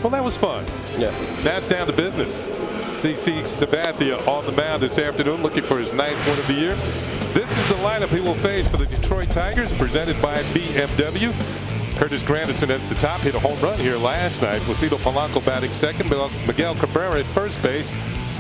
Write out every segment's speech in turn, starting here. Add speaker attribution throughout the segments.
Speaker 1: Well, that was fun.
Speaker 2: Yeah.
Speaker 1: Now it's down to business. CC Sabathia on the mound this afternoon looking for his 9th win of the year. This is the lineup he will face for the Detroit Tigers, presented by BMW. Curtis Granderson at the top, hit a home run here last night. Placido Polanco batting second. Miguel Cabrera at first base.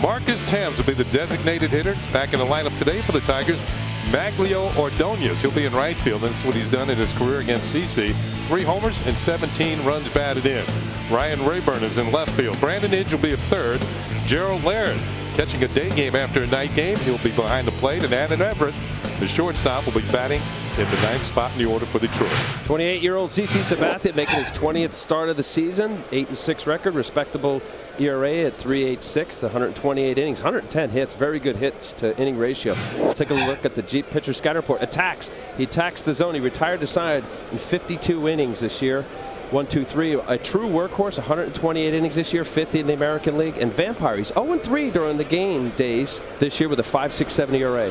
Speaker 1: Marcus Thames will be the designated hitter. Back in the lineup today for the Tigers, Maglio Ordonez. He'll be in right field. That's what he's done in his career against CC. 3 homers and 17 runs batted in. Ryan Rayburn is in left field. Brandon Idge will be at third. Gerald Laird catching a day game after a night game. He'll be behind the plate. And Adam Everett, the shortstop, will be batting in the 9th spot in the order for Detroit.
Speaker 2: 28-year-old CC Sabathia making his 20th start of the season. 8-6 record, respectable ERA at 3.86. 128 innings, 110 hits, very good hits to inning ratio. Let's take a look at the Jeep pitcher scatter report. Attacks. He attacks the zone. He retired to side in 52 innings this year. 1, 2, 3. A true workhorse, 128 innings this year, 5th in the American League. And Vampire, he's 0-3 during the game days this year with a 5.67 ERA.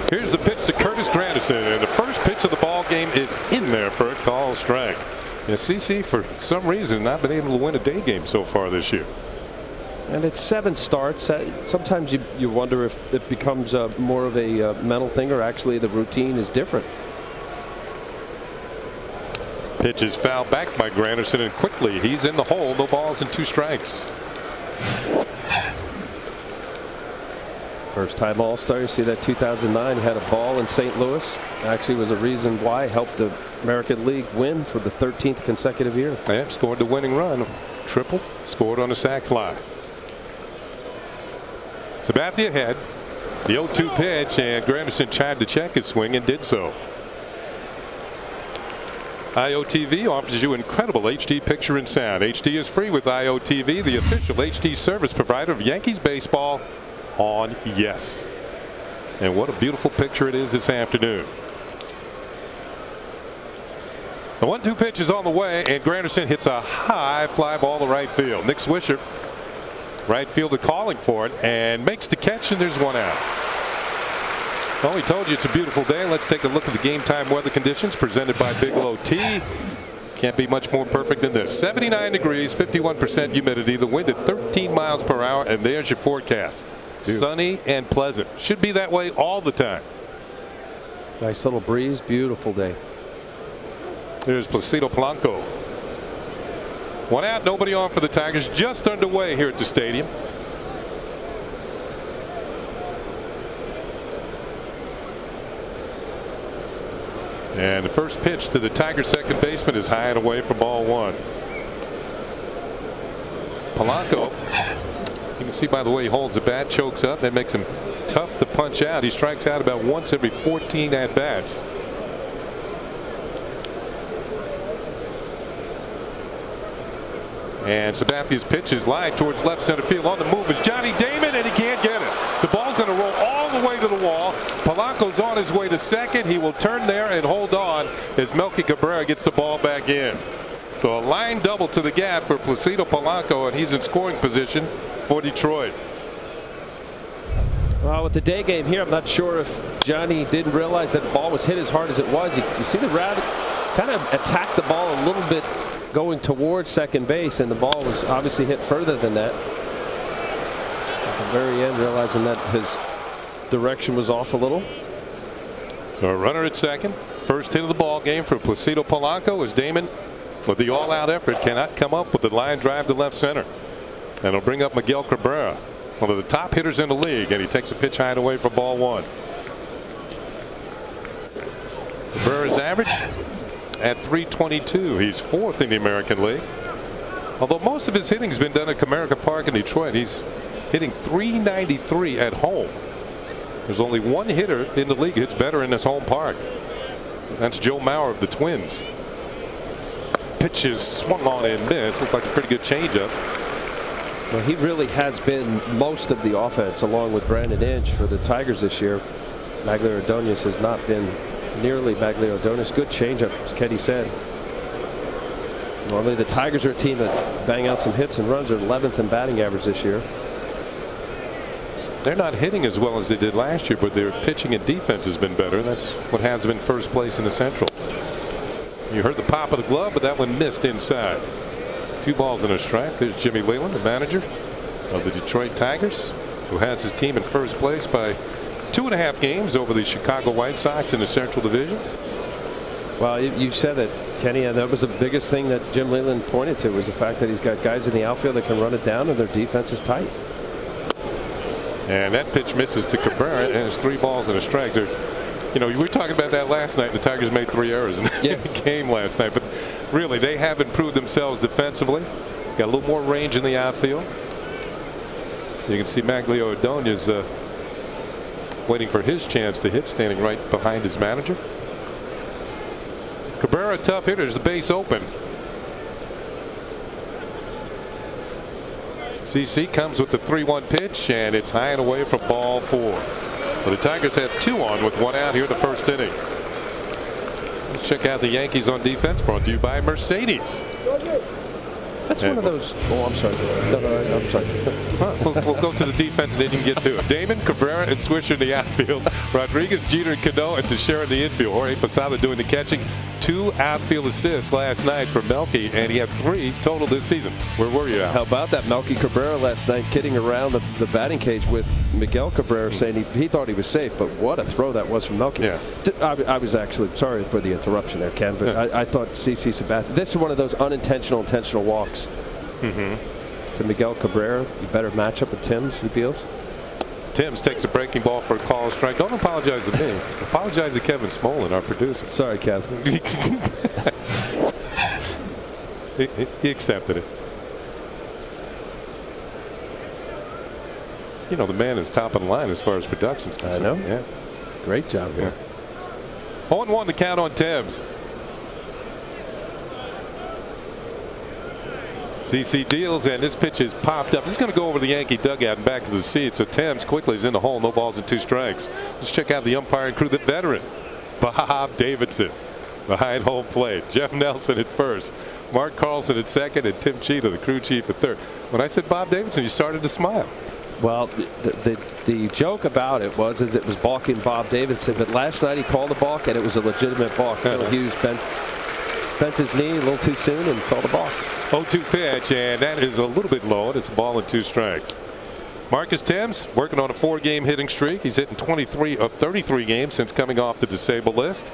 Speaker 1: Here's the pitch to Curtis Granderson, and the first pitch of the ball game is in there for a call strike. And CC, for some reason, not been able to win a day game so far this year.
Speaker 2: And it's 7 starts. Sometimes you wonder if it becomes more of a mental thing, or actually the routine is different.
Speaker 1: Pitch is fouled back by Granderson, and quickly he's in the hole. No balls and 2 strikes.
Speaker 2: First time All-Star. You see that 2009 he had a ball in St. Louis. Actually was a reason why helped the American League win for the 13th consecutive year.
Speaker 1: Yeah, scored the winning run. Triple. Scored on a sac fly. Sabathia had the 0-2 pitch, and Granderson tried to check his swing and did so. IOTV offers you incredible HD picture and sound. HD is free with IOTV, the official HD service provider of Yankees baseball on Yes. And what a beautiful picture it is this afternoon. The 1-2 pitch is on the way, and Granderson hits a high fly ball to right field. Nick Swisher, right fielder, calling for it, and makes the catch, and there's one out. Well, we told you it's a beautiful day. Let's take a look at the game time weather conditions presented by Bigelow Tea. Can't be much more perfect than this. 79 degrees, 51% humidity, the wind at 13 miles per hour, and there's your forecast. Sunny and pleasant. Should be that way all the time.
Speaker 2: Nice little breeze, beautiful day.
Speaker 1: There's Placido Polanco. 1 out, nobody on for the Tigers. Just underway here at the stadium. And the first pitch to the Tigers' second baseman is high and away for ball 1. Polanco, you can see by the way he holds the bat, chokes up. That makes him tough to punch out. He strikes out about once every 14 at bats. And Sabathia's pitch is lined towards left center field. On the move is Johnny Damon, and he can't get it. The ball's going to roll all the way to the wall. Polanco's on his way to second. He will turn there and hold on as Melky Cabrera gets the ball back in. So a line double to the gap for Placido Polanco, and he's in scoring position for Detroit.
Speaker 2: Well, with the day game here, I'm not sure if Johnny didn't realize that the ball was hit as hard as it was. You see the Rabbit kind of attacked the ball a little bit going towards second base, and the ball was obviously hit further than that. At the very end, realizing that his direction was off a little.
Speaker 1: A runner at second. First hit of the ball game for Placido Polanco as Damon, with the all-out effort, cannot come up with the line drive to left center. And it'll bring up Miguel Cabrera, one of the top hitters in the league, and he takes a pitch high and away for ball 1. Cabrera's average at 322. He's 4th in the American League. Although most of his hitting has been done at Comerica Park in Detroit, he's hitting 393 at home. There's only one hitter in the league who hits better in his home park. That's Joe Mauer of the Twins. Pitch is swung on and missed. Looked like a pretty good changeup.
Speaker 2: Well, he really has been most of the offense along with Brandon Idge for the Tigers this year. Maglio Ordonez has not been nearly Maglio Ordonez. Good changeup, as Keddy said. Normally the Tigers are a team that bang out some hits and runs. They're 11th in batting average this year.
Speaker 1: They're not hitting as well as they did last year, but their pitching and defense has been better. That's what has them in first place in the Central. You heard the pop of the glove, but that one missed inside. 2 balls and a strike. There's Jimmy Leyland, the manager of the Detroit Tigers, who has his team in first place by 2.5 games over the Chicago White Sox in the Central Division.
Speaker 2: Well, you said that, Kenny, and that was the biggest thing that Jim Leyland pointed to, was the fact that he's got guys in the outfield that can run it down and their defense is tight.
Speaker 1: And that pitch misses to Cabrera, and it's 3 balls and a strike. You know, we were talking about that last night. The Tigers made 3 errors in the game last night, but really they have improved themselves defensively. Got a little more range in the outfield. You can see Maglio Ordonez waiting for his chance to hit, standing right behind his manager. Cabrera, tough hitter. There's the base open. CC comes with the 3-1 pitch, and it's high and away from ball 4. So the Tigers have 2 on with 1 out here in the first inning. Let's check out the Yankees on defense, brought to you by Mercedes.
Speaker 2: That's one of those. Oh, I'm sorry. No, I'm sorry.
Speaker 1: We'll go to the defense and then you can get to it. Damon, Cabrera, and Swisher in the outfield. Rodriguez, Jeter, and Cano, and Teixeira in the infield. Jorge Posada doing the catching. 2 outfield assists last night for Melky, and he had 3 total this season. Where were you at?
Speaker 2: How about that? Melky Cabrera last night kidding around the batting cage with Miguel Cabrera, saying he thought he was safe, but what a throw that was from Melky.
Speaker 1: Yeah.
Speaker 2: I was actually sorry for the interruption there, Ken, but yeah. I thought CC Sabathia, this is one of those intentional walks to Miguel Cabrera. You better match up with Timms, he feels.
Speaker 1: Timms takes a breaking ball for a call strike. Don't apologize to me. Apologize to Kevin Smolin, our producer.
Speaker 2: Sorry, Kev.
Speaker 1: He accepted it. You know, the man is top of the line as far as production's concerned.
Speaker 2: I know.
Speaker 1: Yeah.
Speaker 2: Great job here.
Speaker 1: 0-1 to count on Timms. CC deals, and this pitch is popped up. This is going to go over the Yankee dugout and back to the seat. So Timms quickly is in the hole. No balls and 2 strikes. Let's check out the umpiring crew. The veteran, Bob Davidson, behind home plate. Jeff Nelson at first. Mark Carlson at second, and Tim Cheetah, the crew chief, at third. When I said Bob Davidson, you started to smile.
Speaker 2: Well, the joke about it was it was balking Bob Davidson, but last night he called a balk, and it was a legitimate balk. Phil Hughes bent his knee a little too soon and called a balk.
Speaker 1: 0-2 pitch, and that is a little bit low, and it's a ball and 2 strikes. Marcus Timms working on a 4-game hitting streak. He's hitting 23 of 33 games since coming off the disabled list.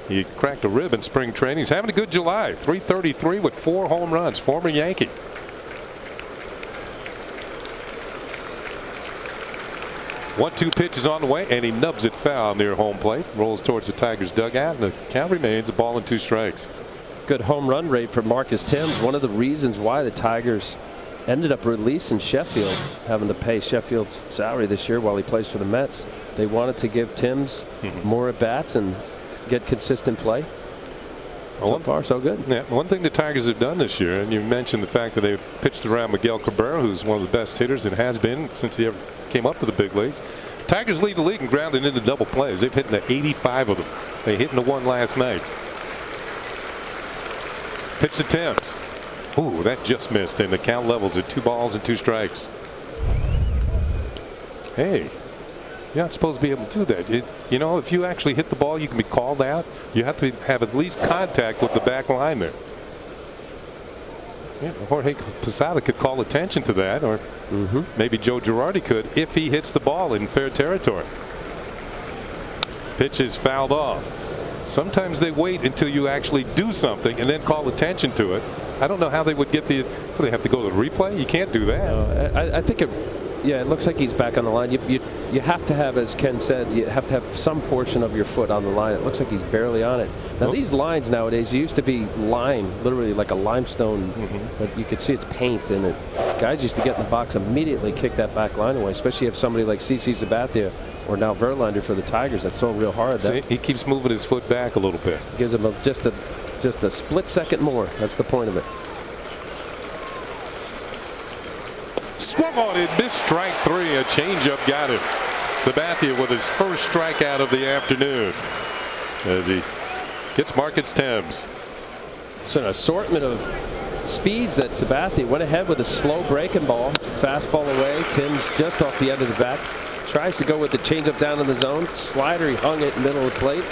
Speaker 1: He cracked a rib in spring training. He's having a good July. .333 with 4 home runs. Former Yankee. 1-2 pitch is on the way, and he nubs it foul near home plate. Rolls towards the Tigers dugout, and the count remains a ball and 2 strikes.
Speaker 2: Good home run rate for Marcus Timms. One of the reasons why the Tigers ended up releasing Sheffield, having to pay Sheffield's salary this year while he plays for the Mets. They wanted to give Timms more at bats and get consistent play. So far, so good.
Speaker 1: Yeah, one thing the Tigers have done this year, and you mentioned the fact that they pitched around Miguel Cabrera, who's one of the best hitters and has been since he ever came up to the big leagues. Tigers lead the league in grounding into double plays. They've hit into 85 of them. They hit into 1 last night. Pitch to Timms. Ooh, that just missed, and the count levels at 2 balls and 2 strikes. Hey, you're not supposed to be able to do that. You know, if you actually hit the ball, you can be called out. You have to have at least contact with the back line there. Yeah, Jorge Posada could call attention to that, or maybe Joe Girardi could if he hits the ball in fair territory. Pitch is fouled off. Sometimes they wait until you actually do something and then call attention to it. I don't know how they would get the. They have to go to the replay. You can't do that.
Speaker 2: I think it. Yeah, it looks like he's back on the line. You have to have, as Ken said, you have to have some portion of your foot on the line. It looks like he's barely on it. Now these lines nowadays used to be lime, literally like a limestone, but you could see it's paint in it. Guys used to get in the box immediately, kick that back line away, especially if somebody like CC Sabathia or now Verlander for the Tigers. That's so real hard.
Speaker 1: See, he keeps moving his foot back a little bit.
Speaker 2: Gives him just a split second more. That's the point of it.
Speaker 1: Swung on it, missed strike 3. A changeup got him. Sabathia with his first strikeout of the afternoon as he gets Marcus Timms.
Speaker 2: So an assortment of speeds that Sabathia went ahead with a slow breaking ball. Fastball away. Timms just off the end of the bat. Tries to go with the changeup down in the zone. Slider, he hung it in the middle of the plate.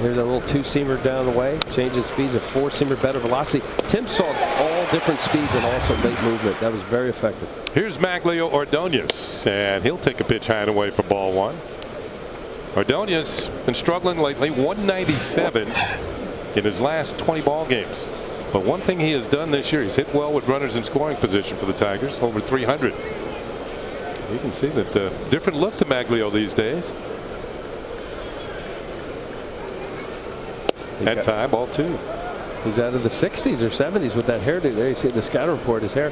Speaker 2: Here's a little 2-seamer down the way. Changes speeds, a 4-seamer, better velocity. Timms saw all different speeds and also late movement. That was very effective.
Speaker 1: Here's Maglio Ordonez, and he'll take a pitch high and away for ball one. Ordonez been struggling lately, 197 in his last 20 ball games. But one thing he has done this year, he's hit well with runners in scoring position for the Tigers, over 300. You can see that different look to Maglio these days. That time, ball two.
Speaker 2: He's out of the 60s or 70s with that hairdo. There you see the scatter report, his hair.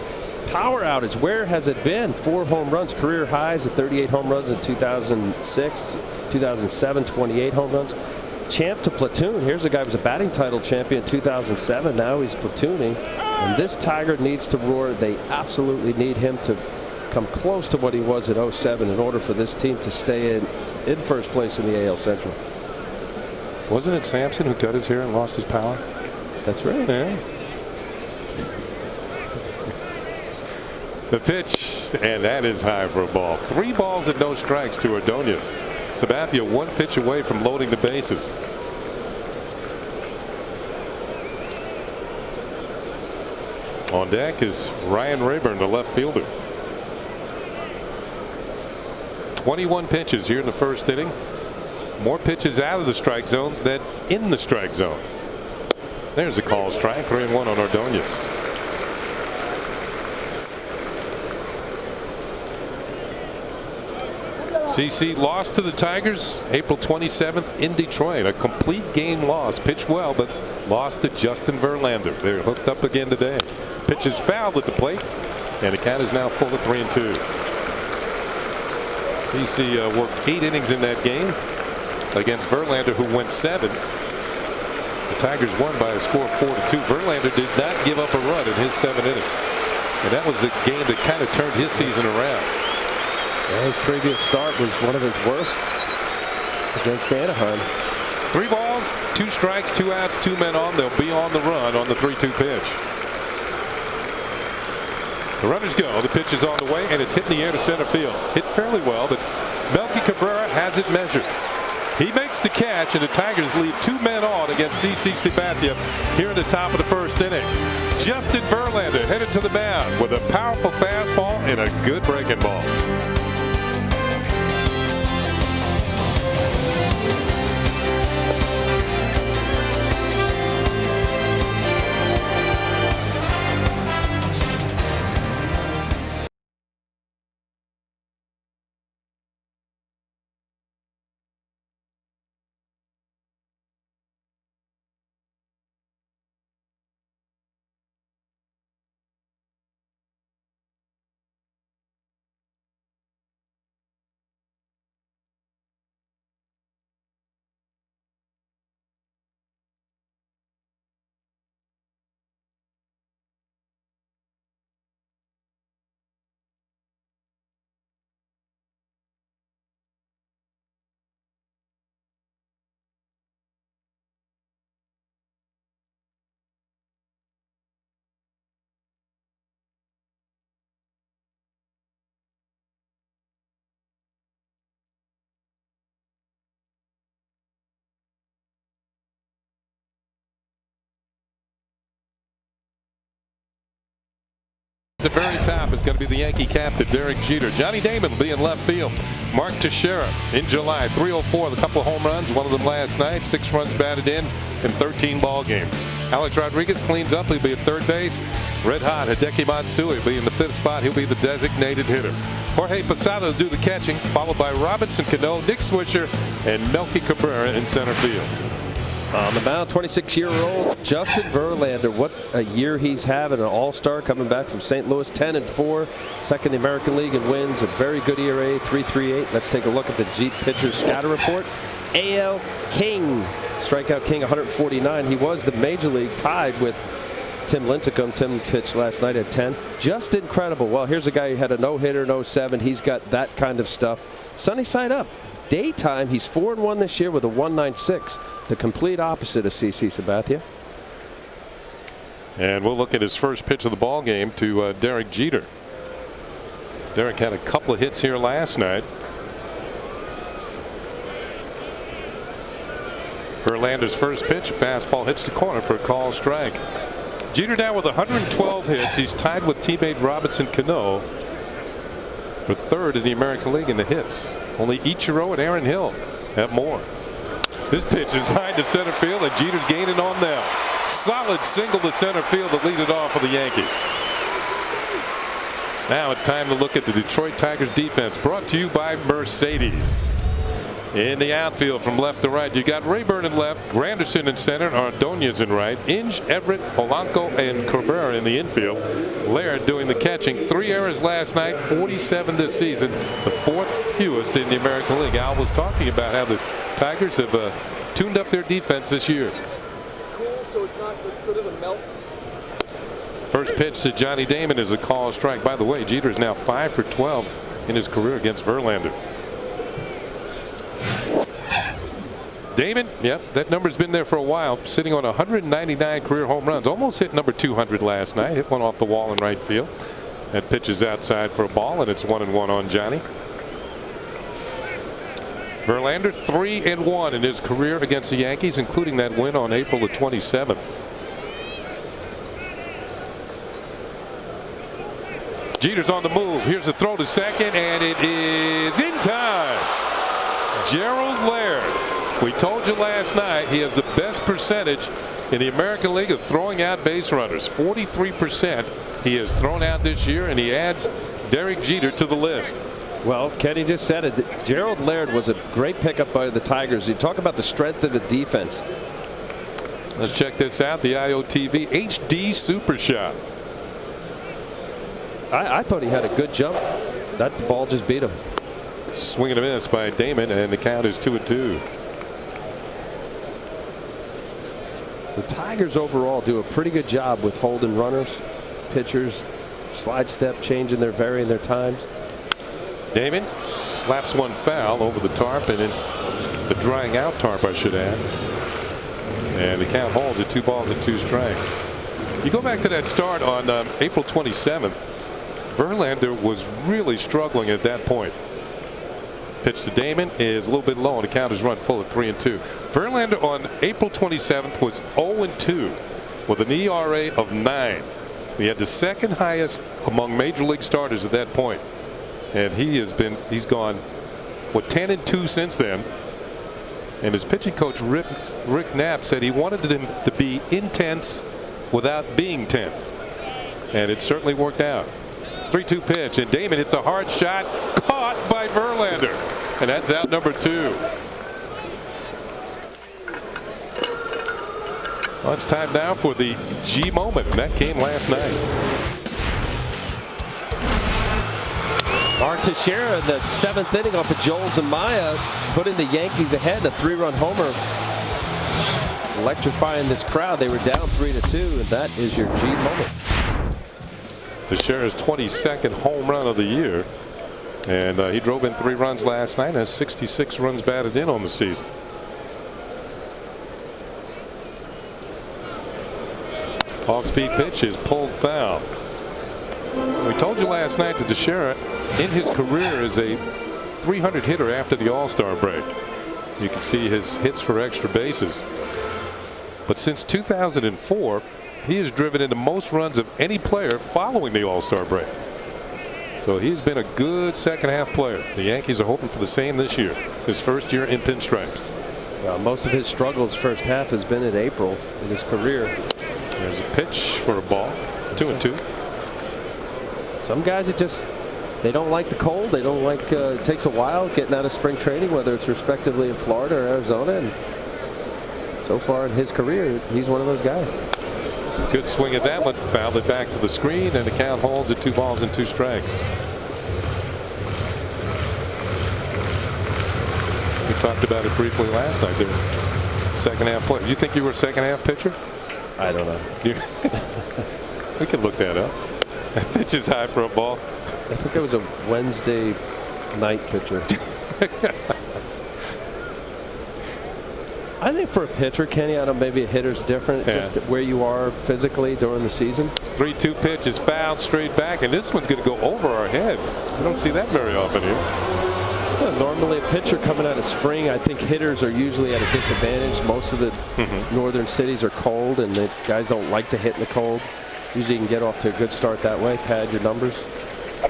Speaker 2: Power outage, where has it been? 4 home runs, career highs at 38 home runs in 2006, 2007, 28 home runs. Champ to platoon. Here's a guy who was a batting title champion in 2007. Now he's platooning. And this Tiger needs to roar. They absolutely need him to come close to what he was at 07 in order for this team to stay in first place in the AL Central.
Speaker 1: Wasn't it Sampson who cut his hair and lost his power?
Speaker 2: That's right.
Speaker 1: Yeah. The pitch, and that is high for a ball. 3 balls and no strikes to Ordonez. Sabathia 1 pitch away from loading the bases. On deck is Ryan Rayburn, the left fielder. 21 pitches here in the first inning. More pitches out of the strike zone than in the strike zone. There's a call strike. 3-1 on Ordonez. CC lost to the Tigers April 27th in Detroit. A complete game loss. Pitched well, but lost to Justin Verlander. They're hooked up again today. Pitch is fouled at the plate, and the count is now full of 3-2. CC worked 8 innings in that game against Verlander, who went 7. The Tigers won by a score of 4-2. Verlander did not give up a run in his 7 innings, and that was the game that kind of turned his season around.
Speaker 2: Yeah, his previous start was one of his worst against Anaheim.
Speaker 1: 3 balls, 2 strikes, 2 outs, 2 men on. They'll be on the run on the 3-2 pitch. The runners go. The pitch is on the way, and it's hit in the air to center field. Hit fairly well, but Melky Cabrera has it measured. He makes the catch, and the Tigers leave 2 men on against CC Sabathia here in the top of the first inning. Justin Verlander headed to the mound with a powerful fastball and a good breaking ball. At the very top is going to be the Yankee captain, Derek Jeter. Johnny Damon will be in left field. Mark Teixeira in July, 304, a couple of home runs, one of them last night, 6 runs batted in 13 ball games. Alex Rodriguez cleans up. He'll be at third base. Red hot, Hideki Matsui will be in the 5th spot. He'll be the designated hitter. Jorge Posada will do the catching, followed by Robinson Cano, Nick Swisher, and Melky Cabrera in center field.
Speaker 2: On the mound, 26-year-old Justin Verlander. What a year he's having. An all-star coming back from St. Louis, 10-4, second in the American League in wins. A very good ERA, 3.38. Let's take a look at the Jeet pitcher scatter report. AL King, strikeout king, 149. He was the major league tied with Tim Lincecum. Tim pitched last night at 10. Just incredible. Well, here's a guy who had a no-hitter in 07. He's got that kind of stuff. Sunny side up. Daytime, he's 4-1 this year with a 1.96, the complete opposite of CC Sabathia.
Speaker 1: And we'll look at his first pitch of the ball game to Derek Jeter. Derek had a couple of hits here last night. Verlander's first pitch, a fastball hits the corner for a call strike. Jeter now with 112 hits. He's tied with teammate Robinson Cano for third in the American League in the hits. Only Ichiro and Aaron Hill have more. This pitch is high to center field, and Jeter's gaining on them. Solid single to center field to lead it off for the Yankees. Now it's time to look at the Detroit Tigers defense, brought to you by Mercedes. In the outfield from left to right, you got Rayburn in left, Granderson in center, and Ordonez in right. Inge, Everett, Polanco, and Cabrera in the infield. Laird doing the catching. 3 errors last night, 47 this season, the 4th fewest in the American League. Al was talking about how the Tigers have tuned up their defense this year.
Speaker 3: Cool, so it doesn't melt.
Speaker 1: First pitch to Johnny Damon is a call strike. By the way, Jeter is now 5 for 12 in his career against Verlander. Damon, yep, that number's been there for a while, sitting on 199 career home runs. Almost hit number 200 last night. Hit one off the wall in right field. That pitch is outside for a ball, and it's 1-1 on Johnny. Verlander 3-1 in his career against the Yankees, including that win on April the 27th. Jeter's on the move. Here's a throw to second, and it is in time. Gerald Laird. We told you last night he has the best percentage in the American League of throwing out base runners. 43% he has thrown out this year, and he adds Derek Jeter to the list.
Speaker 2: Well, Kenny just said it. Gerald Laird was a great pickup by the Tigers. You talk about the strength of the defense.
Speaker 1: Let's check this out. The IOTV HD Super Shot.
Speaker 2: I thought he had a good jump. That ball just beat him.
Speaker 1: Swing and a miss by Damon, and the count is 2-2.
Speaker 2: The Tigers overall do a pretty good job with holding runners, pitchers, slide step, varying their times.
Speaker 1: Damon slaps one foul over the tarp, and then the drying out tarp, I should add. And the count holds at 2 balls and 2 strikes. You go back to that start on April 27th. Verlander was really struggling at that point. Pitch to Damon is a little bit low, and the count is run full at 3-2. Verlander on April 27th was 0-2 with an ERA of 9. He had the second highest among major league starters at that point, and he's gone 10-2 since then. And his pitching coach Rick Knapp said he wanted him to be intense without being tense, and it certainly worked out. 3-2 pitch, and Damon hits a hard shot, caught by Verlander, and that's out number 2. Well, it's time now for the G moment, and that came last night.
Speaker 2: Art Teixeira in the 7th inning off of Joel Zumaya, putting the Yankees ahead, a 3-run homer, electrifying this crowd. They were down 3-2, and that is your G moment.
Speaker 1: Teixeira's 22nd home run of the year, and he drove in 3 runs last night and has 66 runs batted in on the season. Off-speed pitch is pulled foul. We told you last night that Teixeira in his career is a 300 hitter after the All-Star break. You can see his hits for extra bases. But since 2004, he has driven in the most runs of any player following the All-Star break. So he's been a good second-half player. The Yankees are hoping for the same this year, his first year in pinstripes.
Speaker 2: Well, most of his struggles first half has been in April in his career.
Speaker 1: There's a pitch for a ball. 2-2.
Speaker 2: Some guys they don't like the cold. They don't like it takes a while getting out of spring training, whether it's respectively in Florida or Arizona. And so far in his career, he's one of those guys.
Speaker 1: Good swing at that one. Fouled it back to the screen, and the count holds at 2 balls and 2 strikes. We talked about it briefly last night. Second half play. You think you were a second half pitcher?
Speaker 2: I don't know.
Speaker 1: We could look that up. That pitch is high for a ball.
Speaker 2: I think it was a Wednesday night pitcher. I think for a pitcher, Kenny, I don't know, maybe a hitter's different, just where you are physically during the season.
Speaker 1: 3-2 pitch is fouled straight back, and this one's going to go over our heads. We don't see that very often here.
Speaker 2: Normally a pitcher coming out of spring, I think hitters are usually at a disadvantage. Most of the northern cities are cold, and the guys don't like to hit in the cold. Usually you can get off to a good start that way, pad your numbers.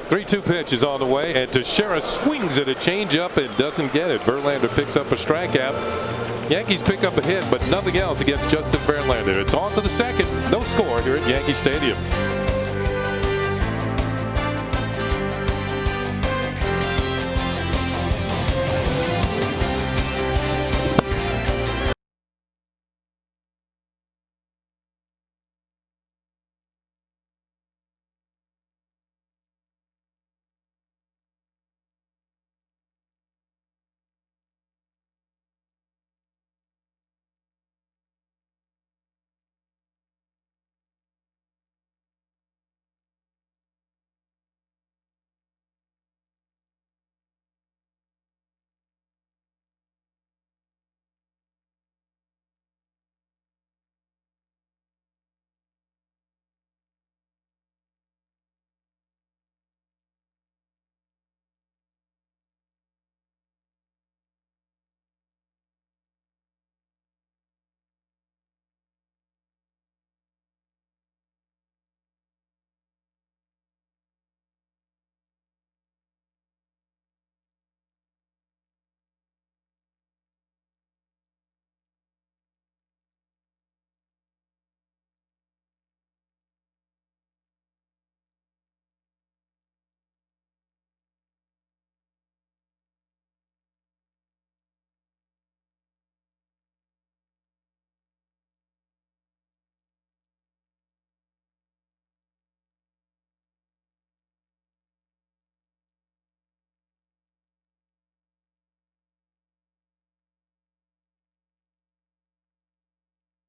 Speaker 1: 3-2 pitch is on the way, and Teixeira swings at a changeup and doesn't get it. Verlander picks up a strikeout. Yankees pick up a hit, but nothing else against Justin Verlander. It's on to the second. No score here at Yankee Stadium.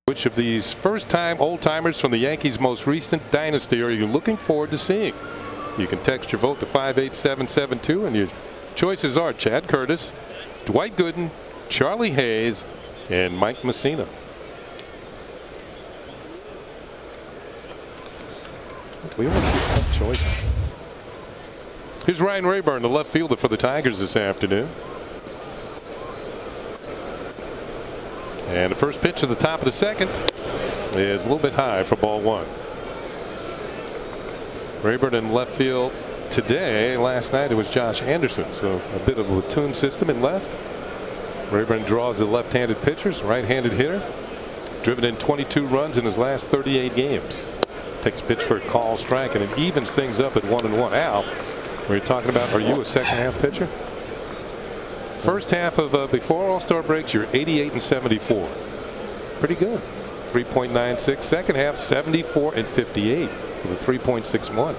Speaker 1: Which of these first-time old-timers from the Yankees' most recent dynasty are you looking forward to seeing? You can text your vote to 58772, and your choices are Chad Curtis, Dwight Gooden, Charlie Hayes, and Mike Messina. We always get tough choices. Here's Ryan Rayburn, the left fielder for the Tigers this afternoon. And the first pitch at the top of the second is a little bit high for ball one. Rayburn in left field today. Last night it was Josh Anderson, so a bit of a platoon system in left. Rayburn draws the left-handed pitchers, right-handed hitter. Driven in 22 runs in his last 38 games. Takes a pitch for a call strike, and it evens things up at 1-1. Al, we were talking about, are you a second-half pitcher? First half of before All-Star breaks, you're 88 and 74. Pretty good. 3.96. Second half, 74 and 58 with a 3.61.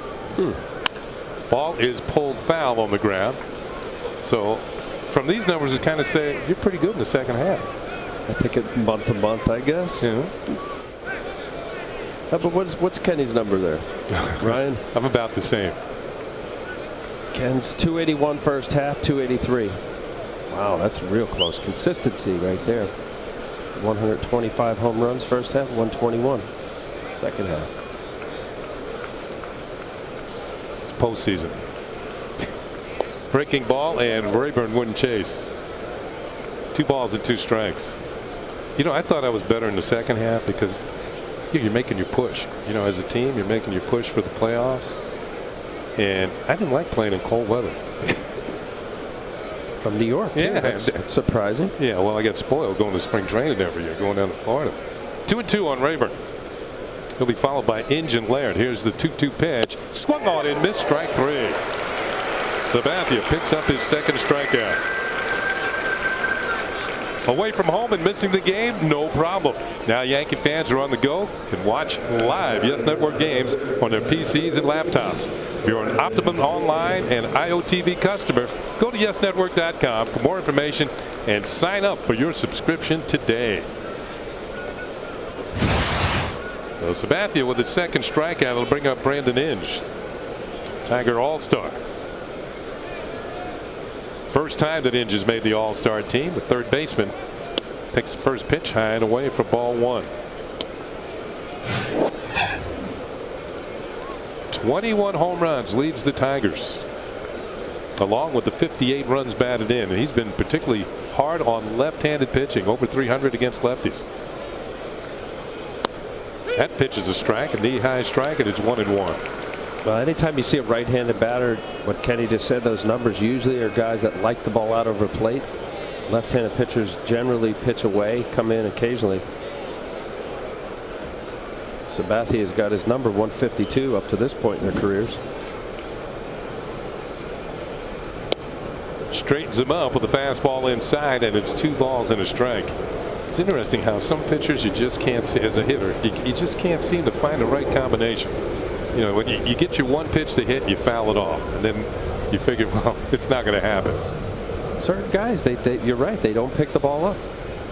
Speaker 1: Ball is pulled foul on the ground. So from these numbers, we kind of say you're pretty good in the second half.
Speaker 2: I think it month to month, I guess.
Speaker 1: Yeah.
Speaker 2: But what's Kenny's number there, Ryan?
Speaker 1: I'm about the same.
Speaker 2: Ken's 281 first half, 283. Wow, that's real close. Consistency right there. 125 home runs first half, 121 second half.
Speaker 1: It's postseason. Breaking ball, and Rayburn wouldn't chase. 2 balls and 2 strikes. You know, I thought I was better in the second half because you're making your push. You know, as a team, you're making your push for the playoffs. And I didn't like playing in cold weather.
Speaker 2: From New York, too.
Speaker 1: Yeah,
Speaker 2: that's surprising.
Speaker 1: Yeah, well, I got spoiled going to spring training every year, going down to Florida. 2-2 on Rayburn. He'll be followed by Inge and Laird. Here's the 2-2 pitch. Swung on and missed, strike 3. Sabathia picks up his second strikeout. Away from home and missing the game, no problem. Now Yankee fans are on the go, can watch live Yes Network games on their PCs and laptops. If you're an Optimum Online and IOTV customer, go to YesNetwork.com for more information and sign up for your subscription today. So Sabathia with his second strikeout will bring up Brandon Inge, Tiger All-Star. First time that Inge has made the All-Star team. The third baseman takes the first pitch high and away for ball 1. 21 home runs leads the Tigers. along with the 58 runs batted in. And he's been particularly hard on left-handed pitching, over 300 against lefties. That pitch is a strike, a knee-high strike, and it's 1-1.
Speaker 2: Well, anytime you see a right-handed batter, what Kenny just said, those numbers usually are guys that like the ball out over plate. Left-handed pitchers generally pitch away, come in occasionally. Sabathia has got his number 152 up to this point in their careers.
Speaker 1: Straightens him up with a fastball inside, and it's 2 balls and a strike. It's interesting how some pitchers you just can't see as a hitter. You just can't seem to find the right combination. You know, when you get your one pitch to hit, you foul it off, and then you figure, well, it's not going to happen.
Speaker 2: Certain guys, you're right, they don't pick the ball up.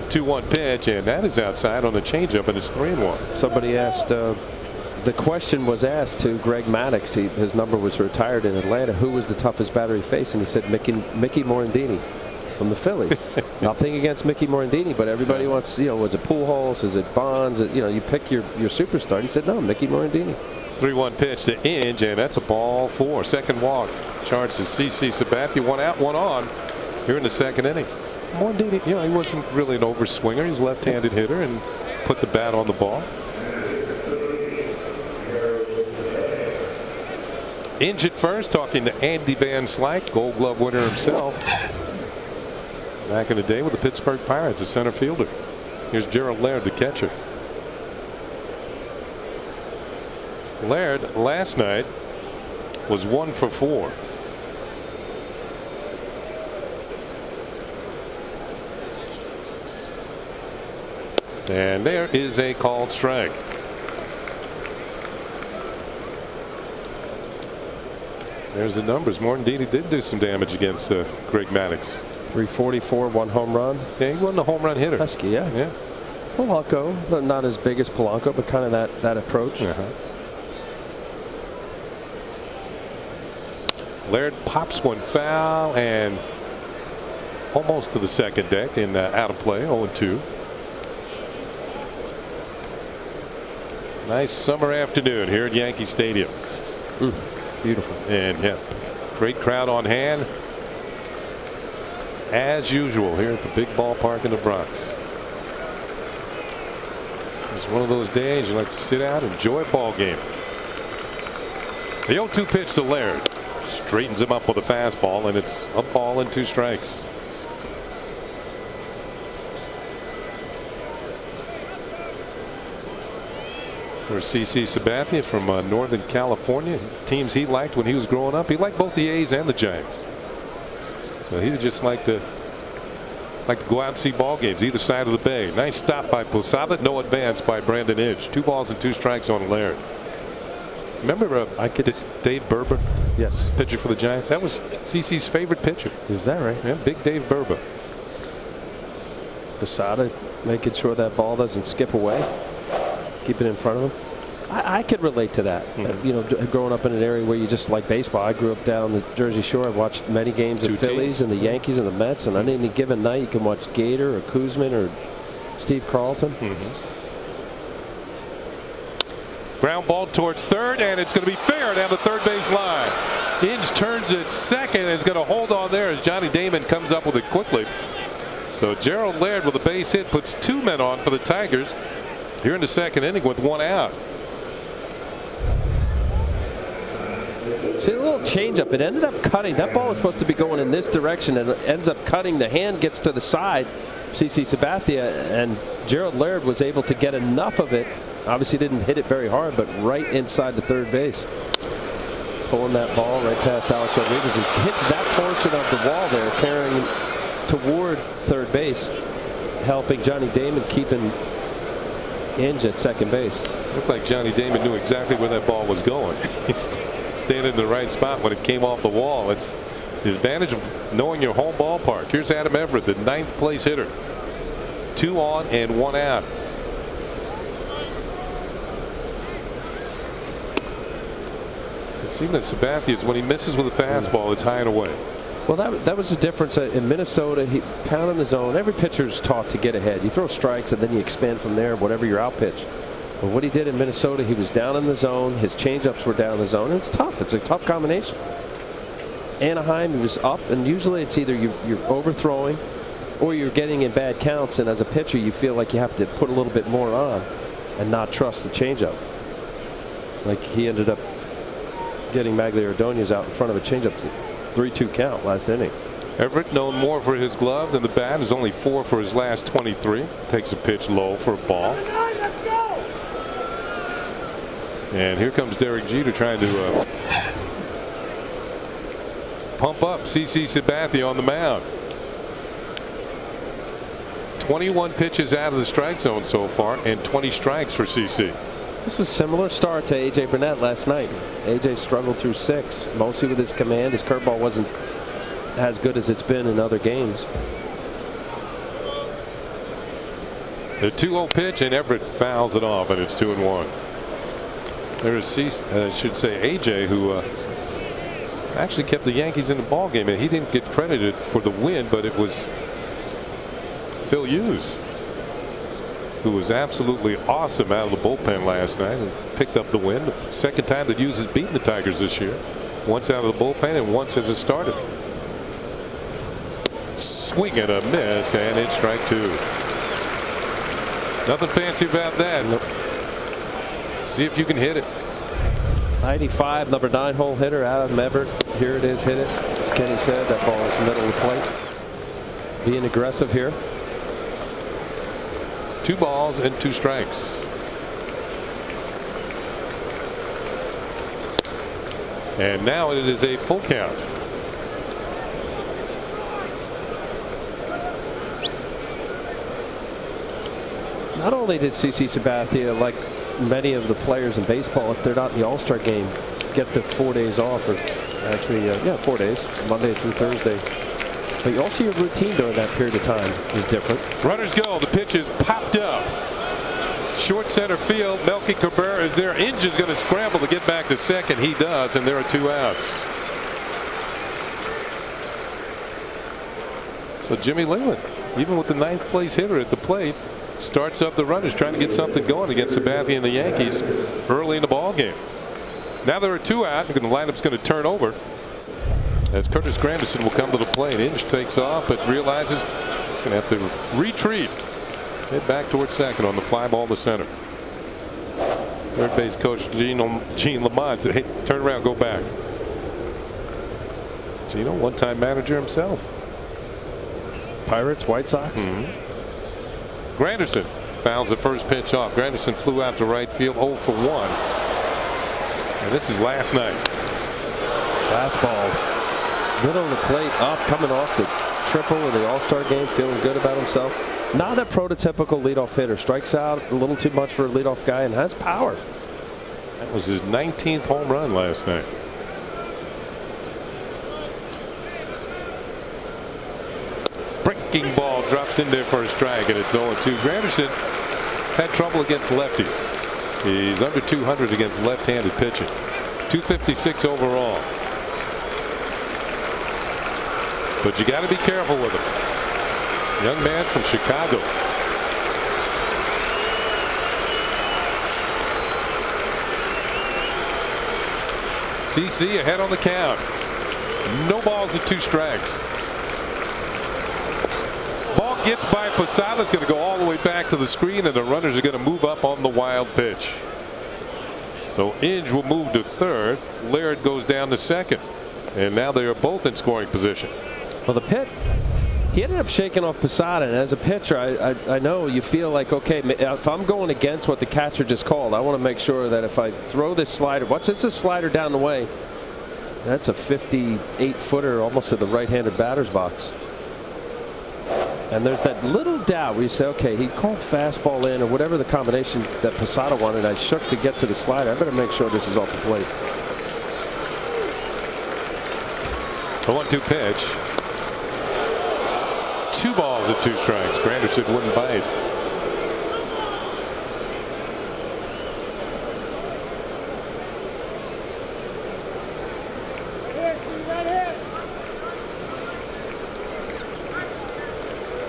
Speaker 1: 2-1 pitch, and that is outside on the changeup, and it's 3-1.
Speaker 2: Somebody asked, the question was asked to Greg Maddux. His number was retired in Atlanta. Who was the toughest batter he faced? And he said Mickey Morandini from the Phillies. Nothing against Mickey Morandini, but everybody wants, you know, was it Pujols? Is it Bonds? You know, you pick your superstar. He said no, Mickey Morandini. 3-1
Speaker 1: pitch to Inge, and that's a ball 4. Second walk charged to CC Sabathia. 1 out, 1 on here in the second inning. Morandini, you know, he wasn't really an overswinger. He's a left-handed hitter and put the bat on the ball. Inge at first, talking to Andy Van Slyke, Gold Glove winner himself. Back in the day with the Pittsburgh Pirates, a center fielder. Here's Gerald Laird, the catcher. Laird last night was 1 for 4. And there is a called strike. There's the numbers. Morandini did do some damage against Greg Maddux.
Speaker 2: 344, 1 home run.
Speaker 1: Yeah, he wasn't a home run hitter.
Speaker 2: Husky, yeah.
Speaker 1: Yeah.
Speaker 2: Polanco, but not as big as Polanco, but kind of that approach.
Speaker 1: Laird pops one foul and almost to the second deck and out of play. 0-2. Nice summer afternoon here at Yankee Stadium.
Speaker 2: Beautiful.
Speaker 1: And yeah, great crowd on hand as usual here at the big ballpark in the Bronx. It's one of those days you like to sit out and enjoy a ball game. The 0-2 pitch to Laird straightens him up with a fastball, and it's a ball and 2 strikes. There's CC Sabathia from Northern California. Teams he liked when he was growing up. He liked both the A's and the Giants. So he would just like to go out and see ball games either side of the bay. Nice stop by Posada. No advance by Brandon Inge. 2 balls and 2 strikes on Laird. Remember Dave Berber?
Speaker 2: Yes.
Speaker 1: Pitcher for the Giants. That was CC's favorite pitcher.
Speaker 2: Is that right?
Speaker 1: Yeah, big Dave Berber.
Speaker 2: Posada making sure that ball doesn't skip away. Keep it in front of him. I could relate to that. You know, growing up in an area where you just like baseball. I grew up down the Jersey Shore. I watched many games of the Phillies and the Yankees and the Mets. And on any given night, you can watch Gator or Kuzman or Steve Carlton.
Speaker 1: Ground ball towards third, and it's going to be fair down the third base line. Inge turns it second and is going to hold on there as Johnny Damon comes up with it quickly. So Gerald Laird with a base hit puts 2 men on for the Tigers here in the second inning with 1 out.
Speaker 2: See a little changeup. It ended up cutting. That ball was supposed to be going in this direction, and it ends up cutting. The hand gets to the side. CC Sabathia, and Gerald Laird was able to get enough of it. Obviously didn't hit it very hard, but right inside the third base. Pulling that ball right past Alex Rodriguez. He hits that portion of the wall there, carrying toward third base, helping Johnny Damon keeping Inge at second base.
Speaker 1: Looked like Johnny Damon knew exactly where that ball was going. He's standing in the right spot when it came off the wall. It's the advantage of knowing your home ballpark. Here's Adam Everett, the 9th place hitter. 2 on and 1 out. It's even at Sabathia's, when he misses with a fastball, it's high and away.
Speaker 2: Well, that was the difference in Minnesota. He pounding the zone. Every pitcher's taught to get ahead. You throw strikes and then you expand from there, whatever your out pitch. But what he did in Minnesota, he was down in the zone. His changeups were down in the zone. It's tough. It's a tough combination. Anaheim, he was up, and usually it's either you're overthrowing or you're getting in bad counts, and as a pitcher you feel like you have to put a little bit more on and not trust the changeup. Like he ended up getting Magliardonias out in front of a changeup, 3-2 count last inning.
Speaker 1: Everett, known more for his glove than the bat, is only 4 for his last 23. Takes a pitch low for a ball. And here comes Derek Jeter trying to pump up CC Sabathia on the mound. 21 pitches out of the strike zone so far, and 20 strikes for CC.
Speaker 2: This was a similar start to A.J. Burnett last night. A.J. struggled through 6, mostly with his command. His curveball wasn't as good as it's been in other games.
Speaker 1: The 2-0 pitch, and Everett fouls it off, and it's 2-1. There's I should say AJ, who actually kept the Yankees in the ball game, and he didn't get credited for the win, but it was Phil Hughes, who was absolutely awesome out of the bullpen last night and picked up the win. The second time that Hughes has beaten the Tigers this year, once out of the bullpen and once as a starter. Swing and a miss, and it's strike 2. Nothing fancy about that.
Speaker 2: Nope.
Speaker 1: See if you can hit it.
Speaker 2: 95, number 9 hole hitter, Adam Everett. Here it is, hit it. As Kenny said, that ball is middle of the plate. Being aggressive here.
Speaker 1: 2 balls and 2 strikes. And now it is a full count.
Speaker 2: Not only did CC Sabathia, like many of the players in baseball, if they're not in the All-Star game, get the 4 days off, or actually, 4 days, Monday through Thursday. But also your routine during that period of time is different.
Speaker 1: Runners go. The pitch is popped up. Short center field. Melky Cabrera is there. Inge is going to scramble to get back to second. He does, and there are 2 outs. So Jimmy Leyland, even with the 9th place hitter at the plate, starts up the runners, trying to get something going against Sabathia and the Yankees early in the ball game. Now there are 2 out, and the lineup's going to turn over as Curtis Granderson will come to the plate. Inge takes off, but realizes going to have to retreat. Head back towards second on the fly ball to center. Third base coach Gene Lamont said, "Hey, turn around, go back." Gino, one-time manager himself.
Speaker 2: Pirates, White Sox.
Speaker 1: Granderson fouls the first pitch off. Granderson flew out to right field, 0 for 1. And this is last night.
Speaker 2: Fastball. Middle of the plate, up, coming off the triple in the All-Star game, feeling good about himself. Not a prototypical leadoff hitter. Strikes out a little too much for a leadoff guy and has power.
Speaker 1: That was his 19th home run last night. Breaking ball drops in there for a strike, and it's 0-2. Granderson has had trouble against lefties. He's under 200 against left-handed pitching. 256 overall. But you got to be careful with him. Young man from Chicago. CC ahead on the count. No balls and 2 strikes. Ball gets by Posada's going to go all the way back to the screen, and the runners are going to move up on the wild pitch. So Inge will move to third. Laird goes down to second. And now they are both in scoring position.
Speaker 2: Well, the pit, he ended up shaking off Posada, and as a pitcher, I know you feel like, okay, if I'm going against what the catcher just called, I want to make sure that if I throw this slider, watch this, slider down the way, that's a 58-footer almost to the right-handed batter's box. And there's that little doubt where you say, okay, he called fastball in or whatever the combination that Posada wanted. I shook to get to the slider. I better make sure this is off the plate.
Speaker 1: The 1-2 pitch. 2 balls and 2 strikes. Granderson wouldn't bite.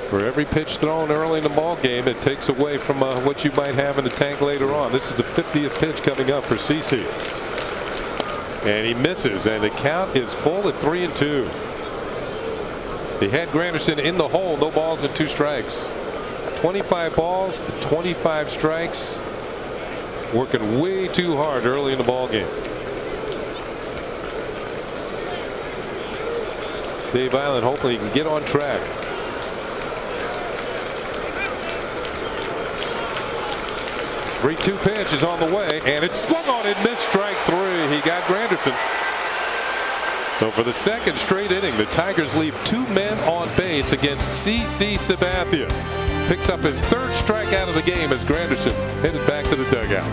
Speaker 1: For every pitch thrown early in the ball game, it takes away from what you might have in the tank later on. This is the 50th pitch coming up for CC. And he misses, and the count is full at 3-2. He had Granderson in the hole, no balls and 2 strikes. 25 balls, 25 strikes. Working way too hard early in the ball game. Dave Island hoping he can get on track. The 3-2 pitch is on the way, and it's swung on and missed. Strike 3. He got Granderson. So for the second straight inning, the Tigers leave 2 men on base against CC Sabathia. Picks up his 3rd strikeout of the game as Granderson headed back to the dugout.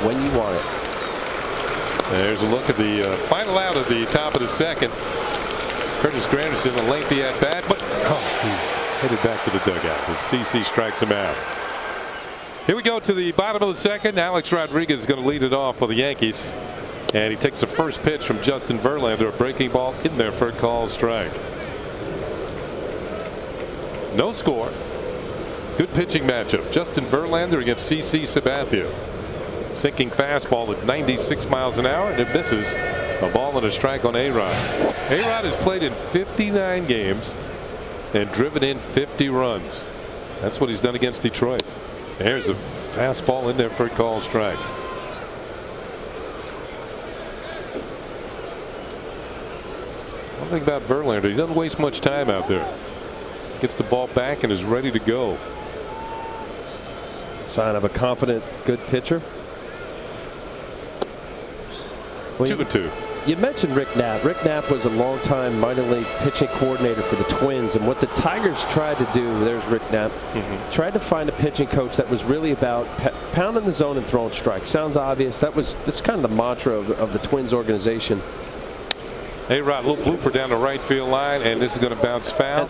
Speaker 2: When you want it.
Speaker 1: There's a look at the final out of the top of the second. Curtis Granderson, a lengthy at bat, but he's headed back to the dugout as CC strikes him out. Here we go to the bottom of the second. Alex Rodriguez is going to lead it off for the Yankees, and he takes the first pitch from Justin Verlander, a breaking ball in there for a called strike. No score. Good pitching matchup. Justin Verlander against CC Sabathia. Sinking fastball at 96 miles an hour, and it misses. A ball and a strike on A-Rod. A-Rod has played in 59 games and driven in 50 runs. That's what he's done against Detroit. There's a fastball in there for a called strike. One thing about Verlander, he doesn't waste much time out there. Gets the ball back and is ready to go.
Speaker 2: Sign of a confident, good pitcher.
Speaker 1: 2-2.
Speaker 2: You mentioned Rick Knapp. Rick Knapp was a longtime minor league pitching coordinator for the Twins, and what the Tigers tried to do, there's Rick Knapp, tried to find a pitching coach that was really about pounding the zone and throwing strikes. Sounds obvious. That's kind of the mantra of the Twins organization.
Speaker 1: A-Rod, a little blooper down the right field line, and this is going to bounce foul.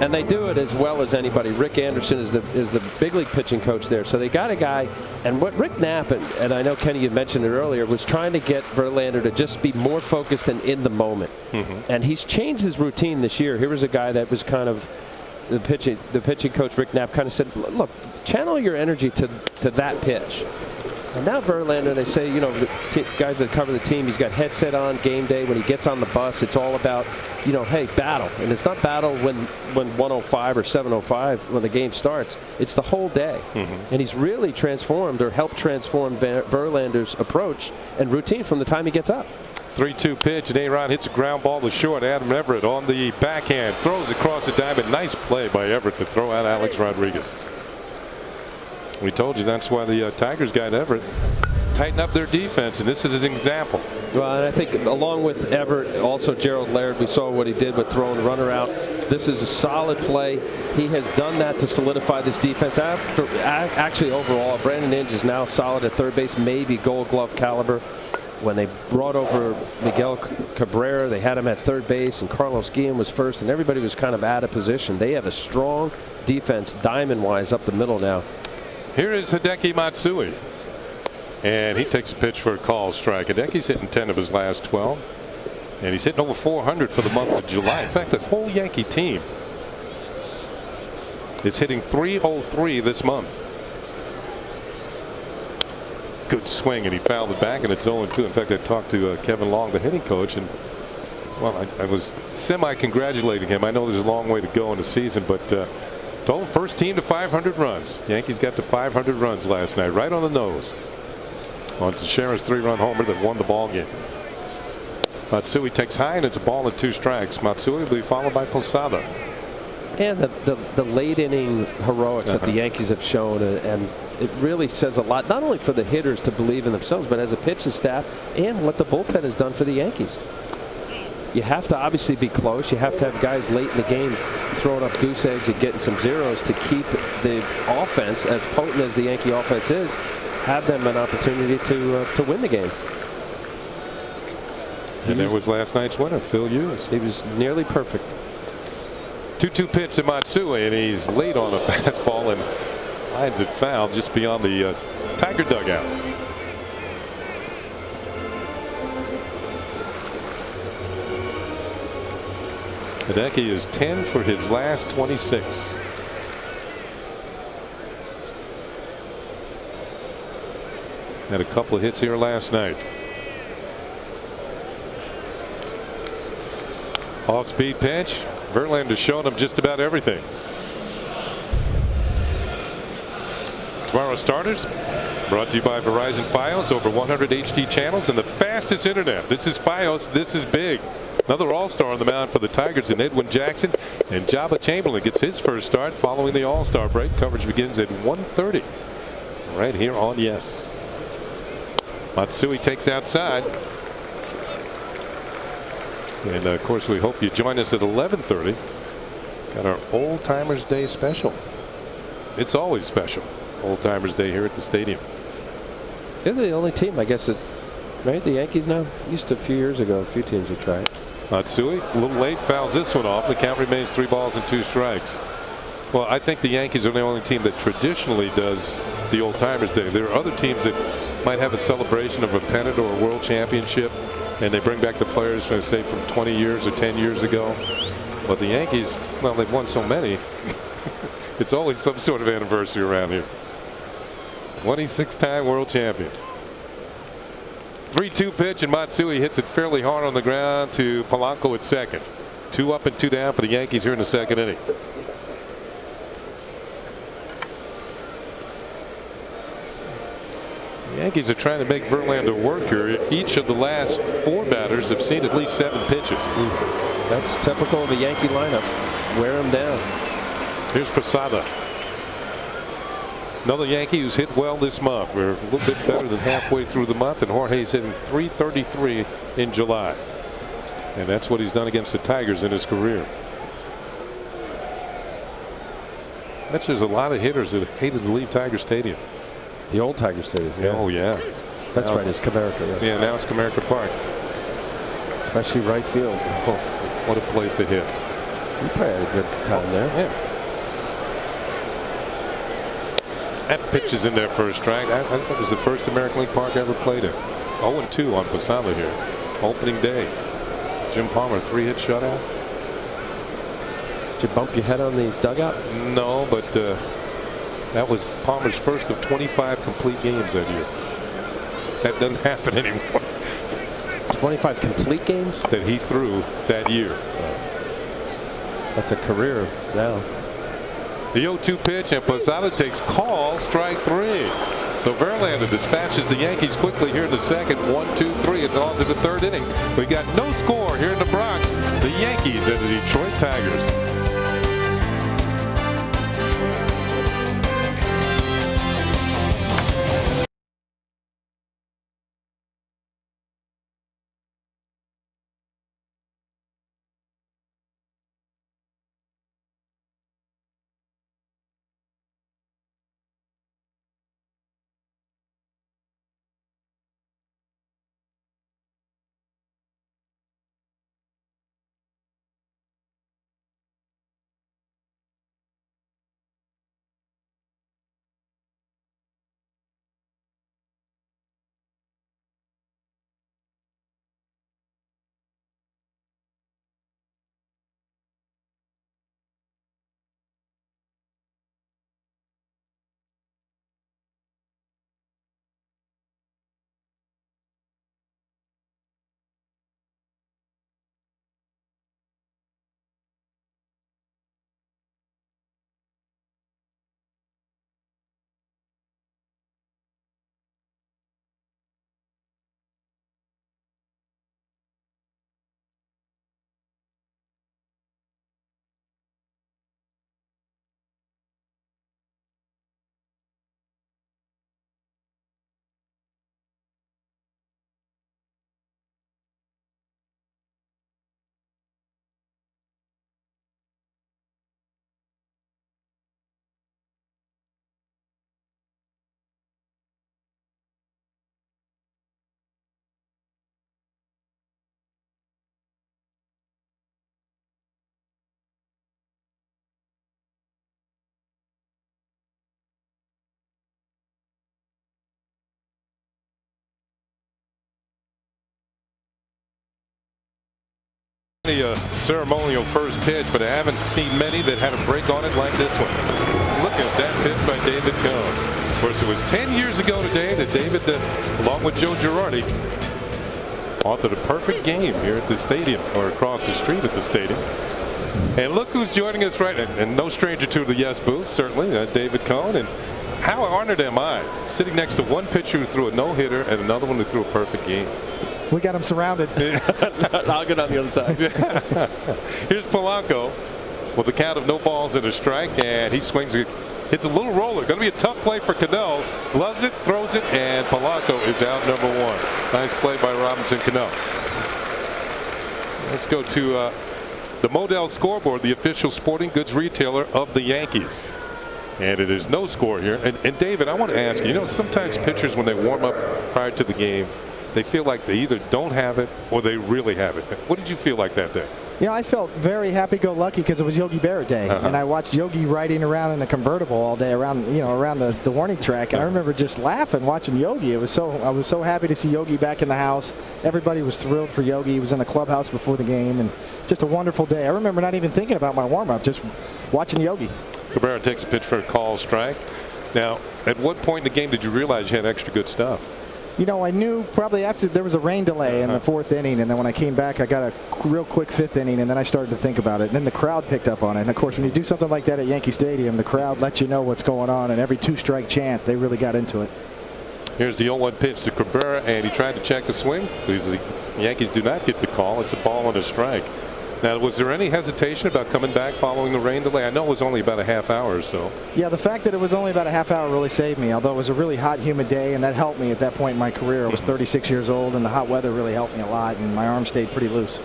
Speaker 2: And they do it as well as anybody. Rick Anderson is the big league pitching coach there. So they got a guy, and what Rick Knapp, and I know Kenny you mentioned it earlier, was trying to get Verlander to just be more focused and in the moment. And he's changed his routine this year. Here was a guy that was kind of the pitching coach Rick Knapp kind of said, look, channel your energy to that pitch. And now Verlander, they say, you know, the guys that cover the team, he's got headset on game day. When he gets on the bus, it's all about, you know, hey, battle. And it's not battle when 1:05 or 7:05 when the game starts. It's the whole day. And he's really transformed or helped transform Verlander's approach and routine from the time he gets up.
Speaker 1: 3-2 pitch, and A-Rod hits a ground ball to short. Adam Everett on the backhand, throws across the diamond. Nice play by Everett to throw out Alex Rodriguez. We told you that's why the Tigers got Everett. Tighten up their defense, and this is an example.
Speaker 2: Well, and I think along with Everett, also Gerald Laird, we saw what he did with throwing the runner out. This is a solid play. He has done that to solidify this defense. Actually, overall, Brandon Inge is now solid at third base, maybe Gold Glove caliber. when they brought over Miguel Cabrera, they had him at third base, and Carlos Guillen was first, and everybody was kind of out of position. They have a strong defense, diamond-wise, up the middle now.
Speaker 1: Here is Hideki Matsui, and he takes a pitch for a call strike. Hideki's hitting 10 of his last 12, and he's hitting over 400 for the month of July. In fact, the whole Yankee team is hitting .303 this month. Good swing, and he fouled it back, and it's 0-2. In fact, I talked to Kevin Long, the hitting coach, and well, I was semi-congratulating him. I know there's a long way to go in the season, but told him first team to 500 runs. Yankees got to 500 runs last night, right on the nose. On Teixeira's 3-run homer that won the ball game. Matsui takes high, and it's a ball and 2 strikes. Matsui will be followed by Posada.
Speaker 2: And the late inning heroics that the Yankees have shown, and it really says a lot, not only for the hitters to believe in themselves, but as a pitching staff and what the bullpen has done for the Yankees. You have to obviously be close. You have to have guys late in the game throwing up goose eggs and getting some zeros to keep the offense, as potent as the Yankee offense is, have them an opportunity to win the game.
Speaker 1: And there was last night's winner, Phil Hughes.
Speaker 2: He was nearly perfect.
Speaker 1: 2-2 pitch to Matsui, and he's late on a fastball and lines it foul just beyond the Tiger dugout. Hideki is 10 for his last 26. Had a couple of hits here last night. Off-speed pitch. Verlander's shown him just about everything. Tomorrow's starters brought to you by Verizon Fios, over 100 HD channels and the fastest internet. This is Fios. This is big. Another all-star on the mound for the Tigers in Edwin Jackson, and Jabba Chamberlain gets his first start following the all-star break. Coverage begins at 1:30 right here on Yes. Matsui takes outside. And of course, we hope you join us at 11:30. Got our Old Timers Day special. It's always special. Old Timers Day here at the stadium.
Speaker 2: They're the only team, I guess, right? The Yankees now. Used to a few years ago, a few teams would try it.
Speaker 1: Matsui, a little late, fouls this one off. The count remains 3 balls and 2 strikes. Well, I think the Yankees are the only team that traditionally does the Old Timers Day. There are other teams that might have a celebration of a pennant or a world championship, and they bring back the players from, say, from 20 years or 10 years ago. But the Yankees, well, they've won so many. It's always some sort of anniversary around here. 26-time world champions. 3-2 pitch, and Matsui hits it fairly hard on the ground to Polanco at second. 2 up and 2 down for the Yankees here in the second inning. The Yankees are trying to make Verlander work here. Each of the last 4 batters have seen at least 7 pitches.
Speaker 2: That's typical of a Yankee lineup. Wear them down.
Speaker 1: Here's Posada. Another Yankee who's hit well this month. We're a little bit better than halfway through the month, and Jorge's hitting .333 in July. And that's what he's done against the Tigers in his career. There's a lot of hitters that hated to leave Tiger Stadium.
Speaker 2: The old Tiger Stadium.
Speaker 1: Yeah. Oh, yeah.
Speaker 2: That's
Speaker 1: now,
Speaker 2: right. It's Comerica. Yeah.
Speaker 1: Yeah, now it's Comerica Park.
Speaker 2: Especially right field.
Speaker 1: Oh, what a place to hit.
Speaker 2: You probably had a good time there.
Speaker 1: Yeah. That pitch is in there for a strike. I think it was the first American League Park I ever played in. 0-2 on Posada here. Opening day. Jim Palmer, 3-hit shutout.
Speaker 2: Did you bump your head on the dugout?
Speaker 1: No, but that was Palmer's first of 25 complete games that year. That doesn't happen anymore.
Speaker 2: 25 complete games?
Speaker 1: That he threw that year.
Speaker 2: That's a career now.
Speaker 1: The 0-2 pitch, and Posada takes call, strike 3. So Verlander dispatches the Yankees quickly here in the second. 1-2-3. It's on to the third inning. We got no score here in the Bronx. The Yankees and the Detroit Tigers. A ceremonial first pitch, but I haven't seen many that had a break on it like this one. Look at that pitch by David Cohn. Of course, it was 10 years ago today that David, along with Joe Girardi, authored a perfect game here at the stadium, or across the street at the stadium. And look who's joining us right now, and no stranger to the Yes booth, certainly, David Cohn. And how honored am I sitting next to one pitcher who threw a no-hitter and another one who threw a perfect game.
Speaker 4: We got him surrounded.
Speaker 2: I'll get on the other side.
Speaker 1: Here's Polanco with a count of no balls and a strike, and he swings it. It's a little roller. Going to be a tough play for Cano. Gloves it, throws it, and Polanco is out number one. Nice play by Robinson Cano. Let's go to the Modell scoreboard, the official sporting goods retailer of the Yankees. And it is no score here. And David, I want to ask you, sometimes pitchers, when they warm up prior to the game, they feel like they either don't have it or they really have it. What did you feel like that day?
Speaker 4: I felt very happy-go-lucky because it was Yogi Berra Day, and I watched Yogi riding around in a convertible all day around the warning track, and I remember just laughing watching Yogi. I was so happy to see Yogi back in the house. Everybody was thrilled for Yogi. He was in the clubhouse before the game, and just a wonderful day. I remember not even thinking about my warm-up, just watching Yogi.
Speaker 1: Cabrera takes a pitch for a call strike. Now, at what point in the game did you realize you had extra good stuff?
Speaker 4: I knew probably after there was a rain delay in the fourth inning, and then when I came back, I got a real quick fifth inning, and then I started to think about it. And then the crowd picked up on it. And of course, when you do something like that at Yankee Stadium, the crowd lets you know what's going on, and every two-strike chant, they really got into it.
Speaker 1: Here's the 0-1 pitch to Cabrera, and he tried to check the swing because the Yankees do not get the call. It's a ball and a strike. Now, was there any hesitation about coming back following the rain delay? I know it was only about a half hour or so.
Speaker 4: Yeah, the fact that it was only about a half hour really saved me, although it was a really hot, humid day, and that helped me at that point in my career. I was 36 years old, and the hot weather really helped me a lot, and my arm stayed pretty loose.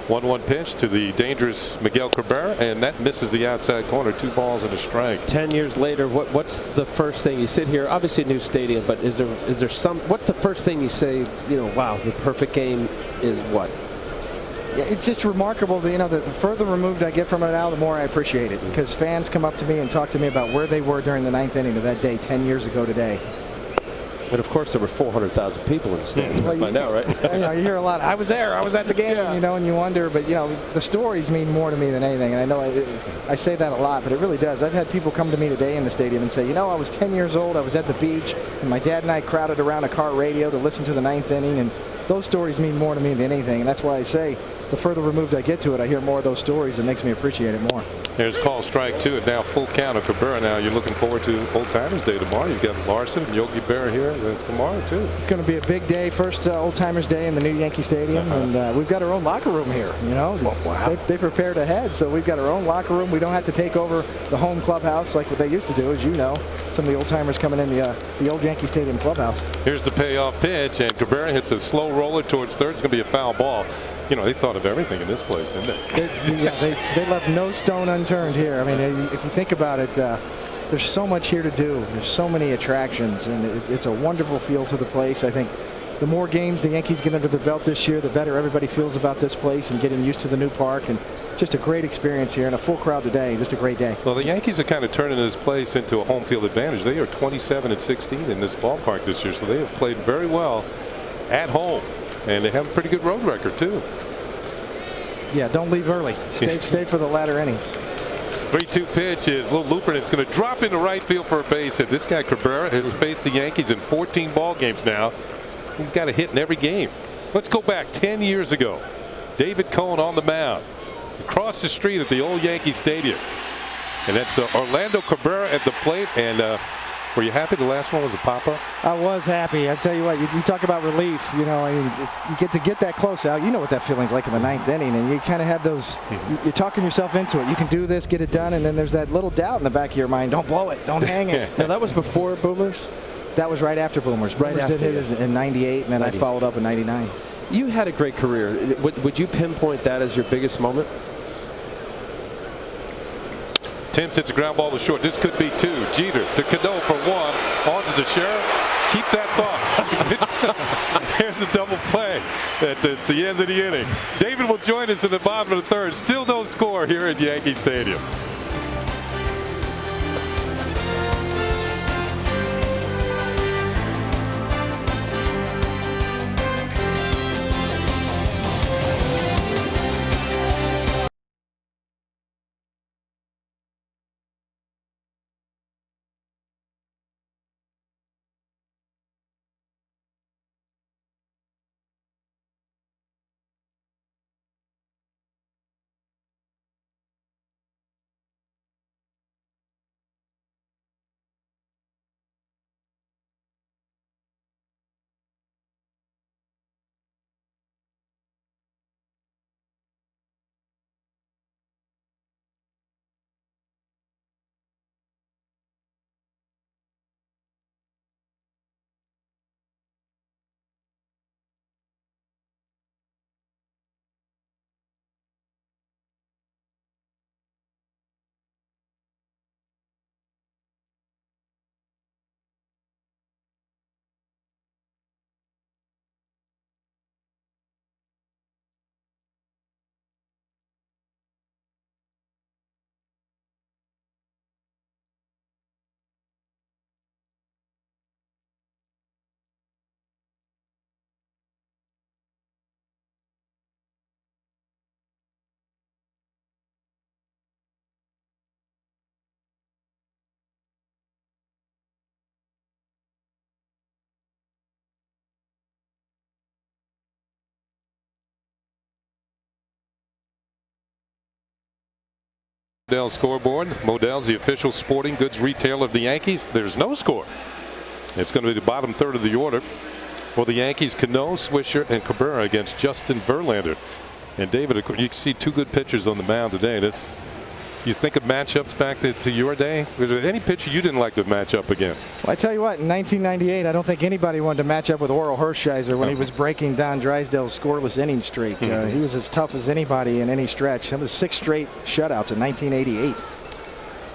Speaker 1: 1-1 pitch to the dangerous Miguel Cabrera, and that misses the outside corner. 2 balls and a strike.
Speaker 2: 10 years later, what's the first thing you sit here? Obviously, a new stadium, but is there some? What's the first thing you say? Wow, the perfect game is what?
Speaker 4: Yeah, it's just remarkable that, the further removed I get from it now, the more I appreciate it, because fans come up to me and talk to me about where they were during the 9th inning of that day 10 years ago today.
Speaker 2: And of course, there were 400,000 people in the stands by now, right?
Speaker 4: You hear a lot. I was there. I was at the game. And you wonder. But the stories mean more to me than anything. And I know I say that a lot, but it really does. I've had people come to me today in the stadium and say, I was 10 years old. I was at the beach, and my dad and I crowded around a car radio to listen to the 9th inning. And those stories mean more to me than anything. And that's why I say, the further removed I get to it, I hear more of those stories. It makes me appreciate it more.
Speaker 1: There's call strike 2, and now full count of Cabrera. Now you're looking forward to Old Timers Day tomorrow. You've got Larson and Yogi Berra here tomorrow too.
Speaker 4: It's going to be a big day. First Old Timers Day in the new Yankee Stadium, and we've got our own locker room here.
Speaker 1: Wow.
Speaker 4: They prepared ahead, so we've got our own locker room. We don't have to take over the home clubhouse like what they used to do, as you know. Some of the old timers coming in the old Yankee Stadium clubhouse.
Speaker 1: Here's the payoff pitch, and Cabrera hits a slow roller towards third. It's going to be a foul ball. They thought of everything in this place, didn't they?
Speaker 4: They left no stone unturned here. I mean, if you think about it, there's so much here to do. There's so many attractions, and it's a wonderful feel to the place. I think the more games the Yankees get under their belt this year, the better everybody feels about this place and getting used to the new park. And just a great experience here, and a full crowd today. Just a great day.
Speaker 1: Well, the Yankees are kind of turning this place into a home field advantage. They are 27-16 in this ballpark this year, so they have played very well at home. And they have a pretty good road record, too.
Speaker 4: Yeah, don't leave early. Stay for the latter innings.
Speaker 1: 3-2 pitch is a little looper, and it's going to drop into right field for a base hit. This guy, Cabrera, has faced the Yankees in 14 ball games now. He's got a hit in every game. Let's go back 10 years ago. David Cohn on the mound. Across the street at the old Yankee Stadium. And that's Orlando Cabrera at the plate. And were you happy the last one was a pop-up?
Speaker 4: I was happy. I tell you what, you talk about relief. You get that close out. You know what that feeling's like in the 9th inning, and you kind of have those. You're talking yourself into it. You can do this, get it done, and then there's that little doubt in the back of your mind. Don't blow it. Don't hang it.
Speaker 2: Now that was before Boomers.
Speaker 4: That was right after Boomers. Boomers did hit in '98, and then I followed up in '99.
Speaker 2: You had a great career. Would you pinpoint that as your biggest moment?
Speaker 1: Timms hits a ground ball to short. This could be 2. Jeter to Cano for 1. On to the Sheriff. Keep that thought. Here's a double play at the end of the inning. David will join us in the bottom of the 3rd. Still no score here at Yankee Stadium. Modell scoreboard. Modell's the official sporting goods retailer of the Yankees. There's no score. It's going to be the bottom third of the order for the Yankees. Cano, Swisher, and Cabrera against Justin Verlander. And David, you can see two good pitchers on the mound today. You think of matchups back to your day? Was there any pitcher you didn't like to match up against?
Speaker 4: Well, I tell you what, in 1998, I don't think anybody wanted to match up with Oral Hershiser when he was breaking Don Drysdale's scoreless inning streak. He was as tough as anybody in any stretch. It was 6 straight shutouts in 1988.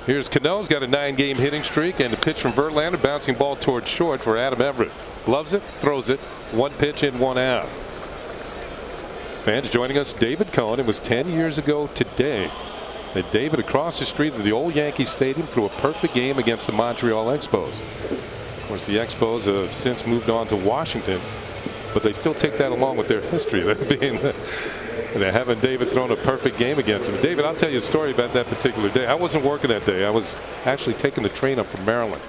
Speaker 1: Here's Cano's got a 9-game hitting streak, and a pitch from Verlander, bouncing ball towards short for Adam Everett. Gloves it, throws it, 1 pitch in, 1 out. Fans joining us, David Cohn. It was 10 years ago today that David, across the street of the old Yankee Stadium, threw a perfect game against the Montreal Expos. Of course, the Expos have since moved on to Washington, but they still take that along with their history. They're having David thrown a perfect game against them. David, I'll tell you a story about that particular day. I wasn't working that day. I was actually taking the train up from Maryland.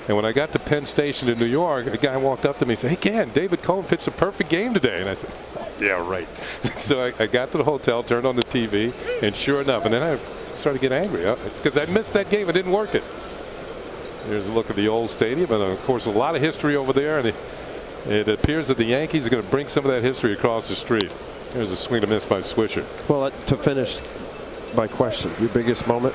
Speaker 1: And when I got to Penn Station in New York, a guy walked up to me and said, "Hey, Ken, David Cohn pitched a perfect game today." And I said, "Yeah, right." So I got to the hotel, turned on the TV, and sure enough, and then I started to get angry because I missed that game. I didn't work it. There's a look at the old stadium, and of course, a lot of history over there. And it appears that the Yankees are going to bring some of that history across the street. There's a swing and a miss by Swisher.
Speaker 2: Well, to finish my question, your biggest moment?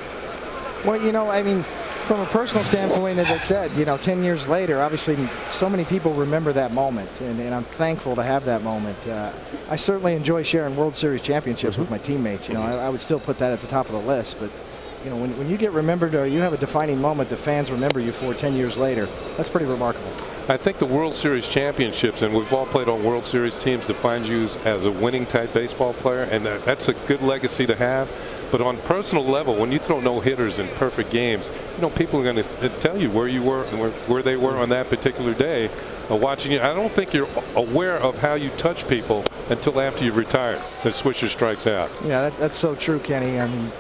Speaker 4: Well, I mean, from a personal standpoint, as I said, 10 years later, obviously so many people remember that moment, and I'm thankful to have that moment. I certainly enjoy sharing World Series championships with my teammates. I would still put that at the top of the list, but when you get remembered or you have a defining moment that fans remember you for 10 years later, that's pretty remarkable.
Speaker 1: I think the World Series championships, and we've all played on World Series teams, defines you as a winning type baseball player, and that's a good legacy to have. But on personal level, when you throw no-hitters in perfect games, people are going to tell you where you were and where they were on that particular day watching you. I don't think you're aware of how you touch people until after you've retired. The Swisher strikes out.
Speaker 4: Yeah, that's so true, Kenny. I mean,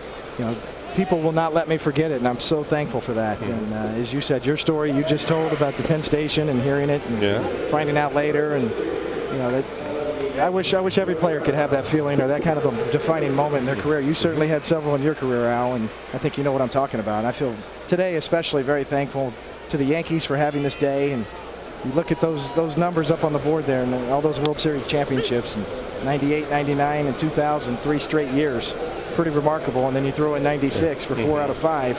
Speaker 4: people will not let me forget it, and I'm so thankful for that. And as you said, your story you just told about the Penn Station and hearing it and finding out later, and I wish every player could have that feeling or that kind of a defining moment in their career. You certainly had several in your career, Al, and I think you know what I'm talking about. And I feel today especially very thankful to the Yankees for having this day. And you look at those numbers up on the board there and all those World Series championships in 98, 99, and 2000, 3 straight years. Pretty remarkable. And then you throw in 96 for 4 out of 5.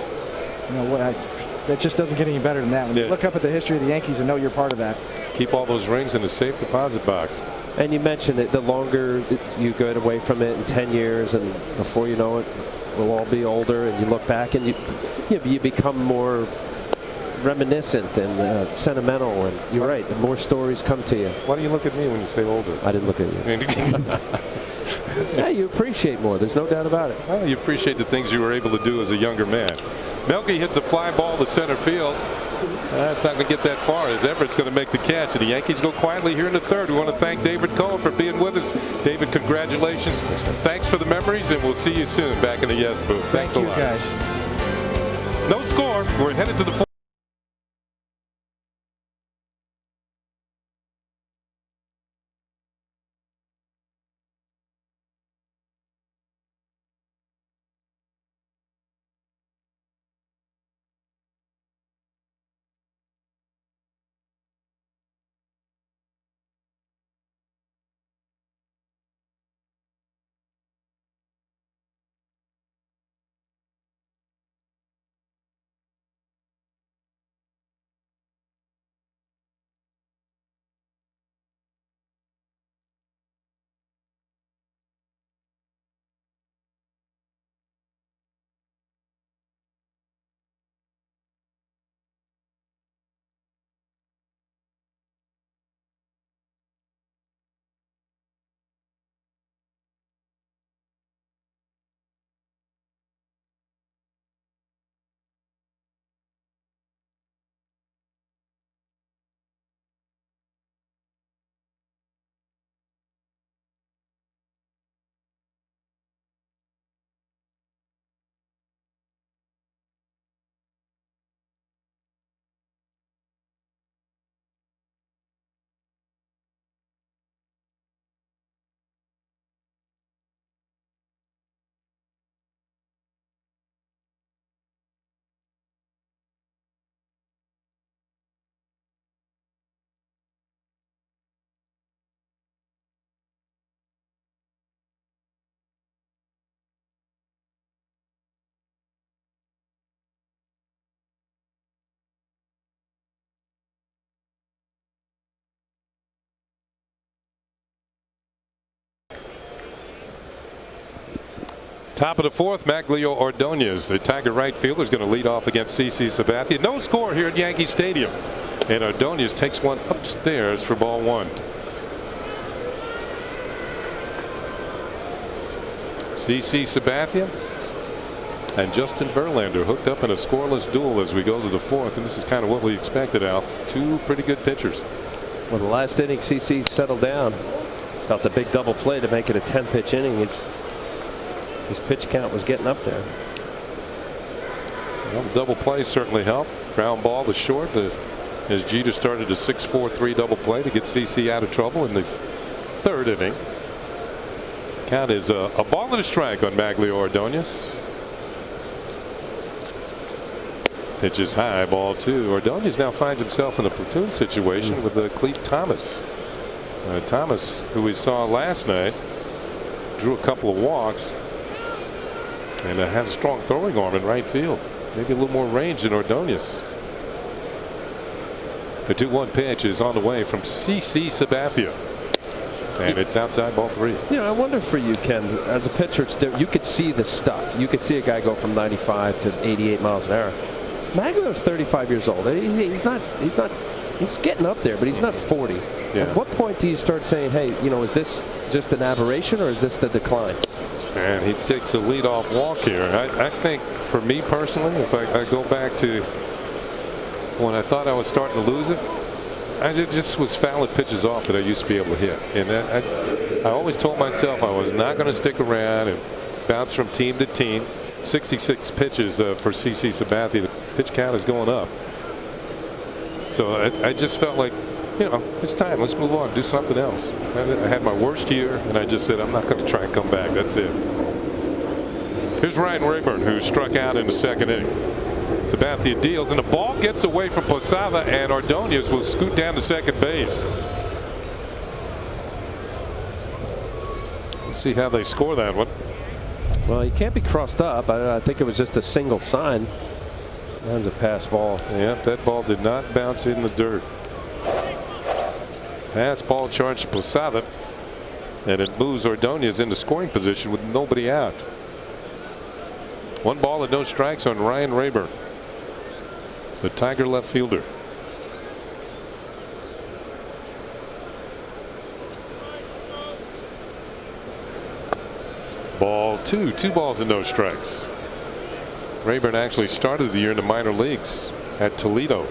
Speaker 4: That just doesn't get any better than that. When you look up at the history of the Yankees and know you're part of that.
Speaker 1: Keep all those rings in a safe deposit box.
Speaker 2: And you mentioned it, the longer you get away from it in 10 years, and before you know it, we'll all be older, and you look back and you become more reminiscent and sentimental, and you're right, the more stories come to you.
Speaker 1: Why do you look at me when you say older?
Speaker 2: I didn't look at you. Yeah, you appreciate more. There's no doubt about it.
Speaker 1: Well, you appreciate the things you were able to do as a younger man. Melky hits a fly ball to center field. It's not going to get that far as Everett's going to make the catch. And the Yankees go quietly here in the third. We want to thank David Cohn for being with us. David, congratulations. Thanks for the memories, and we'll see you soon back in the Yes booth. Thanks a lot.
Speaker 4: Thank you, guys.
Speaker 1: No score. We're headed to the Top of the fourth, Maglio Ordonez, the Tiger right fielder, is going to lead off against CC Sabathia. No score here at Yankee Stadium. And Ordonez takes one upstairs for ball one. CC Sabathia and Justin Verlander hooked up in a scoreless duel as we go to the fourth. And this is kind of what we expected, Al. Two pretty good pitchers.
Speaker 2: Well, the last inning, CC settled down. Got the big double play to make it a 10-pitch inning. His pitch count was getting up there.
Speaker 1: Well, the double play certainly helped. Ground ball to short as Jeter started a 6-4-3 double play to get CC out of trouble in the third inning. Count is a ball and a strike on Maglio Ordonez. Pitch is high, ball two. Ordonez now finds himself in a platoon situation with Clete Thomas. Thomas, who we saw last night, drew a couple of walks and has a strong throwing arm in right field. Maybe a little more range than Ordonez. The 2-1 pitch is on the way from CC Sabathia. And it's outside, ball three.
Speaker 2: You know, I wonder for you, Ken, as a pitcher, you could see the stuff. You could see a guy go from 95 to 88 miles an hour. Maglio's 35 years old. He's getting up there, but he's not 40.
Speaker 1: Yeah.
Speaker 2: At what point do you start saying, hey, you know, is this just an aberration or is this the decline?
Speaker 1: And he takes a leadoff walk here. I think for me personally, if I go back to when I thought I was starting to lose it, I just was fouling pitches off that I used to be able to hit. And I always told myself I was not going to stick around and bounce from team to team. 66 pitches for CC Sabathia. The pitch count is going up. So I just felt like, you know, it's time. Let's move on. Do something else. I had my worst year, and I just said, I'm not going to try and come back. That's it. Here's Ryan Rayburn, who struck out in the second inning. Sabathia deals, and the ball gets away from Posada, and Ordonez will scoot down to second base. Let's see how they score that one.
Speaker 2: Well, he can't be crossed up. I think it was just a single sign. That was a pass ball.
Speaker 1: Yep, that ball did not bounce in the dirt. Pass ball charged to Posada, and it moves Ordonez into scoring position with nobody out. 1 ball and no strikes on Ryan Rayburn, the Tiger left fielder. Ball two. 2 balls and no strikes. Rayburn actually started the year in the minor leagues at Toledo.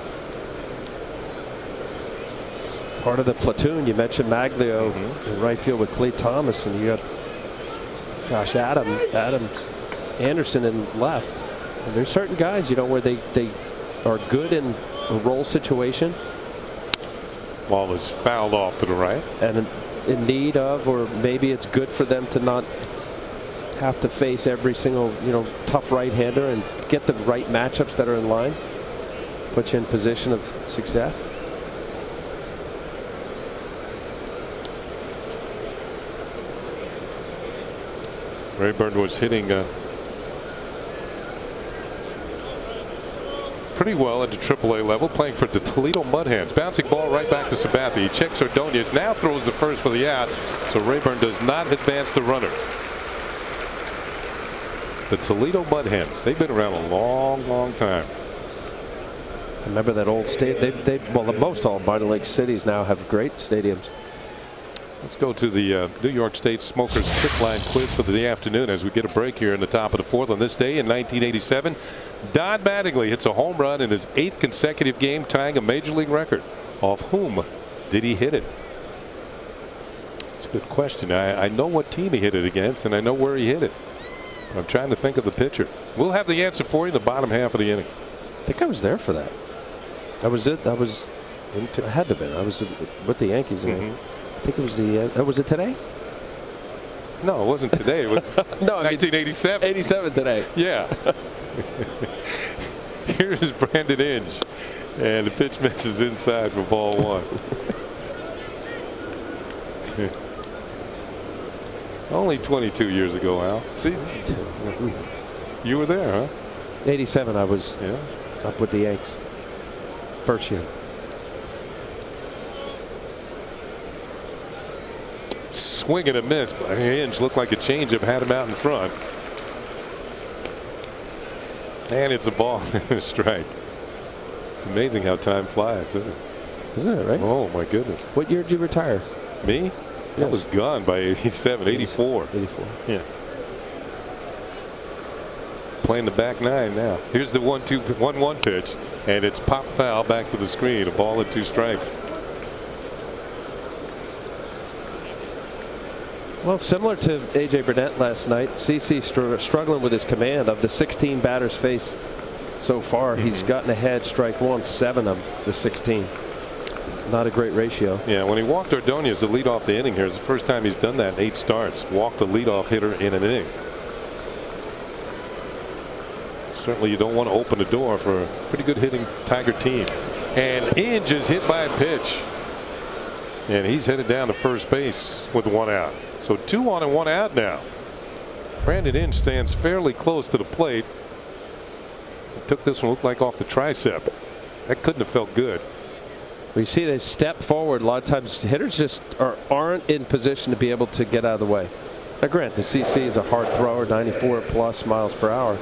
Speaker 2: Part of the platoon. You mentioned Maglio in right field with Clete Thomas, and you got, gosh, Adams, Anderson in left. And there's certain guys, you know, where they are good in a roll situation.
Speaker 1: Ball is fouled off to the right.
Speaker 2: And in need of, or maybe it's good for them to not have to face every single, you know, tough right-hander and get the right matchups that are in line. Put you in position of success.
Speaker 1: Rayburn was hitting pretty well at the AAA level, playing for the Toledo Mudhens. Bouncing ball right back to Sabathia. He checks Ordonez, now throws the first for the out, so Rayburn does not advance the runner. The Toledo Mudhens, they've been around a long time.
Speaker 2: Remember that old state? Well, most all minor league cities now have great stadiums.
Speaker 1: Let's go to the New York State Smokers Quick Line quiz for the afternoon as we get a break here in the top of the fourth. On this day in 1987, Don Mattingly hits a home run in his 8th consecutive game, tying a major league record. Off whom did he hit it? It's a good question. I know what team he hit it against, and I know where he hit it. I'm trying to think of the pitcher. We'll have the answer for you in the bottom half of the inning.
Speaker 2: I think I was there for that. That was it. That was. I had to have been. I was with the Yankees. I think it was the. Was it today?
Speaker 1: No, it wasn't today. It was
Speaker 2: no,
Speaker 1: 1987.
Speaker 2: 87 today.
Speaker 1: Yeah. Here's Brandon Inge, and the pitch misses inside for ball one. Only 22 years ago, Al. See, you were there, huh?
Speaker 2: 87. I was up with the Yanks. First year.
Speaker 1: Swing and a miss. Hinge looked like a changeup, had him out in front. And it's a ball and a strike. It's amazing how time flies, isn't it?
Speaker 2: Isn't it, right?
Speaker 1: Oh, my goodness.
Speaker 2: What year did you retire?
Speaker 1: Me? I
Speaker 2: Yes.
Speaker 1: was gone by 87, 84.
Speaker 2: 84.
Speaker 1: Yeah. Playing the back nine now. Here's the 1-1 pitch, and it's pop foul back to the screen. A ball and 2 strikes.
Speaker 2: Well, similar to A.J. Burnett last night, CC struggling with his command. Of the 16 batters faced so far, he's gotten ahead, strike 1, 7 of the 16. Not a great ratio.
Speaker 1: Yeah, when he walked Ordonez to lead off the inning here, it's the first time he's done that in 8 starts. Walked the leadoff hitter in an inning. Certainly you don't want to open the door for a pretty good hitting Tiger team. And Inge is hit by a pitch. And he's headed down to first base with 1 out. So 2 on and 1 out now. Brandon Inge stands fairly close to the plate. He took this one, looked like off the tricep. That couldn't have felt good.
Speaker 2: We see they step forward. A lot of times hitters just aren't in position to be able to get out of the way. Now granted, CC is a hard thrower, 94 plus miles per hour.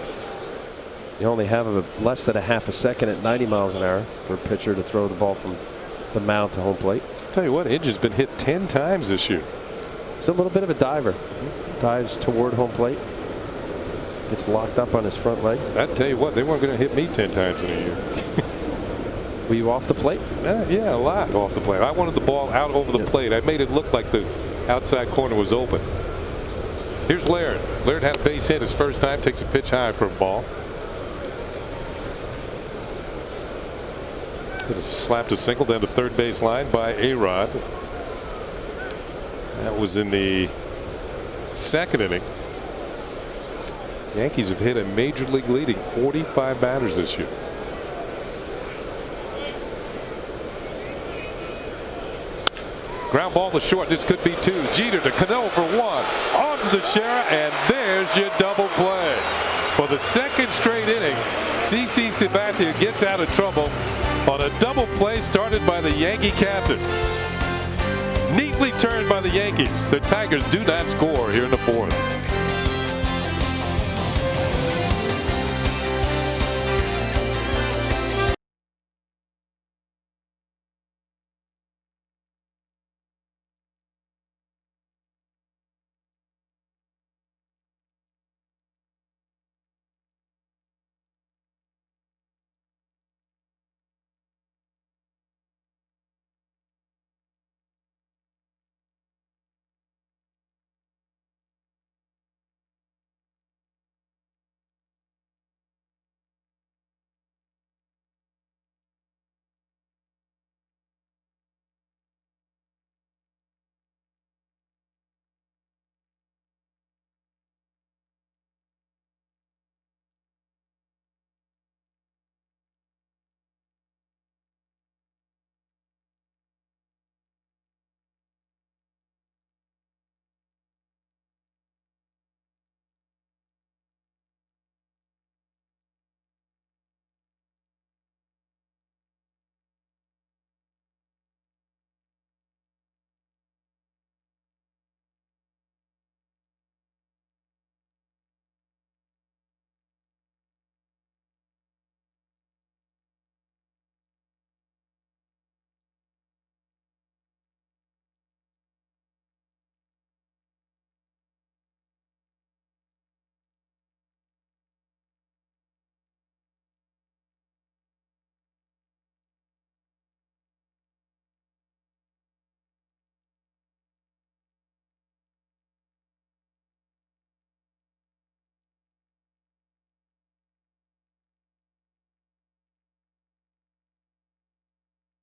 Speaker 2: You only have less than a half a second at 90 miles an hour for a pitcher to throw the ball from the mound to home plate.
Speaker 1: I'll tell you what, Inge has been hit 10 times this year.
Speaker 2: He's a little bit of a diver. Dives toward home plate. Gets locked up on his front leg.
Speaker 1: I'd tell you what, they weren't going to hit me 10 times in a year.
Speaker 2: Were you off the plate?
Speaker 1: Yeah, a lot off the plate. I wanted the ball out over the plate. I made it look like the outside corner was open. Here's Laird. Laird had a base hit his first time. Takes a pitch high for a ball. It is slapped a single down to third base line by A-Rod. That was in the 2nd inning. Yankees have hit a major league leading 45 batters this year. Ground ball to short. This could be 2. Jeter to Cano for 1. On to the Shara, and there's your double play. For the 2nd straight inning, CC Sabathia gets out of trouble on a double play started by the Yankee captain. Neatly turned by the Yankees. The Tigers do not score here in the 4th.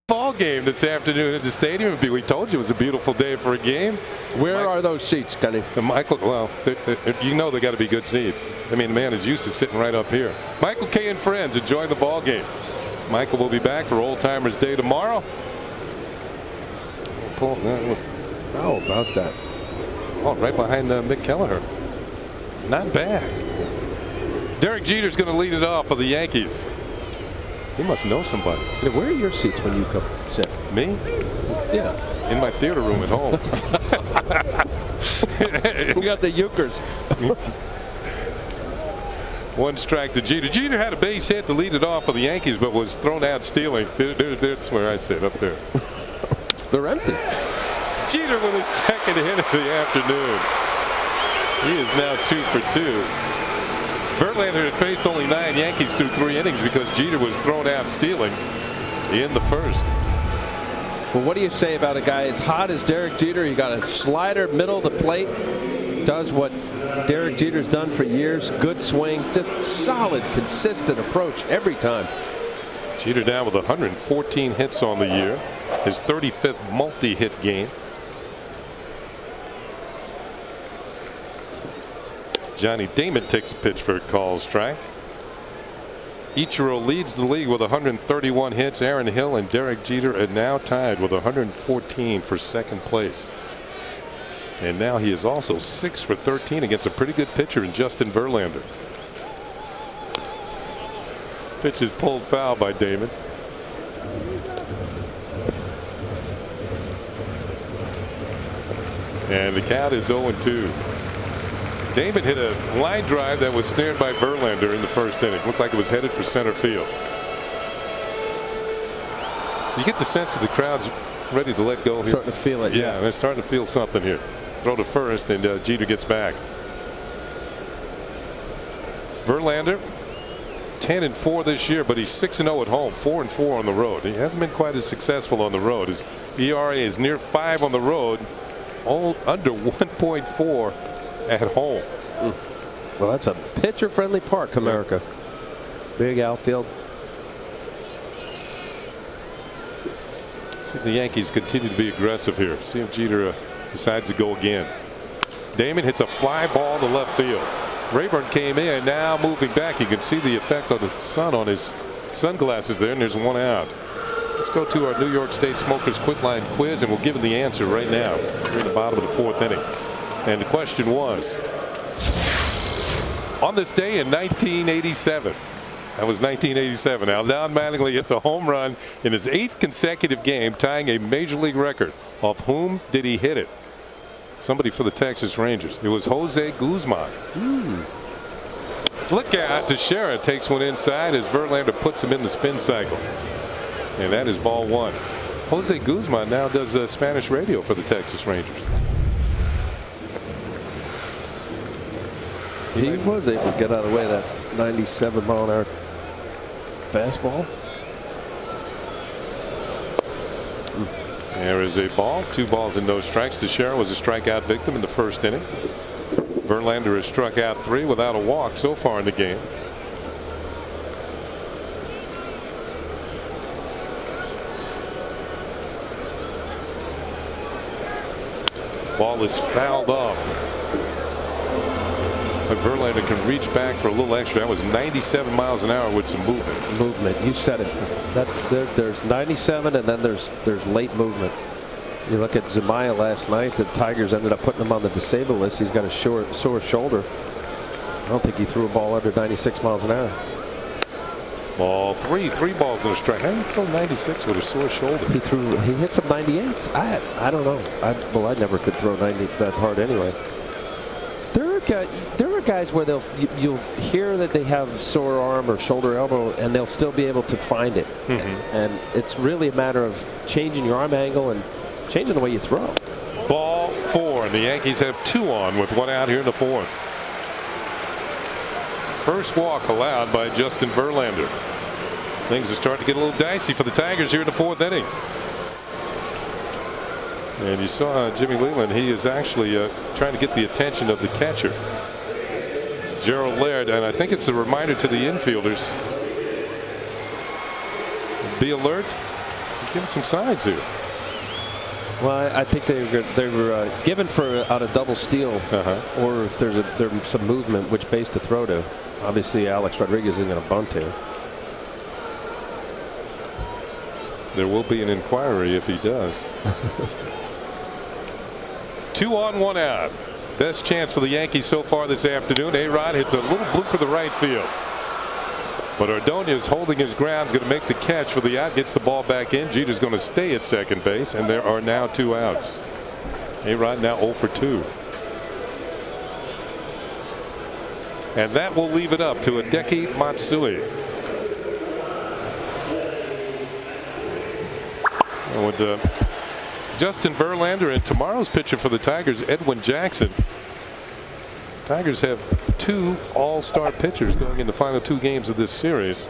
Speaker 1: Ball game this afternoon at the stadium. We told you it was a beautiful day for a game.
Speaker 2: Where are those seats, Kenny?
Speaker 1: Michael, well, you know they got to be good seats. I mean, the man is used to sitting right up here. Michael Kay and friends enjoying the ball game. Michael will be back for Old Timers Day tomorrow.
Speaker 2: How about that?
Speaker 1: Oh, right behind Mick Kelleher. Not bad. Derek Jeter's going to lead it off for the Yankees. He must know somebody.
Speaker 2: Yeah, where are your seats when you come sit?
Speaker 1: Me?
Speaker 2: Yeah.
Speaker 1: In my theater room at home.
Speaker 2: We got the Euchers.
Speaker 1: 1 strike to Jeter. Jeter had a base hit to lead it off for the Yankees, but was thrown out stealing. That's where I sit, up there.
Speaker 2: They're empty.
Speaker 1: Jeter with his 2nd hit of the afternoon. He is now 2 for 2. Verlander had faced only 9 Yankees through 3 innings because Jeter was thrown out stealing in the 1st.
Speaker 2: Well, what do you say about a guy as hot as Derek Jeter? You got a slider middle of the plate. Does what Derek Jeter's done for years. Good swing. Just solid, consistent approach every time.
Speaker 1: Jeter now with 114 hits on the year. His 35th multi-hit game. Johnny Damon takes a pitch for a called strike. Ichiro leads the league with 131 hits. Aaron Hill and Derek Jeter are now tied with 114 for 2nd place. And now he is also 6 for 13 against a pretty good pitcher in Justin Verlander. Pitch is pulled foul by Damon. And the count is 0-2. Damon hit a line drive that was snared by Verlander in the 1st inning. Looked like it was headed for center field. You get the sense that the crowd's ready to let go here.
Speaker 2: Starting to feel it.
Speaker 1: Yeah, they're starting to feel something here. Throw to first, and Jeter gets back. Verlander 10-4 this year, but he's 6-0 at home, 4-4 on the road. He hasn't been quite as successful on the road. His ERA is near 5 on the road, all under 1.4 at home.
Speaker 2: Well, that's a pitcher-friendly park, America. Big outfield.
Speaker 1: See if the Yankees continue to be aggressive here. See if Jeter decides to go again. Damon hits a fly ball to left field. Rayburn came in, now moving back. You can see the effect of the sun on his sunglasses there, and there's 1 out. Let's go to our New York State Smokers Quit Line quiz, and we'll give him the answer right now. We're in the bottom of the 4th inning. And the question was, on this day in 1987, that was 1987. Now, Don Mattingly hits a home run in his 8th consecutive game, tying a major league record. Of whom did he hit it? Somebody for the Texas Rangers. It was Jose Guzman. Look out. Teixeira takes one inside as Verlander puts him in the spin cycle. And that is ball 1. Jose Guzman now does Spanish radio for the Texas Rangers.
Speaker 2: He was able to get out of the way of that 97-mile-an-hour fastball.
Speaker 1: There is a ball. 2 balls and no strikes. Teixeira was a strikeout victim in the 1st inning. Verlander has struck out 3 without a walk so far in the game. Ball is fouled off. But Verlander can reach back for a little extra. That was 97 miles an hour with some movement.
Speaker 2: You said it. There's 97, and then there's late movement. You look at Zumaya last night. The Tigers ended up putting him on the disabled list. He's got a sore shoulder. I don't think he threw a ball under 96 miles an hour.
Speaker 1: Ball 3. 3 balls and a strike. How do you throw 96 with a sore shoulder?
Speaker 2: He hit some 98s. I don't know. I never could throw 90 that hard anyway. There are guys where you'll hear that they have sore arm or shoulder, elbow, and they'll still be able to find it. And it's really a matter of changing your arm angle and changing the way you throw.
Speaker 1: Ball 4, and the Yankees have 2 on with 1 out here in the 4th. First walk allowed by Justin Verlander. Things are starting to get a little dicey for the Tigers here in the 4th inning. And you saw Jimmy Leland. He is actually trying to get the attention of the catcher, Gerald Laird, and I think it's a reminder to the infielders. Be alert. Give some signs here.
Speaker 2: Well, I think they were given for out of double steal, or if there's some movement, which base to throw to. Obviously, Alex Rodriguez isn't going to bunt to.
Speaker 1: There will be an inquiry if he does. 2 on, 1 out. Best chance for the Yankees so far this afternoon. A-Rod hits a little blooper to right field. But Ordonez holding his ground is going to make the catch for the out. Gets the ball back in. Jeter's going to stay at second base, and there are now 2 outs. A-Rod now 0 for 2. And that will leave it up to Hideki Matsui. And with Justin Verlander and tomorrow's pitcher for the Tigers, Edwin Jackson. Tigers have 2 all-star pitchers going in the final 2 games of this series.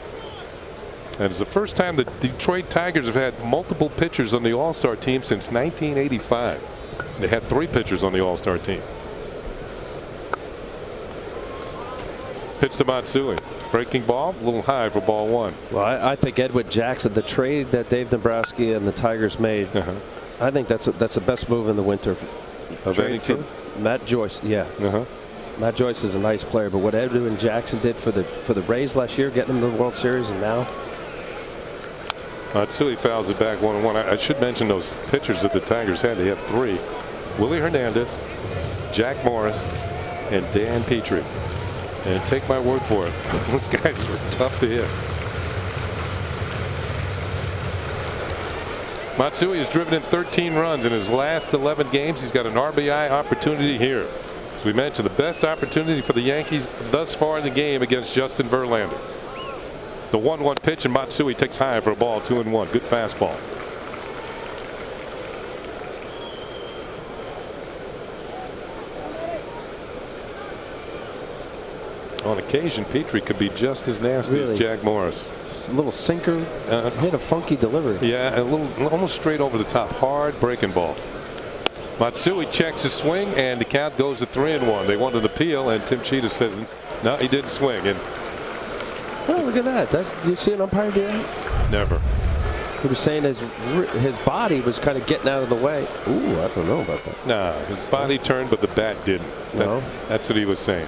Speaker 1: And it's the first time the Detroit Tigers have had multiple pitchers on the all-star team since 1985. They had 3 pitchers on the all-star team. Pitch to Matsui. Breaking ball, a little high for ball 1.
Speaker 2: Well, I think Edwin Jackson, the trade that Dave Dombrowski and the Tigers made, I think that's the best move in the winter.
Speaker 1: Of any team?
Speaker 2: Matt Joyce, yeah. Matt Joyce is a nice player, but what Edwin Jackson did for the Rays last year, getting them to the World Series, and now
Speaker 1: Matsui fouls it back 1-1. I should mention those pitchers that the Tigers had. They had 3: Willie Hernandez, Jack Morris, and Dan Petrie. And take my word for it, those guys were tough to hit. Matsui has driven in 13 runs in his last 11 games. He's got an RBI opportunity here. As we mentioned, the best opportunity for the Yankees thus far in the game against Justin Verlander. The 1-1 pitch, and Matsui takes high for a ball, 2-1. Good fastball. On occasion, Petrie could be just as nasty as Jack Morris.
Speaker 2: It's a little sinker, hit a funky delivery.
Speaker 1: Yeah, a little, almost straight over the top, hard breaking ball. Matsui checks his swing, and the count goes to 3-1. They want an appeal, and Tim Cheetah says, no, he didn't swing. And
Speaker 2: oh, look at that! You see an umpire do that?
Speaker 1: Never.
Speaker 2: He was saying his body was kind of getting out of the way. Ooh, I don't know about that.
Speaker 1: No, his body turned, but the bat didn't. That's what he was saying.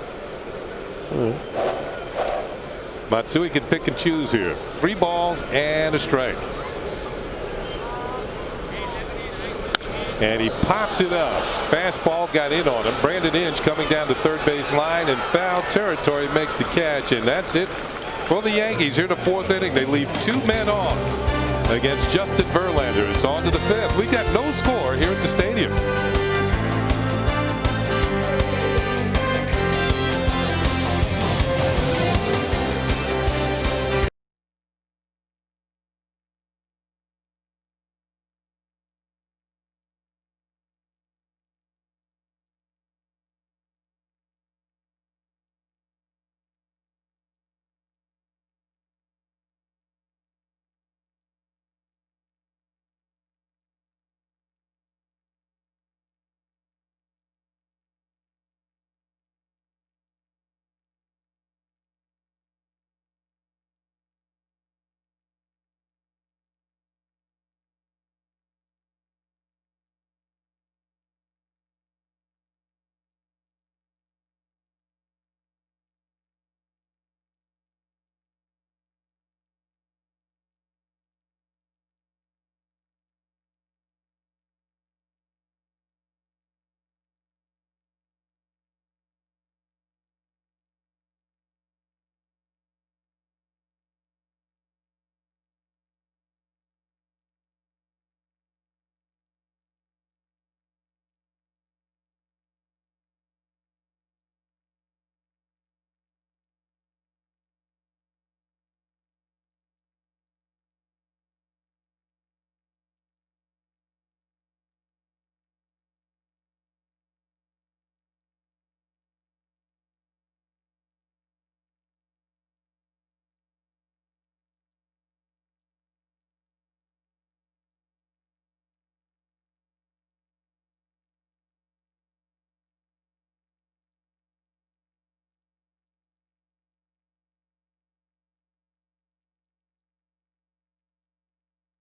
Speaker 1: Matsui can pick and choose here. 3 balls and a strike. And he pops it up. Fastball got in on him. Brandon Inge coming down the third base line in foul territory makes the catch, and that's it for the Yankees here in the 4th inning. They leave 2 men off against Justin Verlander. It's on to the 5th. We got no score here at the stadium.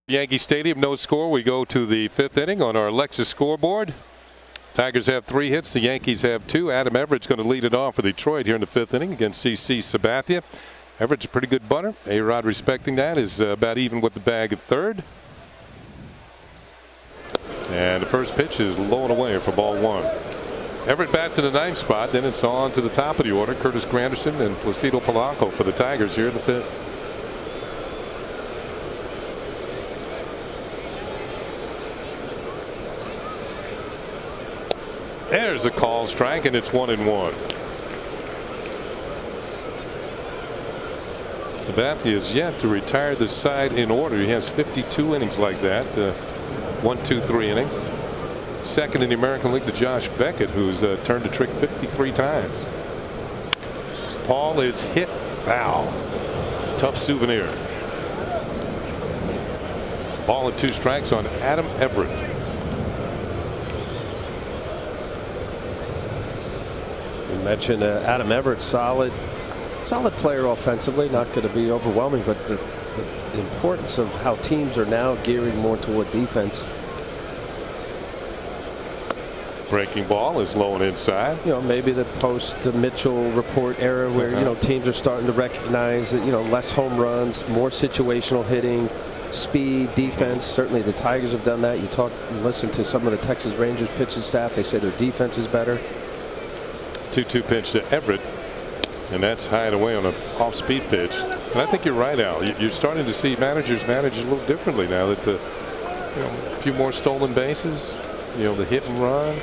Speaker 1: Yankee Stadium, no score. We go to the 5th inning on our Lexus scoreboard. Tigers have 3 hits. The Yankees have 2. Adam Everett's going to lead it off for Detroit here in the 5th inning against CC Sabathia. Everett's a pretty good bunter. A-Rod, respecting that, is about even with the bag at 3rd. And the first pitch is low and away for ball 1. Everett bats in the 9th spot. Then it's on to the top of the order. Curtis Granderson and Placido Polanco for the Tigers here in the 5th. There's a call strike, and it's 1-1. Sabathia is yet to retire the side in order. He has 52 innings like that. 1, 2, 3 innings. Second in the American League to Josh Beckett, who's turned the trick 53 times. Paul is hit foul. Tough souvenir. Ball and 2 strikes on Adam Everett.
Speaker 2: You mentioned Adam Everett, solid player offensively, not going to be overwhelming, but the importance of how teams are now gearing more toward defense.
Speaker 1: Breaking ball is low and inside.
Speaker 2: You know, maybe the post Mitchell report era where you know teams are starting to recognize that less home runs, more situational hitting, speed, defense. Certainly the Tigers have done that. You listen to some of the Texas Rangers pitching staff. They say their defense is better.
Speaker 1: 2-2 pitch to Everett, and that's high and away on an off-speed pitch. And I think you're right, Al. You're starting to see managers manage a little differently now that a few more stolen bases. The hit and run.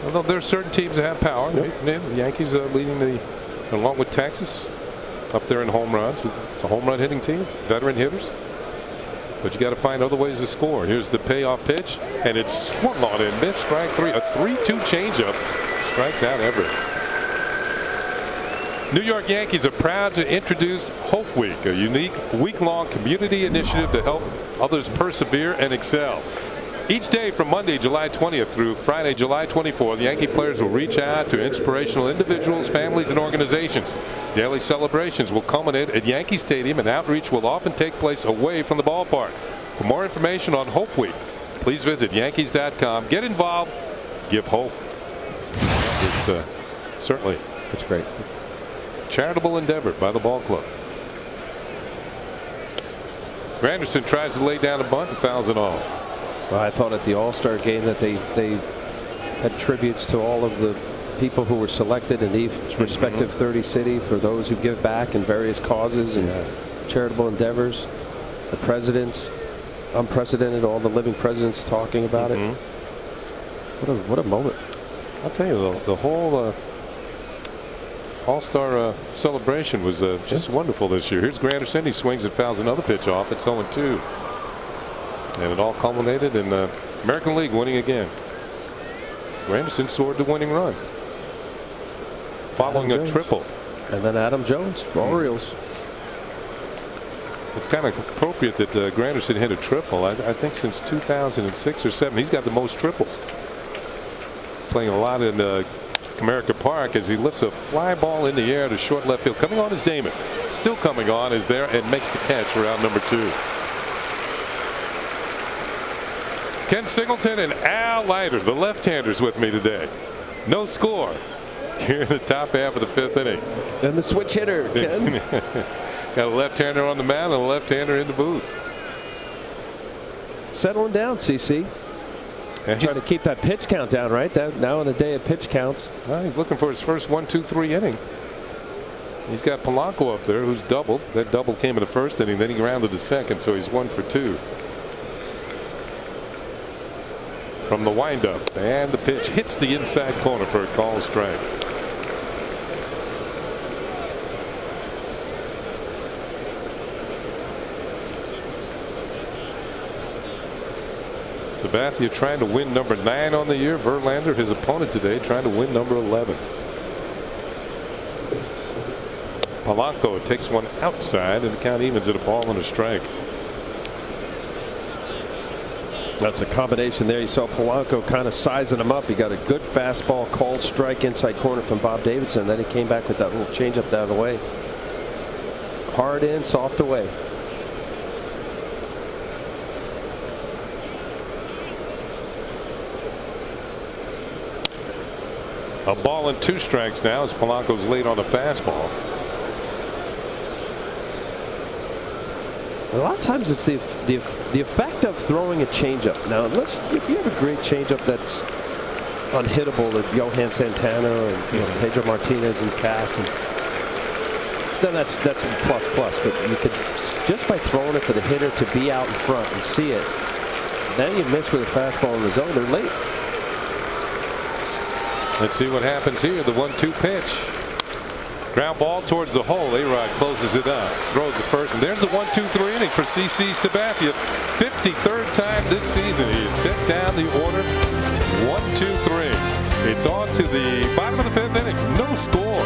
Speaker 1: Although there are certain teams that have power. The Yankees are leading along with Texas, up there in home runs. It's a home run hitting team, veteran hitters. But you got to find other ways to score. Here's the payoff pitch, and it's swung on and missed. Strike 3. A 3-2 changeup strikes out Everett. New York Yankees are proud to introduce Hope Week, a unique week-long community initiative to help others persevere and excel. Each day from Monday, July 20th through Friday, July 24th, the Yankee players will reach out to inspirational individuals, families, and organizations. Daily celebrations will culminate at Yankee Stadium, and outreach will often take place away from the ballpark. For more information on Hope Week, please visit Yankees.com. Get involved. Give hope. It's certainly
Speaker 2: That's great.
Speaker 1: charitable endeavor by the ball club. Granderson tries to lay down a bunt and fouls it off.
Speaker 2: Well, I thought at the All-Star game that they had tributes to all of the people who were selected in each respective 30 city for those who give back in various causes and charitable endeavors. The presidents, unprecedented, all the living presidents talking about it. What a moment.
Speaker 1: I'll tell you, the whole All-Star celebration was just wonderful this year. Here's Granderson. He swings and fouls another pitch off. It's 0-2. And it all culminated in the American League winning again. Granderson scored the winning run, following a triple.
Speaker 2: And then Adam Jones, Orioles.
Speaker 1: It's kind of appropriate that Granderson hit a triple. I think since 2006 or 7, he's got the most triples. Playing a lot in Comerica Park as he lifts a fly ball in the air to short left field. Coming on is Damon. Still coming on is there and makes the catch for out number 2. Ken Singleton and Al Leiter, the left-handers, with me today. No score here in the top half of the 5th inning.
Speaker 2: And the switch hitter, Ken.
Speaker 1: Got a left-hander on the mound and a left-hander in the booth.
Speaker 2: Settling down, CC.
Speaker 1: And
Speaker 2: trying to keep that pitch count down, right? Now in a day of pitch counts.
Speaker 1: Well, he's looking for his first 1, 2, 3 inning. He's got Polanco up there, who's doubled. That double came in the first inning. Then he rounded the second, so he's 1 for 2. From the windup, and the pitch hits the inside corner for a call strike. Sabathia trying to win number 9 on the year. Verlander, his opponent today, trying to win number 11. Polanco takes one outside, and the count evens at a ball and a strike.
Speaker 2: That's a combination there. You saw Polanco kind of sizing him up. He got a good fastball, called strike inside corner from Bob Davidson. Then he came back with that little changeup down the way. Hard in, soft away.
Speaker 1: A ball and 2 strikes now as Polanco's late on a fastball.
Speaker 2: A lot of times it's the effect of throwing a changeup. Now, if you have a great changeup that's unhittable, like Johan Santana or Pedro Martinez in the past, then that's plus. But you could, just by throwing it for the hitter to be out in front and see it, then you miss with a fastball in the zone. They're late.
Speaker 1: Let's see what happens here. The 1-2 pitch. Ground ball towards the hole. A-Rod closes it up, throws the first, and there's the 1-2-3 inning for CC Sabathia. 53rd time this season he has set down the order. 1-2-3. It's on to the bottom of the 5th inning. No score.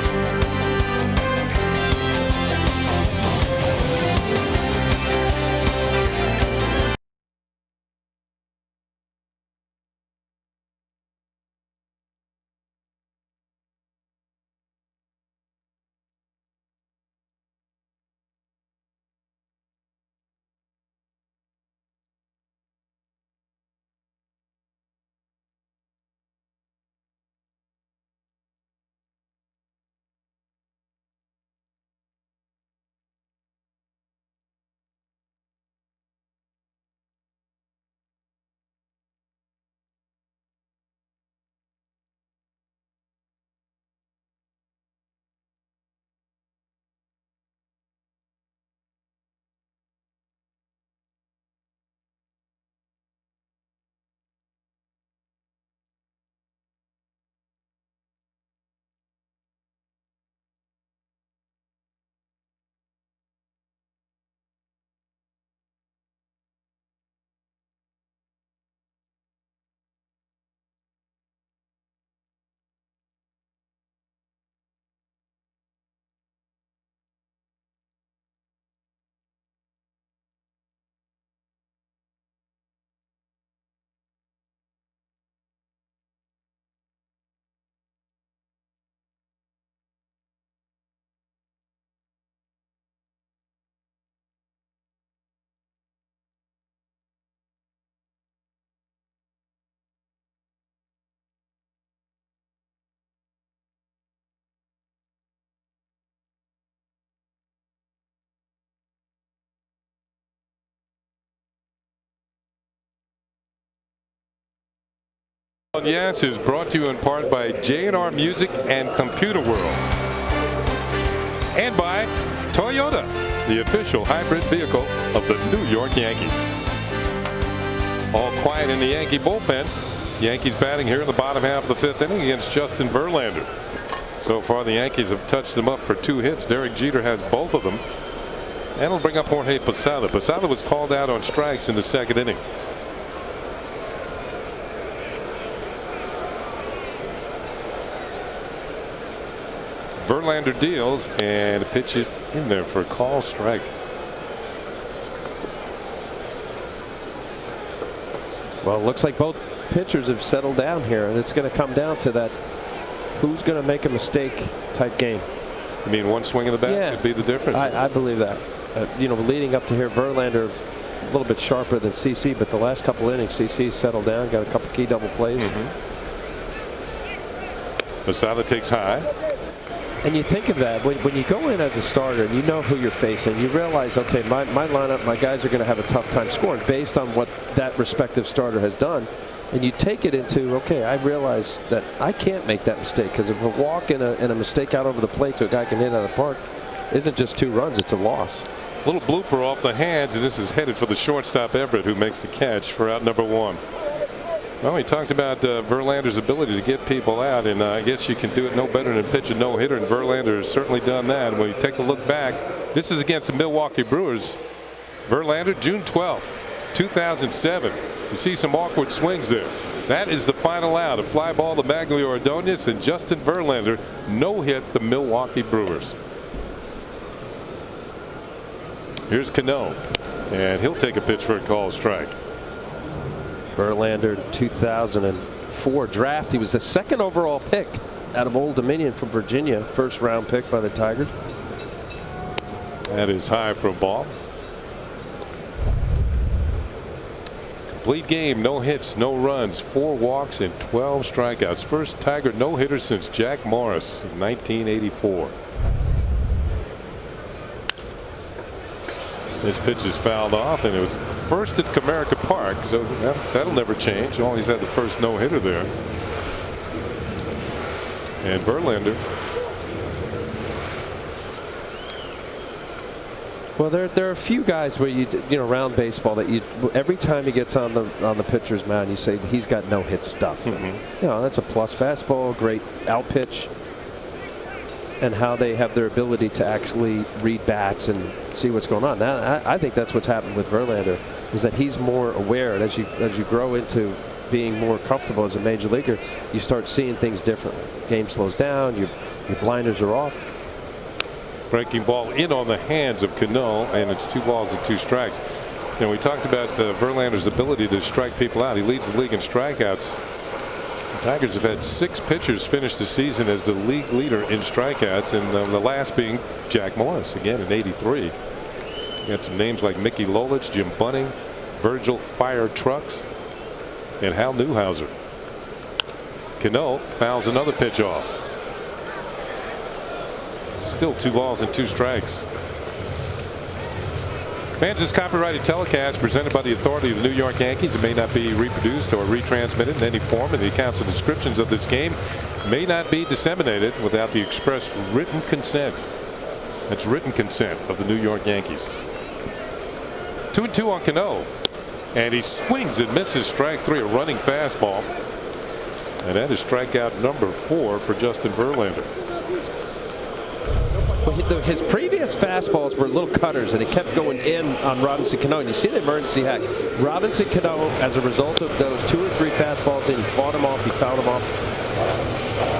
Speaker 1: Yes is brought to you in part by J&R Music and Computer World, and by Toyota, the official hybrid vehicle of the New York Yankees. All quiet in the Yankee bullpen. Yankees batting here in the bottom half of the 5th inning against Justin Verlander. So far the Yankees have touched him up for 2 hits. Derek Jeter has both of them, and it'll bring up Jorge Posada. Posada was called out on strikes in the 2nd inning. Verlander deals, and a pitch is in there for a call strike.
Speaker 2: Well, it looks like both pitchers have settled down here, and it's going to come down to that who's going to make a mistake type game.
Speaker 1: You mean one swing of the bat could be the difference?
Speaker 2: I believe that. You know, leading up to here, Verlander a little bit sharper than CC, but the last couple innings, CC settled down, got a couple key double plays.
Speaker 1: Posada takes high.
Speaker 2: And you think of that when you go in as a starter and you know who you're facing, you realize, okay, my lineup, my guys are going to have a tough time scoring based on what that respective starter has done. And you take it into, okay, I realize that I can't make that mistake, because if a walk and a mistake out over the plate to a guy can hit out of the park isn't just 2 runs, it's a loss.
Speaker 1: Little blooper off the hands, and this is headed for the shortstop Everett, who makes the catch for out number 1. Well, we talked about Verlander's ability to get people out, and I guess you can do it no better than pitch a no-hitter, and Verlander has certainly done that. And when you take a look back, this is against the Milwaukee Brewers. Verlander, June 12th, 2007. You see some awkward swings there. That is the final out. A fly ball to Maglio Ordonez, and Justin Verlander no-hit the Milwaukee Brewers. Here's Cano, and he'll take a pitch for a call strike.
Speaker 2: Verlander, 2004 draft. He was the 2nd overall pick out of Old Dominion from Virginia. 1st round pick by the Tigers.
Speaker 1: That is high for a ball. Complete game, no hits, no runs, 4 walks, and 12 strikeouts. First Tiger no-hitter since Jack Morris in 1984. This pitch is fouled off, and it was first at Comerica Park, so that'll never change. Always had the first no-hitter there. And Verlander.
Speaker 2: Well, there are a few guys where you know around baseball that you every time he gets on the pitcher's mound, you say he's got no hit stuff. You know, that's a plus. Fastball, great out pitch. and how they have their ability to actually read bats and see what's going on. Now, I think that's what's happened with Verlander, is that he's more aware, and as you grow into being more comfortable as a major leaguer, you start seeing things differently. Game slows down, your blinders are off.
Speaker 1: Breaking ball in on the hands of Cano, and it's 2 balls and 2 strikes. You know, we talked about Verlander's ability to strike people out. He leads the league in strikeouts. The Tigers have had 6 pitchers finish the season as the league leader in strikeouts, and the last being Jack Morris, again in '83. You got some names like Mickey Lolich, Jim Bunning, Virgil Fire Trucks, and Hal Newhouser. Cano fouls another pitch off. Still 2 balls and 2 strikes. Fans, this copyrighted telecast presented by the authority of the New York Yankees. It may not be reproduced or retransmitted in any form, and the accounts and descriptions of this game may not be disseminated without the express written consent. That's written consent of the New York Yankees. 2-2 on Cano, and he swings and misses strike 3, a running fastball, and that is strikeout number 4 for Justin Verlander.
Speaker 2: His previous fastballs were little cutters, and he kept going in on Robinson Cano. And you see the emergency hack. Robinson Cano, as a result of those 2 or 3 fastballs in, he fought him off, he fouled him off.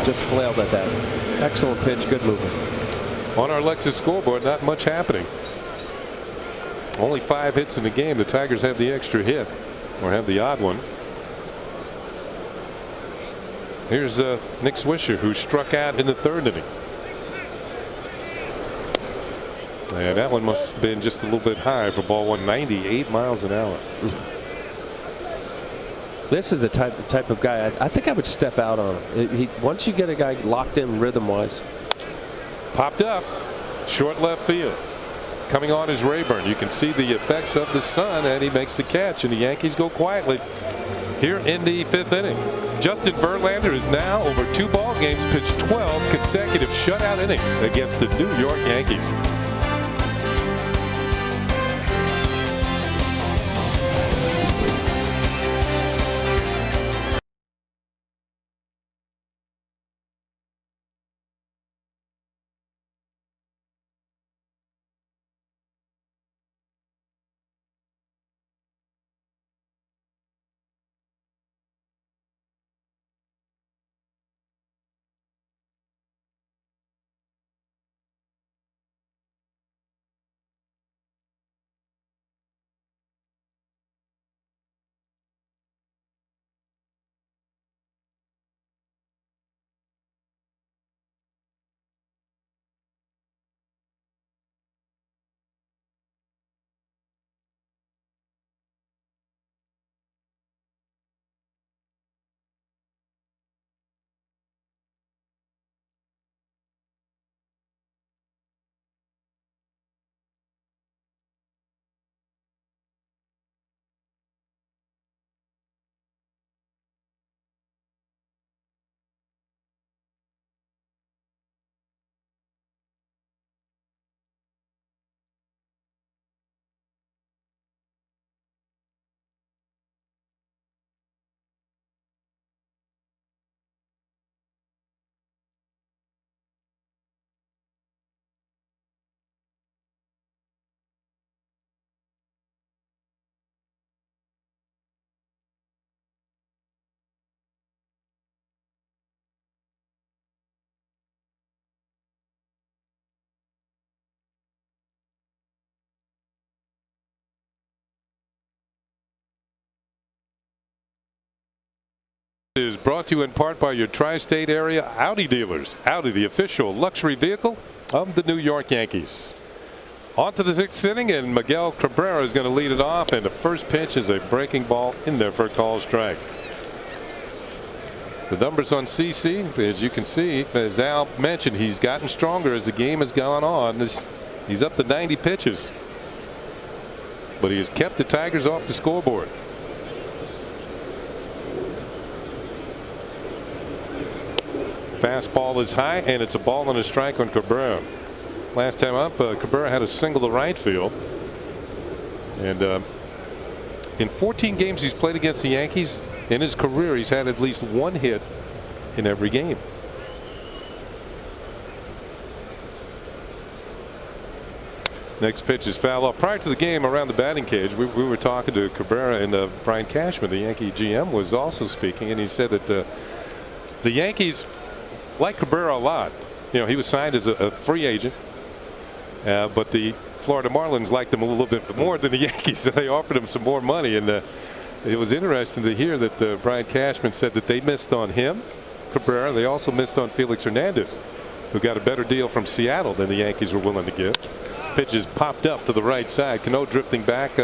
Speaker 2: Just flailed at that. Excellent pitch, good movement.
Speaker 1: On our Lexus scoreboard, not much happening. Only 5 hits in the game. The Tigers have the extra hit, or have the odd one. Here's Nick Swisher, who struck out in the 3rd inning. And that one must have been just a little bit high for ball 1, 98 miles an hour.
Speaker 2: This is a type of guy I think I would step out on him. Once you get a guy locked in rhythm-wise.
Speaker 1: Popped up, short left field. Coming on is Rayburn. You can see the effects of the sun, and he makes the catch, and the Yankees go quietly here in the 5th inning. Justin Verlander is now over 2 ball games, pitched 12 consecutive shutout innings against the New York Yankees. Is brought to you in part by your tri-state area Audi dealers. Audi, the official luxury vehicle of the New York Yankees. On to the 6th inning, and Miguel Cabrera is going to lead it off, and the first pitch is a breaking ball in there for a call strike. The numbers on CC, as you can see, as Al mentioned, he's gotten stronger as the game has gone on. He's up to 90 pitches, but he has kept the Tigers off the scoreboard. Fastball is high, and it's a ball and a strike on Cabrera. Last time up, Cabrera had a single to right field. And in 14 games he's played against the Yankees, in his career he's had at least 1 hit in every game. Next pitch is foul off. Prior to the game, around the batting cage, we were talking to Cabrera, and Brian Cashman, the Yankee GM, was also speaking, and he said that the Yankees like Cabrera a lot. You know, he was signed as a free agent, but the Florida Marlins liked him a little bit more than the Yankees, so they offered him some more money. And it was interesting to hear that Brian Cashman said that they missed on him, Cabrera. They also missed on Felix Hernandez, who got a better deal from Seattle than the Yankees were willing to give. Pitch is popped up to the right side. Cano drifting back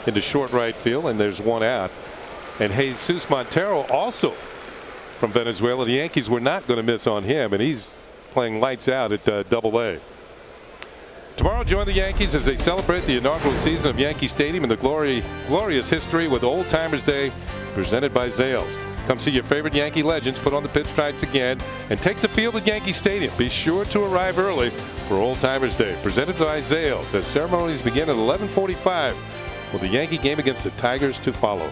Speaker 1: into short right field, and there's one out. And Jesus Montero, also from Venezuela. The Yankees were not going to miss on him, and he's playing lights out at AA. Tomorrow, join the Yankees as they celebrate the inaugural season of Yankee Stadium in the glorious history with Old Timers Day, presented by Zales. Come see your favorite Yankee legends put on the pinstripes again and take the field at Yankee Stadium. Be sure to arrive early for Old Timers Day, presented by Zales, as ceremonies begin at 11:45 with the Yankee game against the Tigers to follow.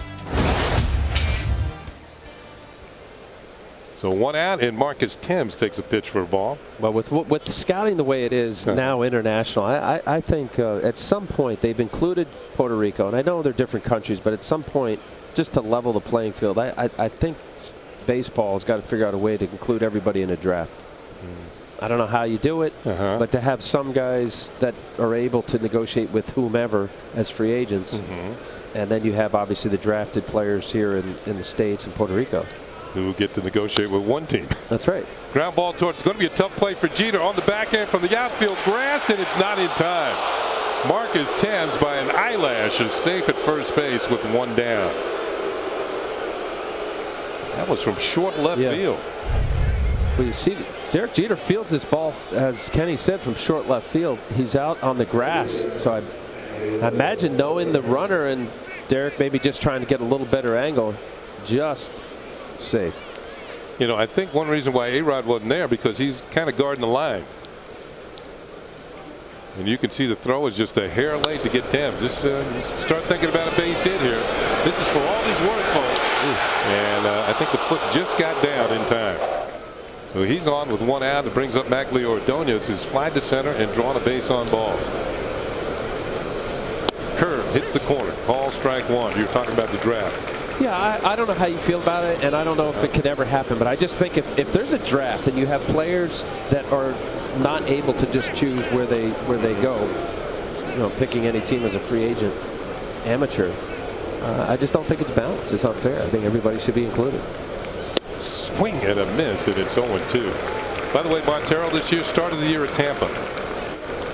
Speaker 1: So one out, and Marcus Thames takes a pitch for a ball.
Speaker 2: Well, with the scouting the way it is now international, I think at some point they've included Puerto Rico, and I know they're different countries, but at some point, just to level the playing field, I think baseball has got to figure out a way to include everybody in a draft. I don't know how you do it, but to have some guys that are able to negotiate with whomever as free agents, and then you have obviously the drafted players here in the States and Puerto Rico,
Speaker 1: who get to negotiate with one team.
Speaker 2: That's right.
Speaker 1: Ground ball towards. It's going to be a tough play for Jeter on the back end from the outfield grass, and it's not in time. Marcus Thames, by an eyelash, is safe at first base with one down. That was from short left field.
Speaker 2: Well, you see, Derek Jeter fields this ball, as Kenny said, from short left field. He's out on the grass, so I imagine knowing the runner and Derek maybe just trying to get a little better angle, just safe.
Speaker 1: You know, I think one reason why A-Rod wasn't there, because he's kind of guarding the line. And you can see the throw is just a hair late to get Thames. This start thinking about a base hit here. This is for all these work, folks. And I think the foot just got down in time. So he's on with one out. It brings up Maglio Ordonez, who's flied to center and drawn a base on balls. Curve hits the corner. Call strike one. You're talking about the draft.
Speaker 2: Yeah, I don't know how you feel about it, and I don't know if it could ever happen, but I just think if there's a draft and you have players that are not able to just choose where they go, you know, picking any team as a free agent, amateur, I just don't think it's balanced. It's unfair. I think everybody should be included.
Speaker 1: Swing and a miss, and it's 0-2. By the way, Montero this year started the year at Tampa.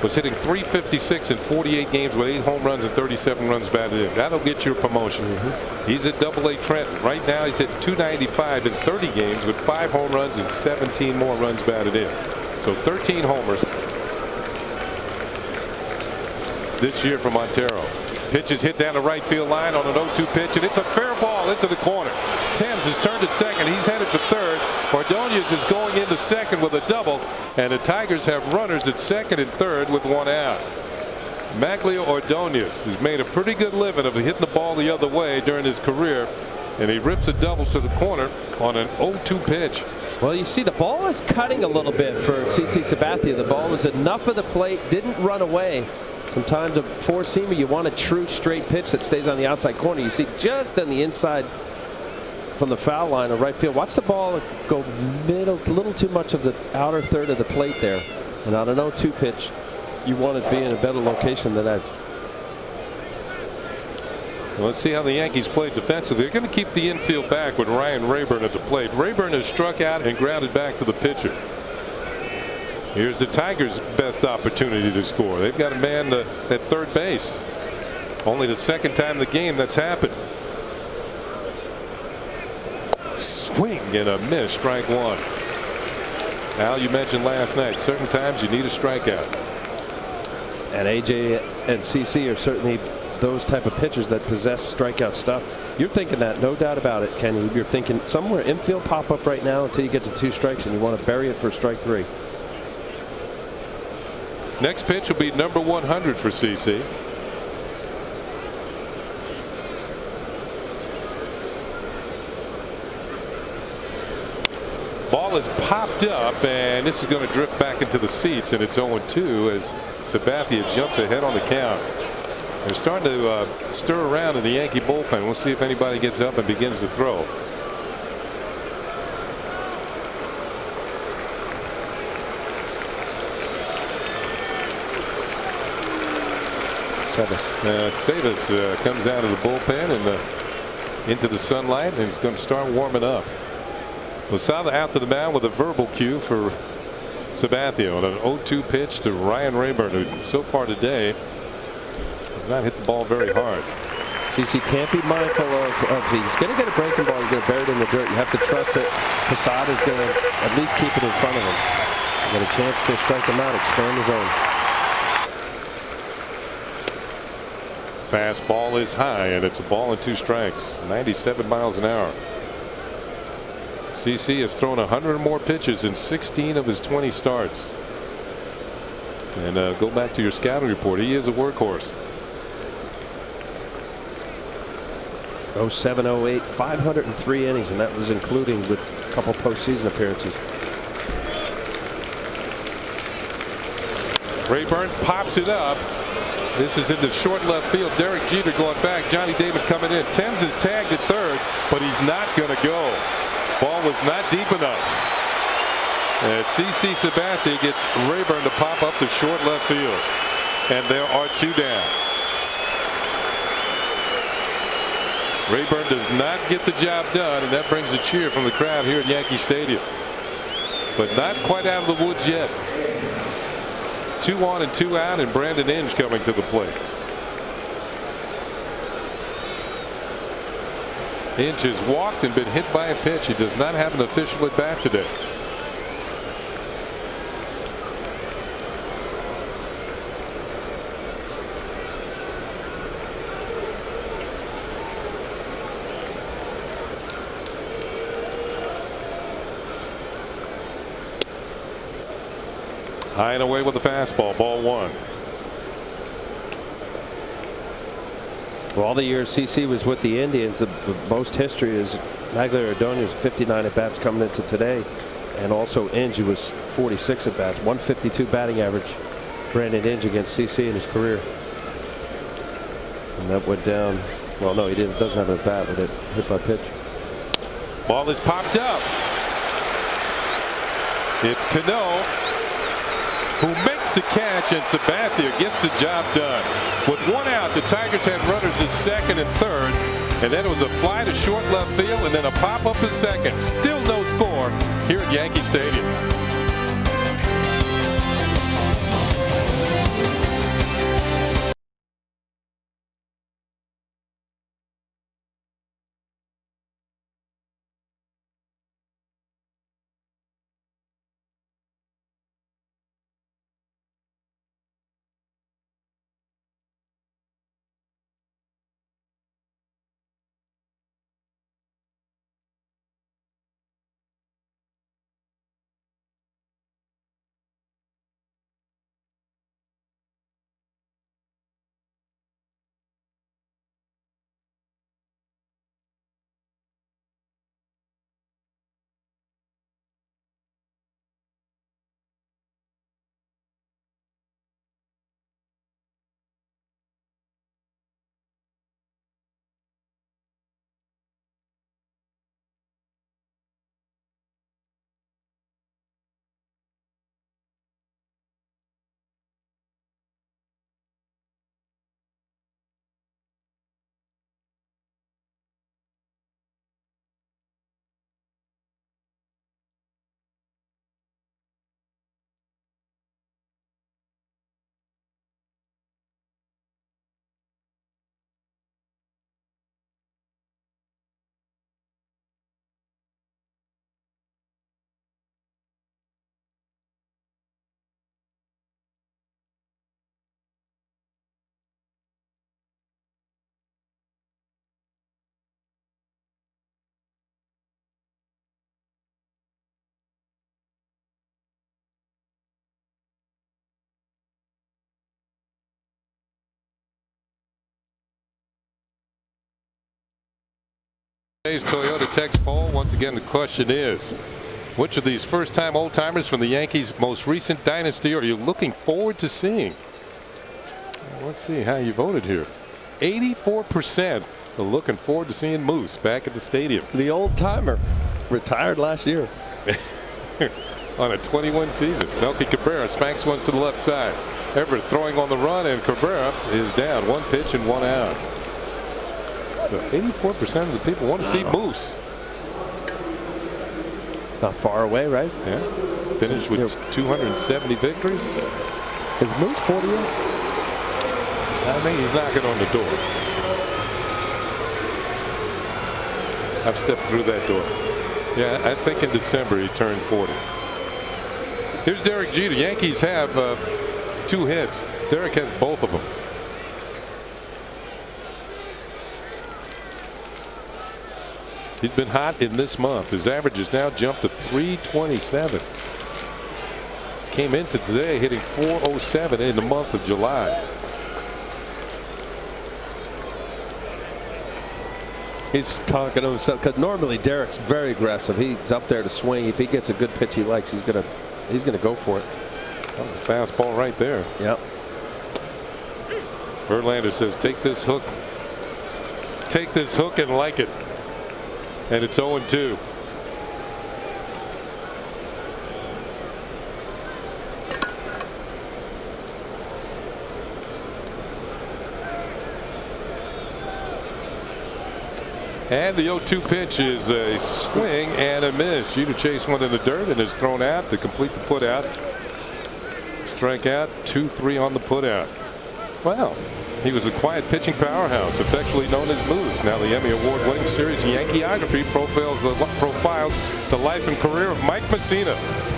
Speaker 1: Was hitting .356 in 48 games with 8 home runs and 37 runs batted in. That'll get you a promotion. He's at AA Trenton. Right now he's hitting .295 in 30 games with 5 home runs and 17 more runs batted in. So 13 homers this year for Montero. Pitch is hit down the right field line on an 0-2 pitch, and it's a fair ball into the corner. Thames has turned at second. He's headed for third. Ordonez is going into second with a double, and the Tigers have runners at second and third with one out. Maglio Ordonez has made a pretty good living of hitting the ball the other way during his career, and he rips a double to the corner on an 0-2 pitch.
Speaker 2: Well, you see the ball is cutting a little bit for CC Sabathia. The ball was enough of the plate, didn't run away. Sometimes a four-seamer, you want a true straight pitch that stays on the outside corner. You see just on the inside from the foul line of right field. Watch the ball go middle, a little too much of the outer third of the plate there. And on an 0-2 pitch, you want it to be in a better location than that.
Speaker 1: Well, let's see how the Yankees play defensively. They're going to keep the infield back with Ryan Rayburn at the plate. Rayburn has struck out and grounded back to the pitcher. Here's the Tigers' best opportunity to score. They've got a man at third base. Only the second time in the game that's happened. Swing and a miss, strike one. Al, you mentioned last night, certain times you need a strikeout.
Speaker 2: And AJ and CC are certainly those type of pitchers that possess strikeout stuff. You're thinking that, no doubt about it, Kenny. You're thinking somewhere infield pop up right now until you get to 2 strikes, and you want to bury it for strike 3.
Speaker 1: Next pitch will be number 100 for CC. Ball ball is popped up, and this is going to drift back into the seats, and it's 0-2 as Sabathia jumps ahead on the count. They're starting to stir around in the Yankee bullpen. We'll see if anybody gets up and begins to throw. Savas comes out of the bullpen and into the sunlight, and he's going to start warming up. Posada out to the mound with a verbal cue for Sabathia on an 0-2 pitch to Ryan Rayburn, who so far today has not hit the ball very hard.
Speaker 2: CC can't be mindful of he's going to get a breaking ball. He's going to bury it in the dirt. You have to trust that Posada's going to at least keep it in front of him. Get a chance to strike him out, expand his own.
Speaker 1: Fastball is high, and it's a ball and 2 strikes. 97 miles an hour. CC has thrown 100 or more pitches in 16 of his 20 starts. And go back to your scouting report. He is a workhorse.
Speaker 2: 07, 08, 503 innings, and that was including with a couple postseason appearances.
Speaker 1: Rayburn pops it up. This is into short left field. Derek Jeter going back. Johnny David coming in. Thames is tagged at third, but he's not going to go. Ball was not deep enough. And CC Sabathia gets Rayburn to pop up to short left field. And there are 2 down. Rayburn does not get the job done, and that brings a cheer from the crowd here at Yankee Stadium. But not quite out of the woods yet. 2 on and 2 out, and Brandon Inge coming to the plate. Inge has walked and been hit by a pitch. He does not have an official at bat today. High and away with the fastball. Ball 1.
Speaker 2: Well, all the years CC was with the Indians, the most history is Magglio Ordonez, 59 at bats coming into today, and also Inge was 46 at bats, 152 batting average. Brandon Inge against CC in his career, and that went down. Well, no, he didn't. Doesn't have a bat, but it hit by pitch.
Speaker 1: Ball is popped up. It's Cano who makes the catch, and Sabathia gets the job done. With 1 out, the Tigers had runners at second and third, and then it was a fly to short left field and then a pop up at second. Still no score here at Yankee Stadium. Today's Toyota text poll. Once again, the question is, Which of these first-time old-timers from the Yankees' most recent dynasty are you looking forward to seeing? Let's see how you voted here. 84% are looking forward to seeing Moose back at the stadium.
Speaker 2: The old timer retired last year.
Speaker 1: On a 21 season. Melky Cabrera spanks one to the left side. Everett throwing on the run, and Cabrera is down. 1 pitch and 1 out. So 84% of the people want to see Moose.
Speaker 2: Not far away, right?
Speaker 1: Yeah. Finished with 270 victories.
Speaker 2: Is Moose 48?
Speaker 1: I think he's knocking on the door. I've stepped through that door. Yeah, I think in December he turned 40. Here's Derek Jeter. Yankees have 2 hits. Derek has both of them. He's been hot in this month. His average has now jumped to 327. Came into today hitting 407 in the month of July.
Speaker 2: He's talking to himself because normally Derek's very aggressive. He's up there to swing. If he gets a good pitch he likes, he's gonna go for it.
Speaker 1: That was a fastball right there.
Speaker 2: Yep.
Speaker 1: Verlander says, take this hook. Take this hook and like it. And it's 0-2. And the 0-2 pitch is a swing and a miss. Jeter chased one in the dirt and is thrown out to complete the put out. Strike out, 2-3 on the put out. Well, he was a quiet pitching powerhouse, affectionately known as Moose. Now the Emmy Award-winning series Yankeeography profiles the life and career of Mike Mussina,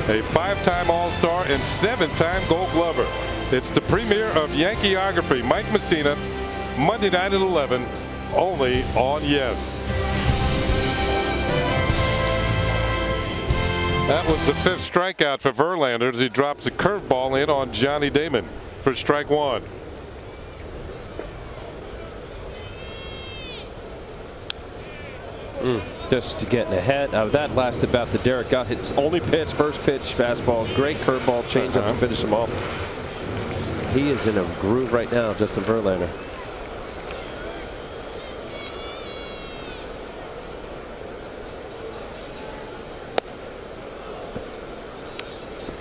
Speaker 1: a 5-time All-Star and 7-time Gold Glover. It's the premiere of Yankeeography. Mike Mussina, Monday night at 11, only on Yes. That was the 5th strikeout for Verlander as he drops a curveball in on Johnny Damon for strike 1.
Speaker 2: Just getting ahead. That last about the Derek got his only pitch, first pitch, fastball, great curveball, changeup to finish him off. He is in a groove right now, Justin Verlander.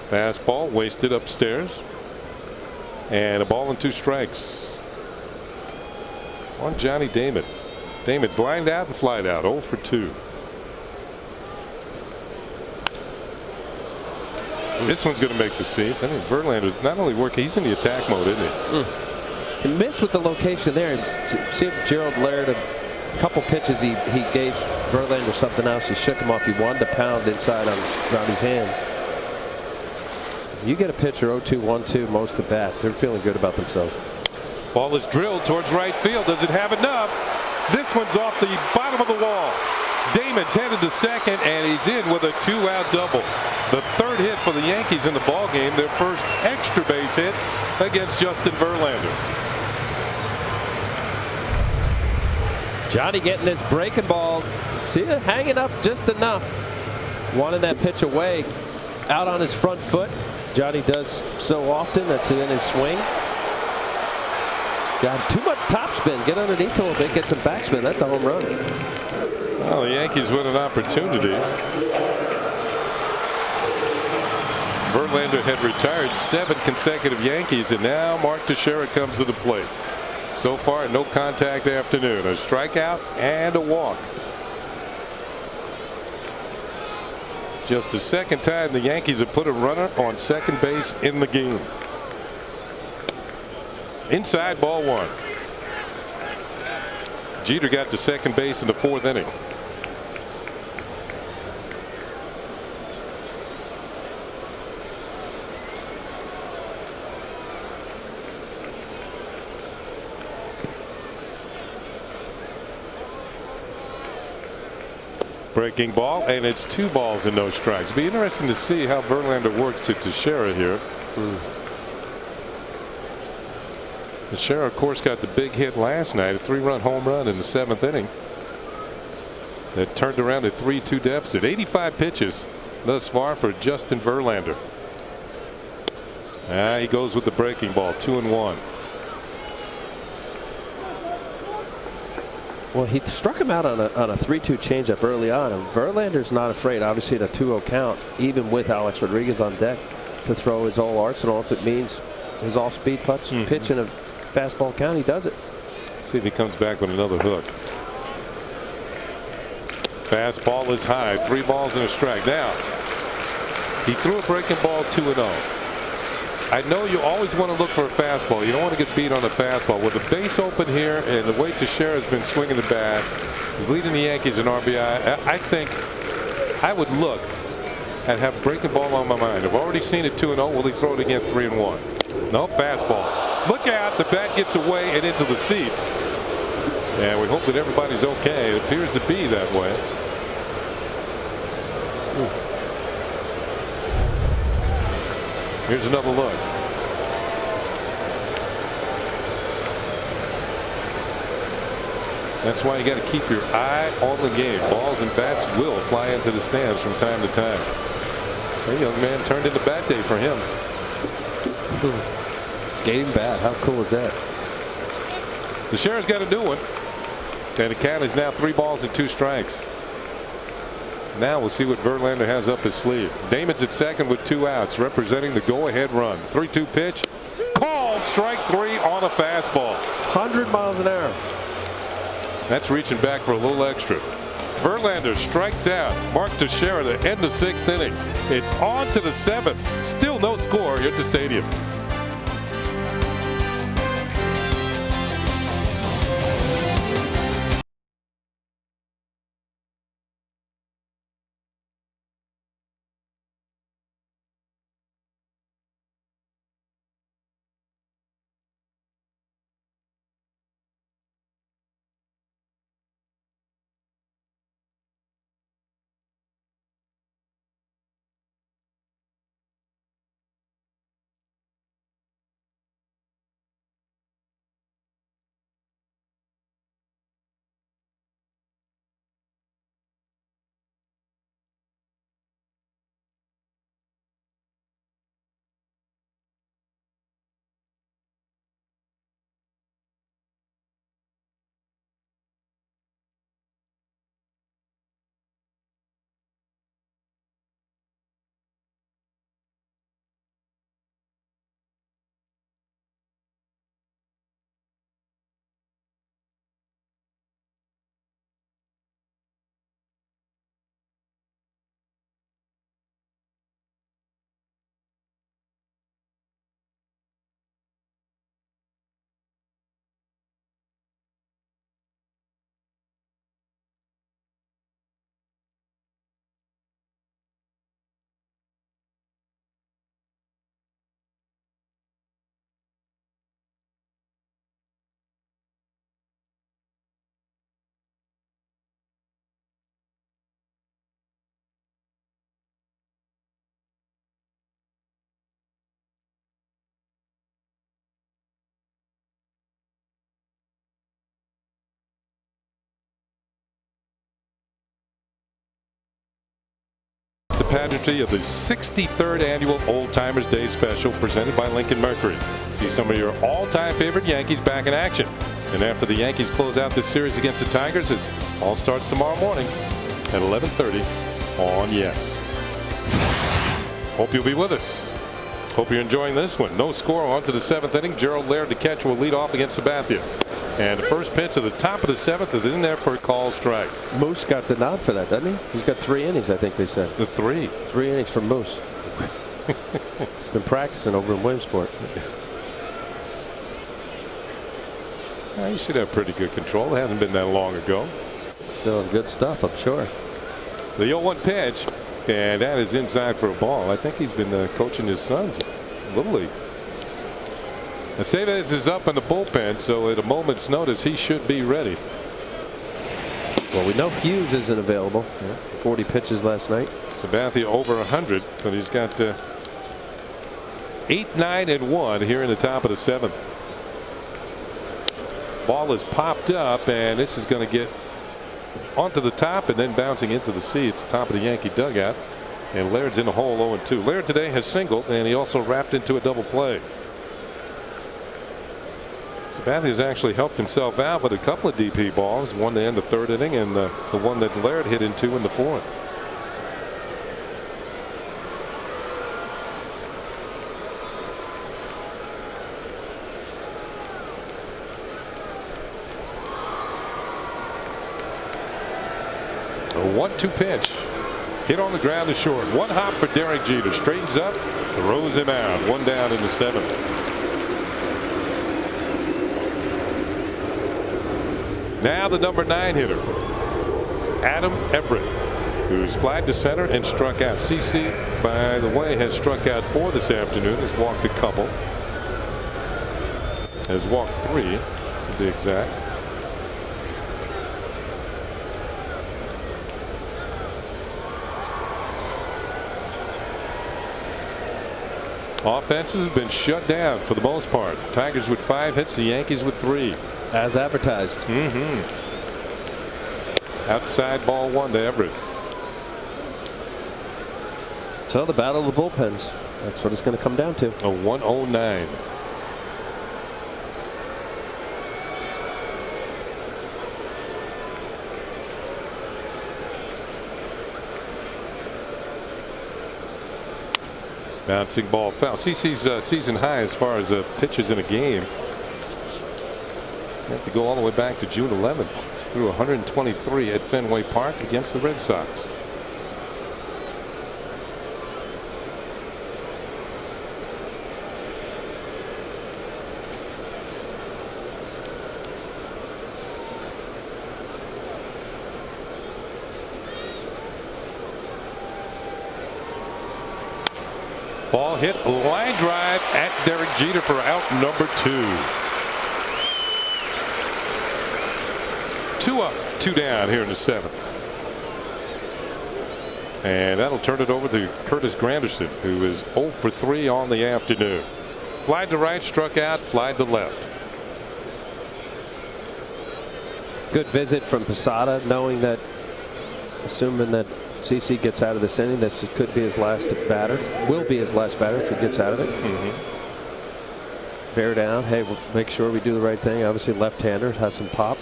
Speaker 1: Fastball wasted upstairs. And a ball and 2 strikes on Johnny Damon. Damon's lined out and flied out, 0 for 2. This one's going to make the seats. I mean, Verlander's not only working, he's in the attack mode, isn't he?
Speaker 2: He missed with the location there. See if Gerald Laird, a couple pitches he gave Verlander something else. He shook him off. He wanted to pound inside on Robbie's hands. You get a pitcher 0-2, 1-2 most of the bats. They're feeling good about themselves.
Speaker 1: Ball is drilled towards right field. Does it have enough? This one's off the bottom of the wall. Damon's headed to second, and he's in with a 2-out double. The 3rd hit for the Yankees in the ballgame, their first extra base hit against Justin Verlander.
Speaker 2: Johnny getting this breaking ball. See it hanging up just enough. Wanted that pitch away. Out on his front foot. Johnny does so often. That's in his swing. Got too much topspin. Get underneath a little bit. Get some backspin. That's a home run.
Speaker 1: Well, the Yankees win an opportunity. Verlander had retired 7 consecutive Yankees, and now Mark Teixeira comes to the plate. So far, no contact afternoon. A strikeout and a walk. Just the 2nd time the Yankees have put a runner on second base in the game. Inside, ball 1. Jeter got to second base in the 4th inning. Breaking ball, and it's 2 balls and no strikes. It'll be interesting to see how Verlander works to Teixeira here. Teixeira, of course, got the big hit last night, a 3-run home run in the 7th inning. That turned around a 3-2 deficit. 85 pitches thus far for Justin Verlander. He goes with the breaking ball, 2-1.
Speaker 2: Well, he struck him out on a 3-2 changeup early on, and Verlander's not afraid, obviously, at a 2-0 count, even with Alex Rodriguez on deck, to throw his whole arsenal. If it means his off-speed pitch in a fastball count, he does it.
Speaker 1: See if he comes back with another hook. Fastball is high, 3 balls and a strike. Now, he threw a breaking ball, 2-0. I know you always want to look for a fastball. You don't want to get beat on the fastball. With the base open here and the way Teixeira's been swinging the bat, he's leading the Yankees in RBI. I think I would look and have breaking ball on my mind. I've already seen it 2-0. Will he throw it again 3-1? No, fastball. Look out. The bat gets away and into the seats. And we hope that everybody's okay. It appears to be that way. Here's another look. That's why you got to keep your eye on the game. Balls and bats will fly into the stands from time to time. That young man turned into bat day for him.
Speaker 2: Game bat. How cool is that?
Speaker 1: Teixeira's got a new one. And the count is now 3 balls and 2 strikes. Now we'll see what Verlander has up his sleeve. Damon's at second with 2 outs, representing the go-ahead run. 3-2 pitch. Called strike 3 on a fastball.
Speaker 2: 100 miles an hour.
Speaker 1: That's reaching back for a little extra. Verlander strikes out. Mark Teixeira to end the 6th inning. It's on to the 7th. Still no score here at the stadium. Pageantry of the 63rd annual Old Timers Day Special presented by Lincoln Mercury. See some of your all-time favorite Yankees back in action. And after the Yankees close out this series against the Tigers, it all starts tomorrow morning at 11:30 on Yes. Hope you'll be with us. Hope you're enjoying this one. No score on to the 7th inning. Gerald Laird, the catcher, will lead off against Sabathia. And the first pitch at the top of the 7th is in there for a call strike.
Speaker 2: Moose got the nod for that, doesn't he? He's got 3 innings, I think they said.
Speaker 1: The 3.
Speaker 2: 3 innings from Moose. He's been practicing over in Williamsport.
Speaker 1: You should have pretty good control. It hasn't been that long ago.
Speaker 2: Still good stuff, I'm sure.
Speaker 1: The 0-1 pitch, and that is inside for a ball. I think he's been coaching his sons Little League. Aceves is up in the bullpen, so at a moment's notice, he should be ready.
Speaker 2: Well, we know Hughes isn't available. 40 pitches last night.
Speaker 1: Sabathia over 100, but he's got 8, 9, and 1 here in the top of the 7th. Ball is popped up, and this is going to get onto the top and then bouncing into the seats, top of the Yankee dugout. And Laird's in the hole 0-2. Laird today has singled, and he also wrapped into a double play. Sabathia's actually helped himself out with a couple of DP balls, one to end the third inning, and the one that Laird hit into in the fourth. A 1-2 pitch. Hit on the ground to short. One hop for Derek Jeter. Straightens up, throws him out. One down in the seventh. Now the number 9 hitter, Adam Everett, who's flagged to center and struck out. CC, by the way, has struck out 4 this afternoon. Has walked a couple. Has walked 3 to be exact. Offenses have been shut down for the most part. Tigers with 5 hits, the Yankees with 3.
Speaker 2: As advertised.
Speaker 1: Outside ball 1 to Everett.
Speaker 2: So the battle of the bullpens. That's what it's going to come down to.
Speaker 1: A 109. Bouncing ball foul. CC's season high as far as pitches in a game. You have to go all the way back to June 11th. Threw 123 at Fenway Park against the Red Sox. Ball hit, line drive at Derek Jeter for out number 2. 2 up, 2 down here in the 7th. And that'll turn it over to Curtis Granderson, who is 0 for 3 on the afternoon. Flied to right, struck out, flied to left.
Speaker 2: Good visit from Posada, knowing that, assuming that CC gets out of this inning, this could be his last batter. Will be his last batter if he gets out of it. Bear down. Hey, we'll make sure we do the right thing. Obviously, left-hander has some pop.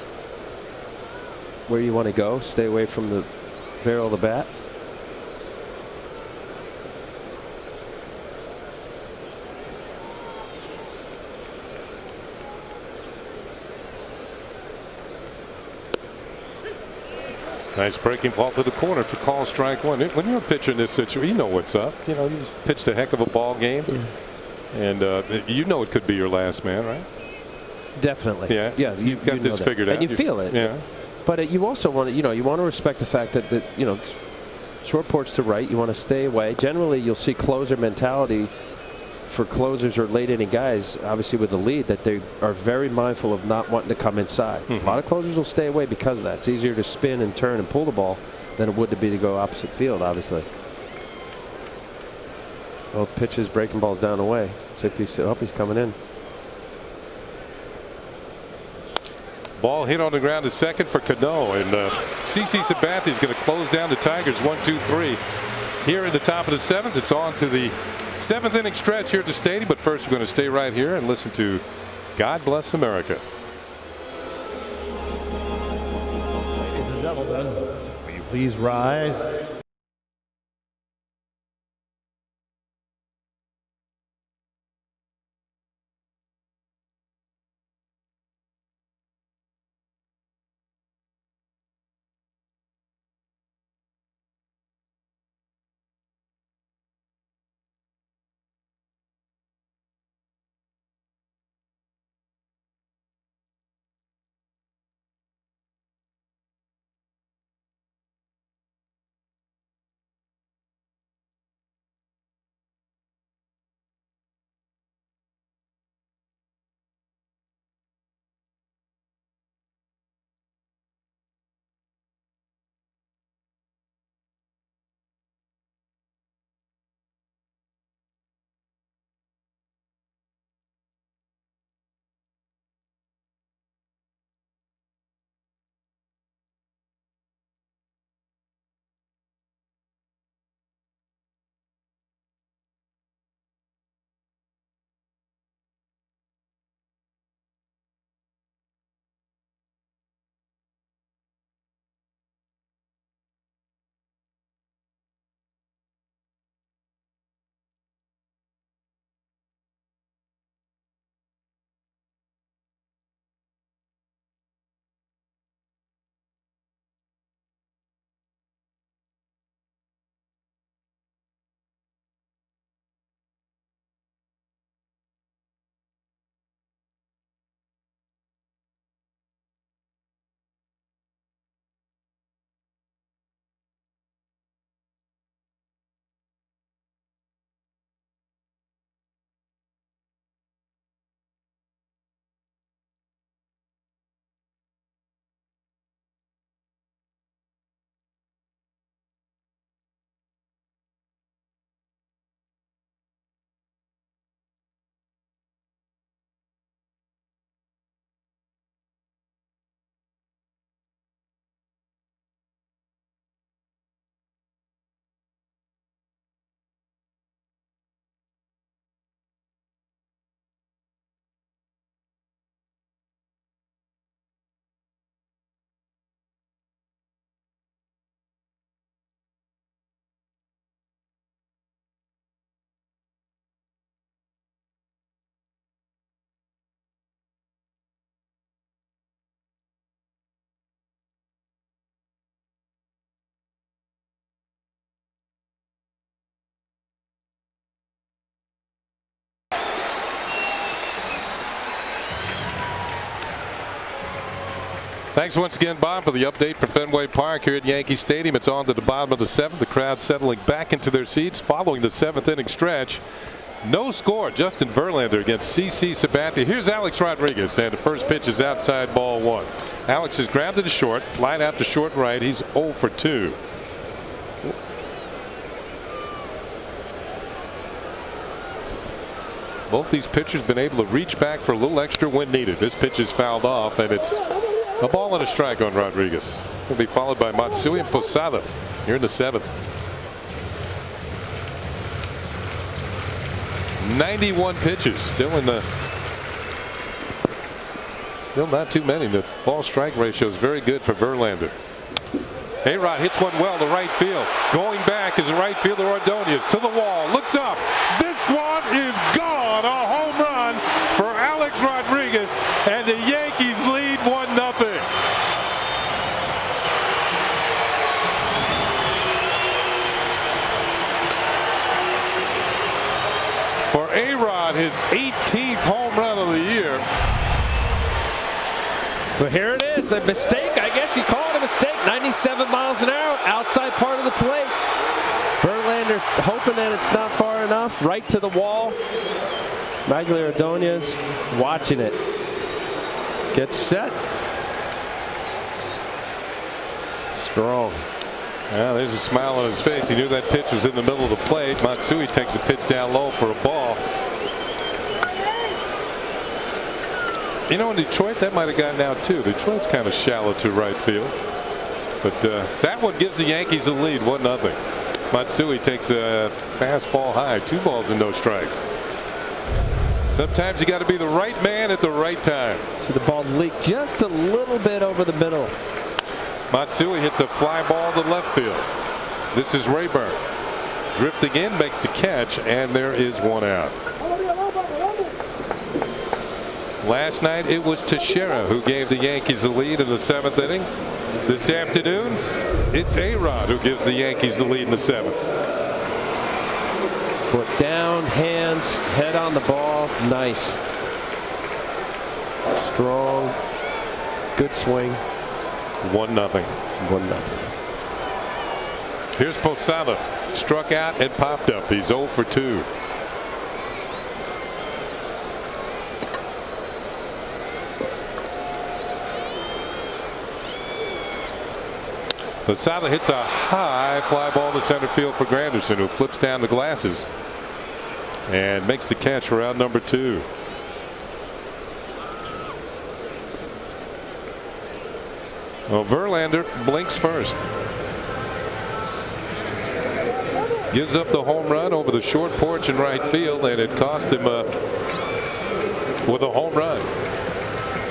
Speaker 2: Where you want to go, stay away from the barrel of the bat.
Speaker 1: Nice breaking ball to the corner for call strike 1. When you're a pitcher in this situation, you know what's up. You know, you've pitched a heck of a ball game, and you know it could be your last man, right?
Speaker 2: Definitely.
Speaker 1: Yeah.
Speaker 2: Yeah.
Speaker 1: You've got this figured out.
Speaker 2: And you feel it.
Speaker 1: Yeah.
Speaker 2: But you also want to, you want to respect the fact that short porch to right. You want to stay away. Generally, you'll see closer mentality for closers or late inning guys, obviously with the lead, that they are very mindful of not wanting to come inside. A lot of closers will stay away because of that. It's easier to spin and turn and pull the ball than it would to be to go opposite field, obviously. Both pitches, breaking balls down the way. See if he's coming in.
Speaker 1: Ball hit on the ground to second for Cano, and CC Sabathia is going to close down the Tigers 1-2-3 here in the top of the 7th. It's on to the 7th inning stretch here at the stadium, but first we're going to stay right here and listen to God Bless America.
Speaker 5: Ladies and gentlemen, will you please rise?
Speaker 1: Thanks once again, Bob, for the update from Fenway Park here at Yankee Stadium. It's on to the bottom of the 7th. The crowd settling back into their seats following the 7th inning stretch. No score. Justin Verlander against C.C. Sabathia. Here's Alex Rodriguez, and the first pitch is outside, ball 1. Alex is grounded to short, flied out to short right. He's 0 for 2. Both these pitchers have been able to reach back for a little extra when needed. This pitch is fouled off, and it's a ball and a strike on Rodriguez. Will be followed by Matsui and Posada here in the 7th. 91 pitches, still not too many. The ball strike ratio is very good for Verlander. A-Rod hits one well to right field. Going back is the right fielder Ordonez to the wall. Looks up. This one is gone. A home run for Alex Rodriguez, and the Yankees lead 1-0. For A-Rod, his 18th home run of the year.
Speaker 2: Well, here it is, a mistake. I guess you call it a mistake. 97 miles an hour, outside part of the plate. Verlander's hoping that it's not far enough. Right to the wall. Miguel Ordonez watching it. Gets set. Strong.
Speaker 1: Yeah, there's a smile on his face. He knew that pitch was in the middle of the plate. Matsui takes a pitch down low for a ball. You know, in Detroit, that might have gotten out too. Detroit's kind of shallow to right field. But that one gives the Yankees the lead, 1-0. Matsui takes a fastball high. 2 balls and no strikes. Sometimes you got to be the right man at the right time.
Speaker 2: See the ball leak just a little bit over the middle.
Speaker 1: Matsui hits a fly ball to left field. This is Rayburn. Drifting in, makes the catch, and there is 1 out. Last night it was Teixeira who gave the Yankees the lead in the 7th inning. This afternoon it's A-Rod who gives the Yankees the lead in the 7th.
Speaker 2: Foot down, hands, head on the ball. Nice. Strong. Good swing.
Speaker 1: 1-0.
Speaker 2: 1-0.
Speaker 1: Here's Posada. Struck out and popped up. He's 0 for 2. Posada hits a high fly ball to center field for Granderson, who flips down the glasses and makes the catch for out number 2. Well, Verlander blinks first. Gives up the home run over the short porch in right field, and it cost him with a home run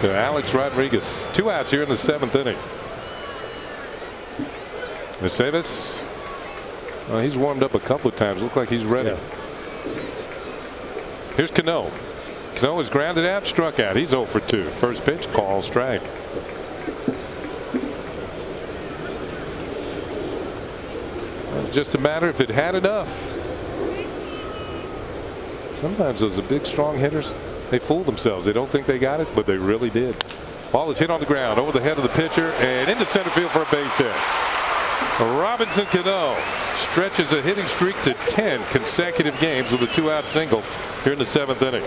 Speaker 1: to Alex Rodriguez. 2 outs here in the 7th inning. Mercedes, well, he's warmed up a couple of times. Look like he's ready. Yeah. Here's Cano. Cano is grounded out, struck out. He's 0 for 2. First pitch, call, strike. Well, it's just a matter if it had enough. Sometimes those big, strong hitters, they fool themselves. They don't think they got it, but they really did. Ball is hit on the ground over the head of the pitcher and into center field for a base hit. Robinson Cano stretches a hitting streak to 10 consecutive games with a 2-out single here in the 7th inning.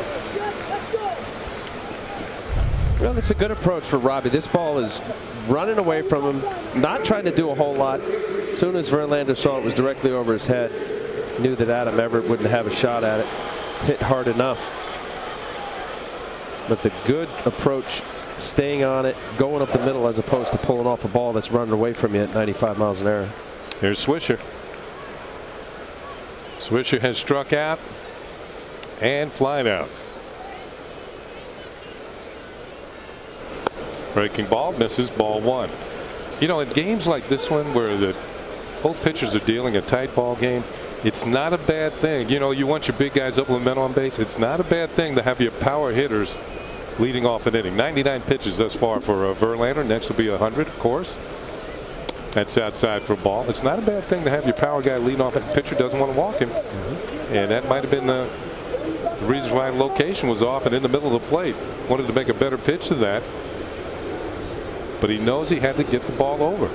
Speaker 2: Well, that's a good approach for Robbie. This ball is running away from him, not trying to do a whole lot. As soon as Verlander saw it was directly over his head, knew that Adam Everett wouldn't have a shot at it. Hit hard enough. But the good approach, staying on it, going up the middle as opposed to pulling off a ball that's running away from you at 95 miles an hour.
Speaker 1: Here's Swisher. Swisher has struck out and flied out. Breaking ball, misses, ball 1. You know, in games like this one where both pitchers are dealing a tight ball game, it's not a bad thing. You know, you want your big guys up with men on base. It's not a bad thing to have your power hitters leading off an inning. 99 pitches thus far for Verlander. Next will be 100, of course. That's outside for a ball. It's not a bad thing to have your power guy leading off. That pitcher doesn't want to walk him. And that might have been the reason why the location was off and in the middle of the plate. Wanted to make a better pitch than that. but he knows he had to get the ball over.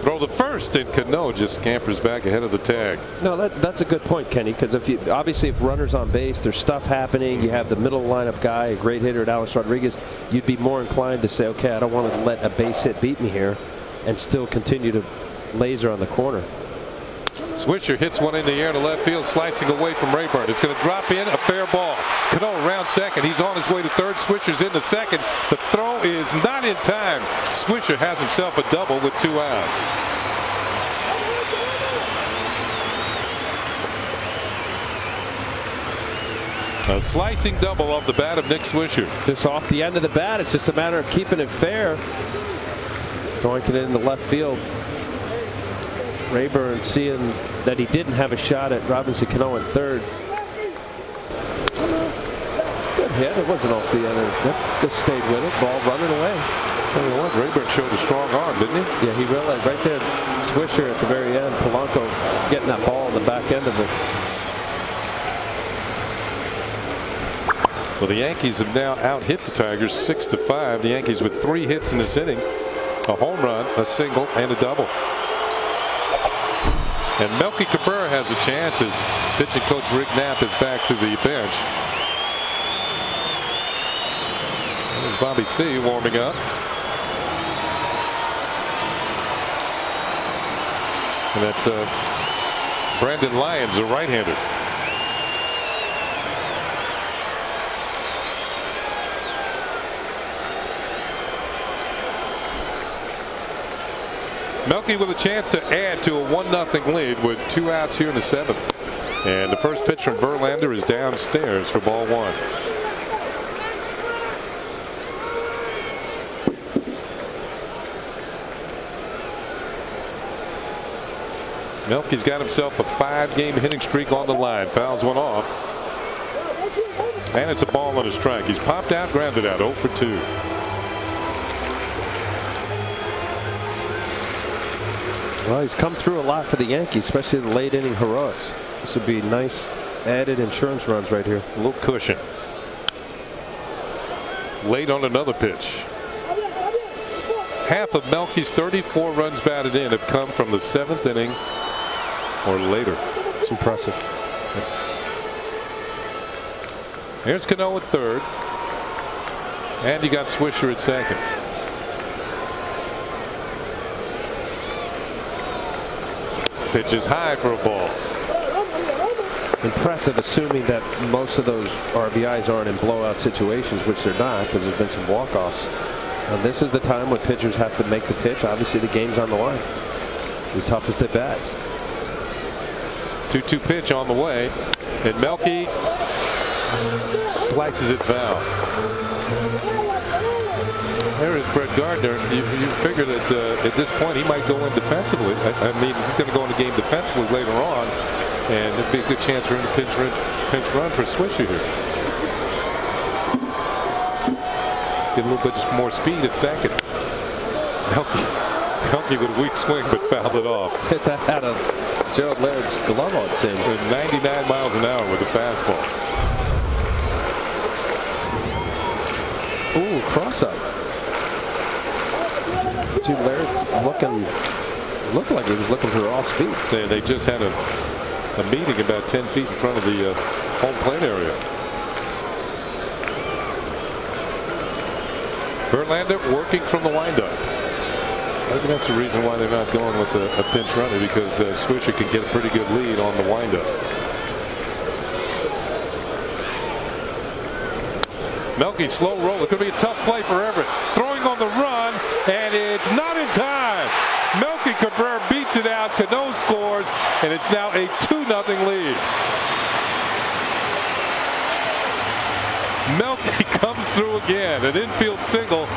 Speaker 1: Throw the first, and Cano just scampers back ahead of the tag.
Speaker 2: No, that's a good point, Kenny, because if runners on base, there's stuff happening, you have the middle lineup guy, a great hitter at Alex Rodriguez, you'd be more inclined to say, okay, I don't want to let a base hit beat me here and still continue to laser on the corner.
Speaker 1: Swisher hits one in the air to left field, slicing away from Rayburn. It's going to drop in, a fair ball. Cano around second. He's on his way to third. Swisher's into second. The throw is not in time. Swisher has himself a double with 2 outs. A slicing double off the bat of Nick Swisher.
Speaker 2: Just off the end of the bat. It's just a matter of keeping it fair. Going it into left field. Rayburn seeing that he didn't have a shot at Robinson Cano in third. Good hit. It wasn't off the end. Just stayed with it. Ball running away.
Speaker 1: Tell you what, Rayburn showed a strong arm, didn't he?
Speaker 2: Yeah, he realized right there. Swisher at the very end. Polanco getting that ball on the back end of it.
Speaker 1: So the Yankees have now out-hit the Tigers 6-5. The Yankees with 3 hits in this inning, a home run, a single, and a double. And Melky Cabrera has a chance as pitching coach Rick Knapp is back to the bench. There's Bobby C. warming up. And that's Brandon Lyons, a right-hander. Melky with a chance to add to a 1-0 lead with 2 outs here in the 7th. And the first pitch from Verlander is downstairs for ball 1. Melky's got himself a 5-game hitting streak on the line. Fouls one off. And it's a ball and a strike. He's popped out, grounded out, 0 for 2.
Speaker 2: Well, he's come through a lot for the Yankees, especially the late inning heroics. This would be nice added insurance runs right here.
Speaker 1: A little cushion. Late on another pitch. Half of Melky's 34 runs batted in have come from the 7th inning or later.
Speaker 2: It's impressive.
Speaker 1: Here's Cano at third. And you got Swisher at second. Pitch is high for a ball.
Speaker 2: Impressive, assuming that most of those RBIs aren't in blowout situations, which they're not, because there's been some walk-offs. And this is the time when pitchers have to make the pitch. Obviously, the game's on the line. The toughest at bats.
Speaker 1: 2-2 pitch on the way, and Melky slices it foul. There is Brett Gardner. You figure that at this point he might go in defensively. I mean, he's going to go in the game defensively later on, and it'd be a good chance for him to pinch run for Swisher here. Get a little bit more speed at second. Melky with a weak swing, but fouled it off.
Speaker 2: Hit that out of Gerald Laird's glove on it, Tim.
Speaker 1: 99 miles an hour with the fastball.
Speaker 2: Ooh, cross-up. See Laird looked like he was looking for off speed.
Speaker 1: They just had a meeting about 10 feet in front of the home plate area. Verlander working from the windup. Maybe that's the reason why they're not going with a pinch runner, because Swisher can get a pretty good lead on the windup. Melky slow roll. It could be a tough play for Everett. Throwing on the run, and it's not in time. Melky Cabrera beats it out. Cano scores, and it's now a 2-0 lead. Melky comes through again. An infield single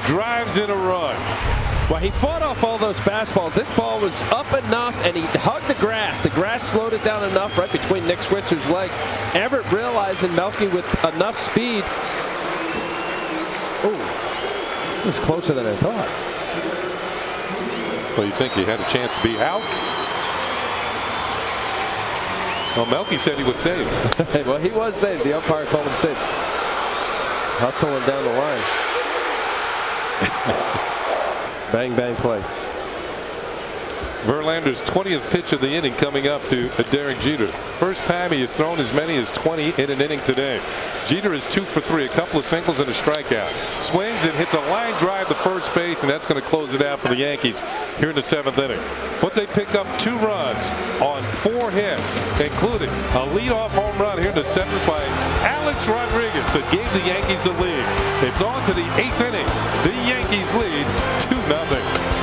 Speaker 1: drives in a run.
Speaker 2: Well, he fought off all those fastballs. This ball was up enough, and he hugged the grass. The grass slowed it down enough right between Nick Swisher's legs. Everett realizing Melky with enough speed. Oh, it was closer than I thought.
Speaker 1: Well, you think he had a chance to be out? Well, Melky said he was safe.
Speaker 2: Well, he was safe. The umpire called him safe. Hustling down the line. Bang, bang play.
Speaker 1: Verlander's 20th pitch of the inning coming up to Derek Jeter. First time he has thrown as many as 20 in an inning today. Jeter is 2 for 3, a couple of singles and a strikeout. Swings and hits a line drive to first base, and that's going to close it out for the Yankees here in the 7th inning. But they pick up 2 runs on 4 hits, including a leadoff home run here in the 7th by Alex Rodriguez that gave the Yankees the lead. It's on to the 8th inning. The Yankees lead 2-0.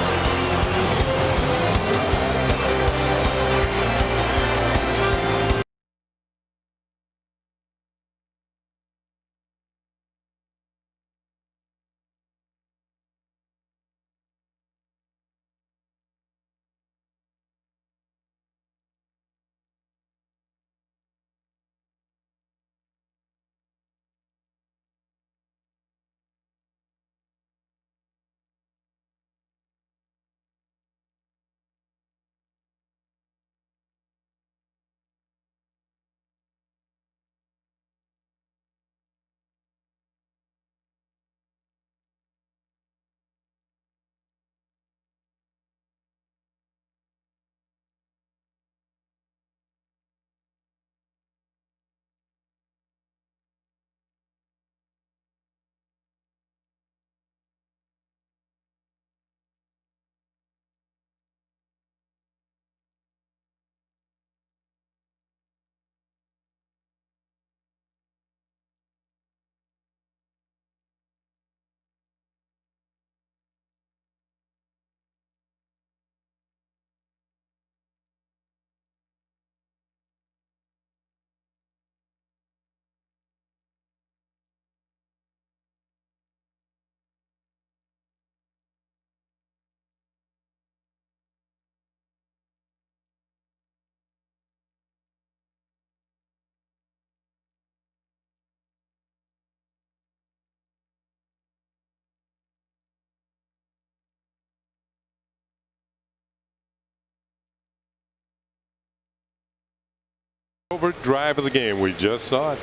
Speaker 1: Over drive of the game. We just saw it.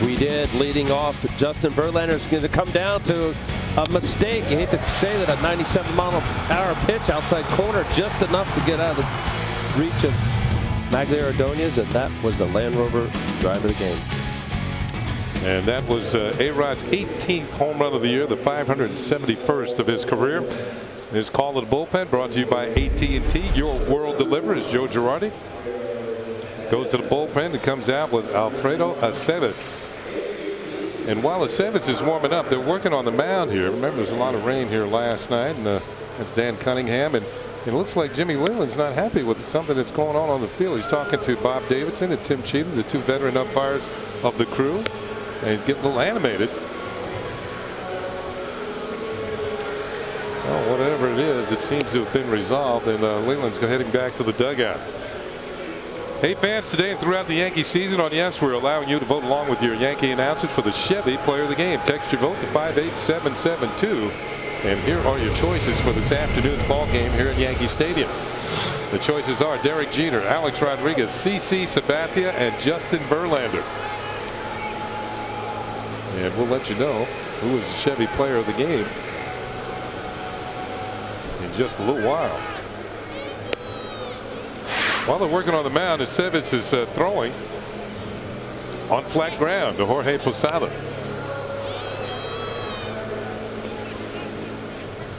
Speaker 2: We did. Leading off, Justin Verlander is going to come down to a mistake. You hate to say that, a 97-mile-an-hour pitch outside corner, just enough to get out of the reach of Magglio Ordonez, and that was the Land Rover drive of the game.
Speaker 1: And that was A-Rod's 18th home run of the year, the 571st of his career. His call of the bullpen brought to you by AT&T. Your world delivers. Joe Girardi goes to the bullpen and comes out with Alfredo Aceves. And while Aceves is warming up, they're working on the mound here. Remember, there's a lot of rain here last night, and that's Dan Cunningham. And it looks like Jimmy Leyland's not happy with something that's going on the field. He's talking to Bob Davidson and Tim Cheatham, the 2 veteran umpires of the crew, and he's getting a little animated. Well, whatever it is, it seems to have been resolved, and Leyland's heading back to the dugout. Hey fans, today and throughout the Yankee season on Yes, we're allowing you to vote along with your Yankee announcers for the Chevy Player of the Game. Text your vote to 58772. And here are your choices for this afternoon's ball game here at Yankee Stadium. The choices are Derek Jeter, Alex Rodriguez, CC Sabathia, and Justin Verlander. And we'll let you know who is the Chevy Player of the Game in just a little while. While they're working on the mound, Aceves is throwing on flat ground to Jorge Posada.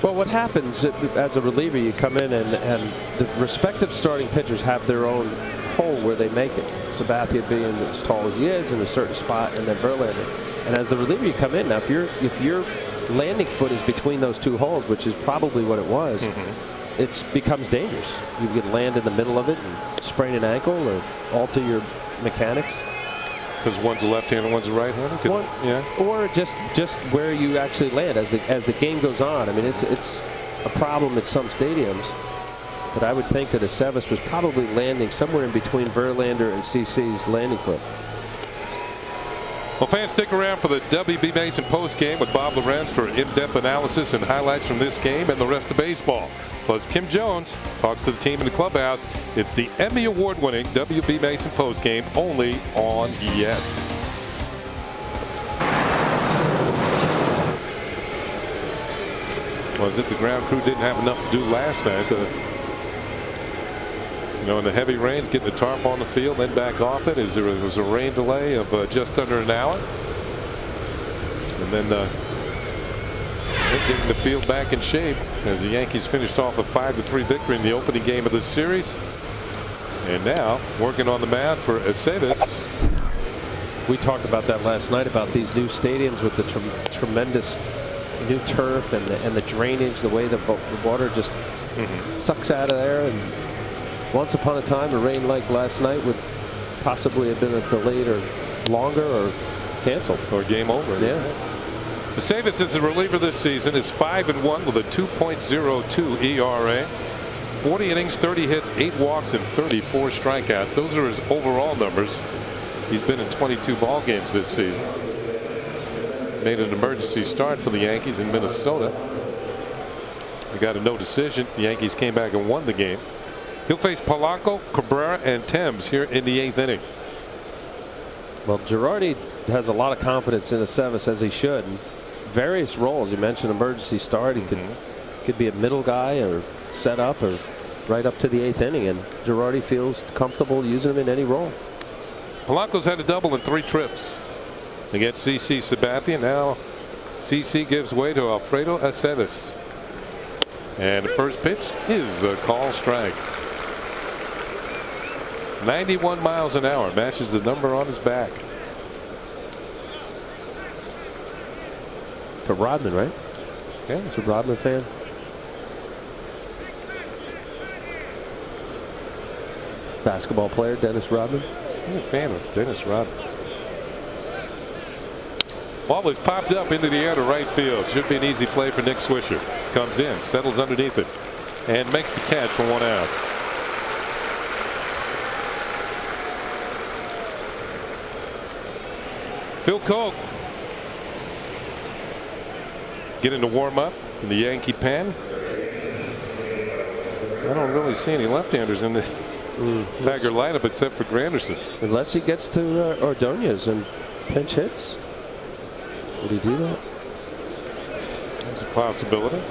Speaker 2: Well, what happens as a reliever, you come in and the respective starting pitchers have their own hole where they make it. Sabathia being as tall as he is in a certain spot, and then Verlander. And as the reliever, you come in. Now, if your landing foot is between those 2 holes, which is probably what it was, it becomes dangerous. You could land in the middle of it and sprain an ankle or alter your mechanics.
Speaker 1: Because one's a left-hander, one's a right-hander. Yeah.
Speaker 2: Or just where you actually land as the game goes on. I mean, it's a problem at some stadiums. But I would think that Aceves was probably landing somewhere in between Verlander and CC's landing foot.
Speaker 1: Well, fans, stick around for the WB Mason post game with Bob Lorenz for in-depth analysis and highlights from this game and the rest of baseball. Plus, Kim Jones talks to the team in the clubhouse. It's the Emmy Award-winning WB Mason post game only on Yes. Was it the ground crew didn't have enough to do last night? You know, in the heavy rains, getting the tarp on the field, then back off it. There was a rain delay of just under an hour, and then getting the field back in shape as the Yankees finished off a 5-3 victory in the opening game of the series. And now working on the mound for Aceves.
Speaker 2: We talked about that last night, about these new stadiums with the tremendous new turf and the drainage, the way the water just sucks out of there. And once upon a time, a rain like last night would possibly have been delayed or longer or canceled.
Speaker 1: Or game over.
Speaker 2: Yeah.
Speaker 1: Aceves is a reliever this season, is 5-1 with a 2.02 ERA. 40 innings, 30 hits, 8 walks, and 34 strikeouts. Those are his overall numbers. He's been in 22 ball games this season. Made an emergency start for the Yankees in Minnesota. They got a no decision. The Yankees came back and won the game. He'll face Polanco, Cabrera, and Thames here in the 8th inning.
Speaker 2: Well, Girardi has a lot of confidence in Aceves, as he should. In various roles. You mentioned emergency start. He could be a middle guy or set up or right up to the 8th inning, and Girardi feels comfortable using him in any role.
Speaker 1: Polanco's had a double in 3 trips against CC Sabathia. Now CC gives way to Alfredo Aceves, and the first pitch is a call strike. 91 miles an hour, matches the number on his back.
Speaker 2: For Rodman, right?
Speaker 1: Yeah,
Speaker 2: it's a Rodman fan. Basketball player Dennis Rodman.
Speaker 1: I'm a fan of Dennis Rodman. Ball is popped up into the air to right field. Should be an easy play for Nick Swisher. Comes in, settles underneath it, and makes the catch for 1 out. Phil Koch getting to warm up in the Yankee pen. I don't really see any left-handers in the Tiger lineup except for Granderson.
Speaker 2: Unless he gets to Ordonez and pinch hits. Would he do that?
Speaker 1: That's a possibility.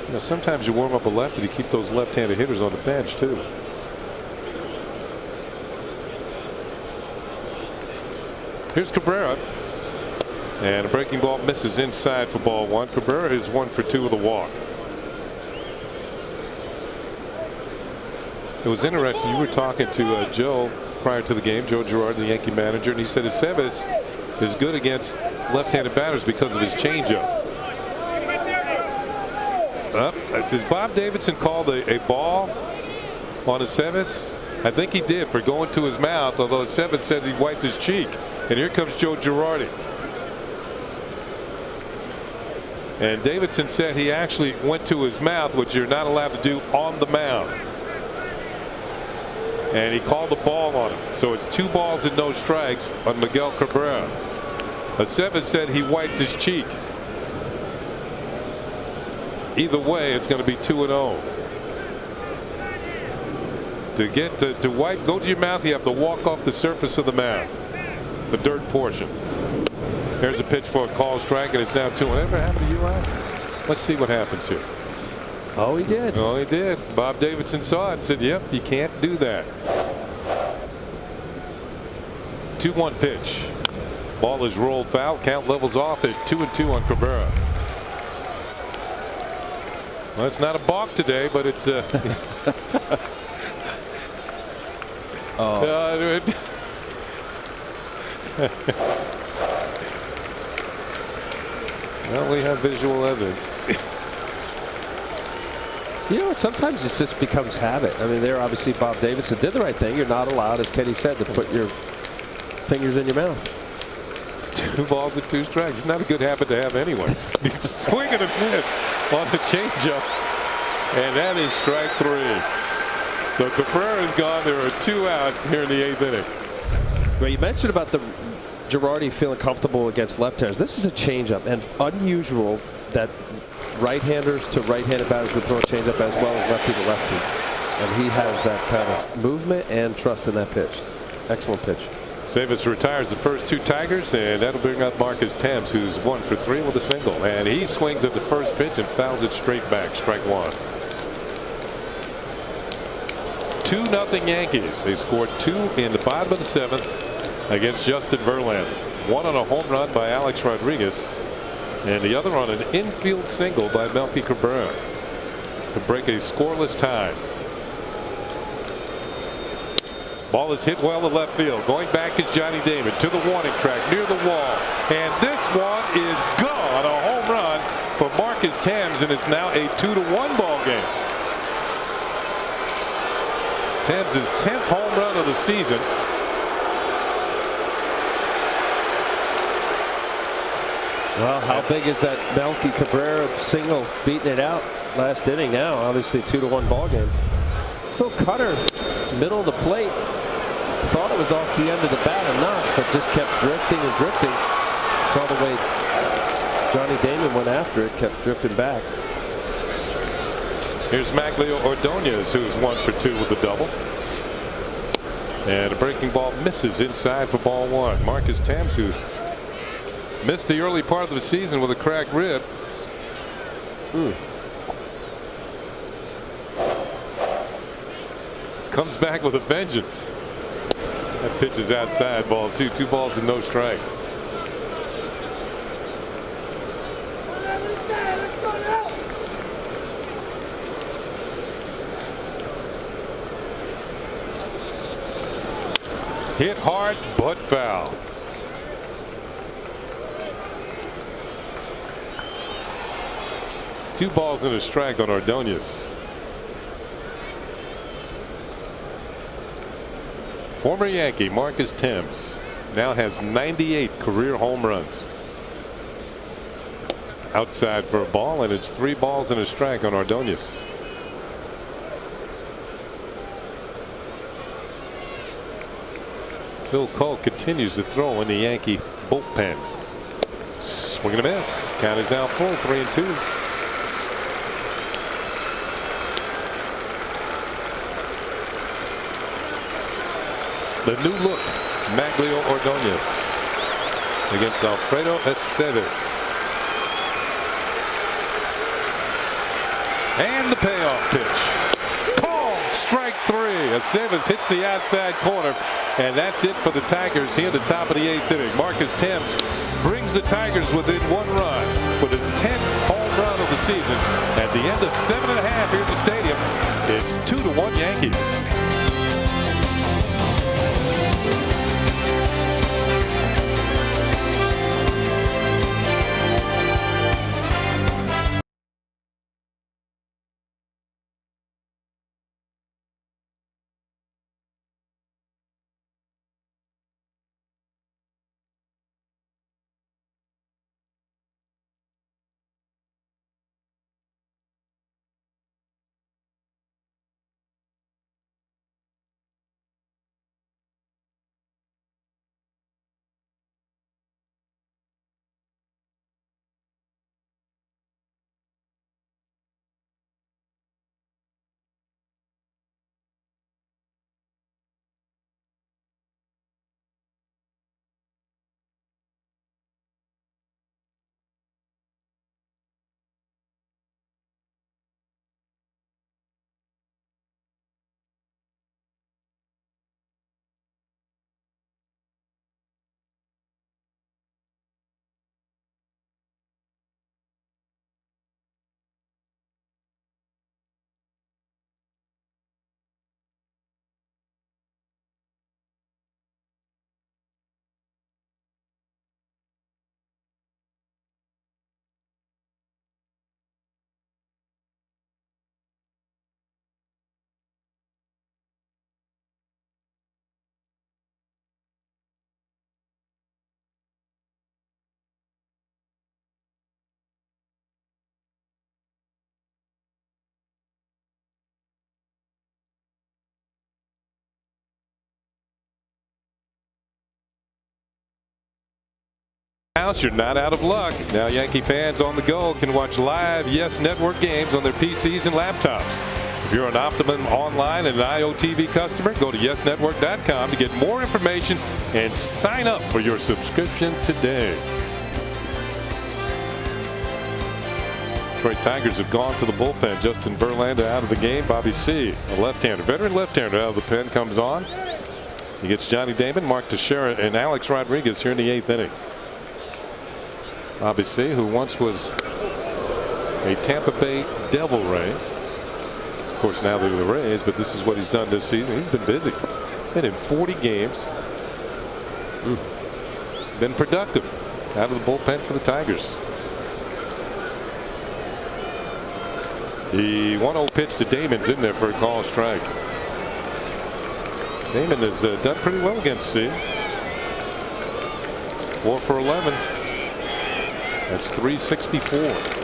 Speaker 1: You know, sometimes you warm up a lefty to keep those left-handed hitters on the bench too. Here's Cabrera, and a breaking ball misses inside for ball 1. Cabrera is 1 for 2 with a walk. It was interesting. You were talking to Joe prior to the game, Joe Girardi, the Yankee manager, and he said Aceves is good against left-handed batters because of his changeup. Does Bob Davidson call a ball on Aceves? I think he did, for going to his mouth, although Aceves says he wiped his cheek. And here comes Joe Girardi. And Davidson said he actually went to his mouth, which you're not allowed to do on the mound. And he called the ball on him. So it's 2 balls and no strikes on Miguel Cabrera. Aceves said he wiped his cheek. Either way, it's going to be 2-0. To get to wipe, go to your mouth, you have to walk off the surface of the mound, the dirt portion. There's a pitch for a call strike, and it's now 2-1. Ever happened to you, Ryan? Let's see what happens here.
Speaker 2: Oh, he did.
Speaker 1: Oh, he did. Bob Davidson saw it and said, yep, you can't do that. 2-1 pitch. Ball is rolled foul. Count levels off at 2-2 on Cabrera. Well, it's not a balk today, but it's well, we have visual evidence.
Speaker 2: You know, sometimes it just becomes habit. I mean, there obviously Bob Davidson did the right thing. You're not allowed, as Kenny said, to put your fingers in your mouth.
Speaker 1: 2 balls and 2 strikes. It's not a good habit to have anyway. Swing and a miss on the changeup, and that is strike 3. So Cabrera is gone. There are 2 outs here in the 8th inning.
Speaker 2: Well, you mentioned about the Girardi feeling comfortable against left-handers. This is a changeup, and unusual that right-handers to right-handed batters would throw a changeup as well as lefty to lefty. And he has that kind of movement and trust in that pitch. Excellent pitch.
Speaker 1: Savis retires the first 2 Tigers, and that'll bring up Marcus Thames, who's 1 for 3 with a single. And he swings at the first pitch and fouls it straight back. Strike 1. 2-0 Yankees. They scored 2 in the bottom of the 7th against Justin Verlander. 1 on a home run by Alex Rodriguez, and the other on an infield single by Melky Cabrera to break a scoreless tie. Ball is hit well to left field. Going back is Johnny Damon to the warning track near the wall. And this one is gone. A home run for Marcus Thames, and it's now a 2-1 ball game. Thames' 10th home run of the season.
Speaker 2: Well, how big is that Melky Cabrera single beating it out last inning now? Obviously 2-1 ball game. So Cutter, middle of the plate, thought it was off the end of the bat enough, but just kept drifting and drifting. Saw the way Johnny Damon went after it, kept drifting back.
Speaker 1: Here's Maglio Ordonez, who's 1 for 2 with a double. And a breaking ball misses inside for ball 1. Marcus Thames, who missed the early part of the season with a cracked rib. Comes back with a vengeance. That pitch is outside, ball 2. 2 balls and no strikes. Hit hard, but foul. Two balls and a strike on Ordonez. Former Yankee Marcus Thames now has 98 career home runs. Outside for a ball, and it's 3 balls and a strike on Ordonez. Phil Cole continues to throw in the Yankee bullpen. Swing and a miss. Count is now full, 3-2. The new look, Maglio Ordonez against Alfredo Aceves. And the payoff pitch. Called strike 3. Aceves hits the outside corner, and that's it for the Tigers here at the top of the 8th inning. Marcus Thames brings the Tigers within 1 run with his 10th home run of the season. At the end of 7.5 here at the stadium, it's 2-1 Yankees. You're not out of luck. Now Yankee fans on the go can watch live Yes Network games on their PCs and laptops. If you're an Optimum Online and an IOTV customer, go to yesnetwork.com to get more information and sign up for your subscription today. Detroit Tigers have gone to the bullpen. Justin Verlander out of the game. Bobby C., a left-hander, veteran left-hander out of the pen, comes on. He gets Johnny Damon, Mark Teixeira, and Alex Rodriguez here in the 8th inning. Bobby C., who once was a Tampa Bay Devil Ray. Of course, now they're the Rays, but this is what he's done this season. He's been busy. Been in 40 games. Been productive out of the bullpen for the Tigers. The 1-0 pitch to Damon's in there for a call strike. Damon has done pretty well against C. 4 for 11. That's 364.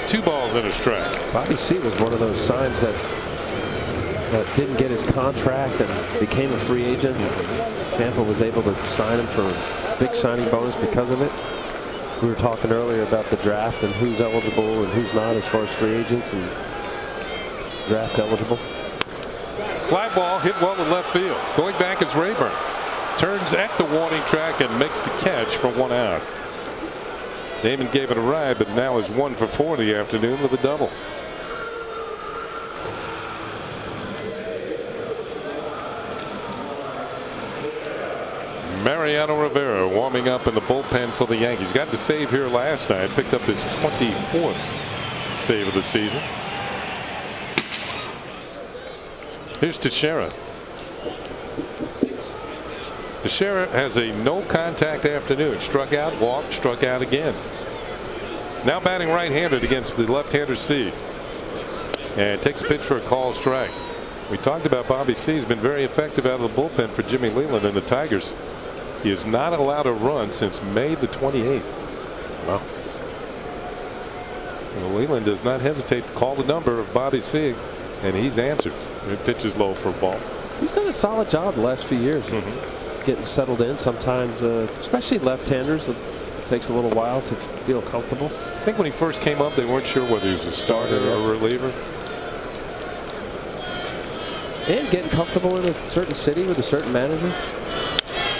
Speaker 1: Two balls and a strike.
Speaker 2: Bobby C. was one of those signs that didn't get his contract and became a free agent. Tampa was able to sign him for a big signing bonus because of it. We were talking earlier about the draft and who's eligible and who's not as far as free agents and draft eligible.
Speaker 1: Fly ball hit well to left field. Going back is Rayburn. Turns at the warning track and makes the catch for 1 out. Damon gave it a ride, but now is 1 for 4 in the afternoon with a double. Mariano Rivera warming up in the bullpen for the Yankees. Got the save here last night. Picked up his 24th save of the season. Here's Teixeira. Teixeira has a no contact afternoon. Struck out, walked, struck out again. Now batting right-handed against the left-hander C. And takes a pitch for a call strike. We talked about Bobby C. He's been very effective out of the bullpen for Jimmy Leland and the Tigers. He has not allowed a run since May the 28th. Wow. So Leland does not hesitate to call the number of Bobby C. And he's answered. He pitches low for a ball.
Speaker 2: He's done a solid job the last few years. Getting settled in. Sometimes, especially left-handers, it takes a little while to feel comfortable.
Speaker 1: I think when he first came up, they weren't sure whether he was a starter or a reliever.
Speaker 2: And getting comfortable in a certain city with a certain manager.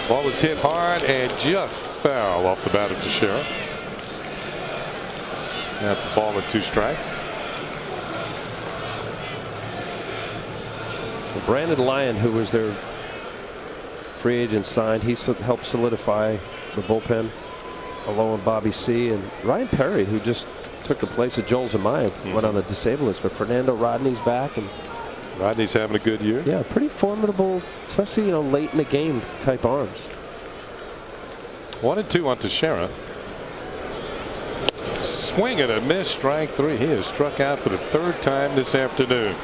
Speaker 1: Ball was hit hard and just foul off the bat of Teixeira. That's a ball and 2 strikes.
Speaker 2: Well, Brandon Lyon, who was their free agent signed, he helped solidify the bullpen along with Bobby C. And Ryan Perry, who just took the place of Joel Zumaya, went on a disabled list, but Fernando Rodney's back. And
Speaker 1: Rodney's having a good year.
Speaker 2: Yeah, pretty formidable, especially late in the game type arms.
Speaker 1: 1-2 on Teixeira. Swing and a miss, strike 3. He has struck out for the 3rd time this afternoon.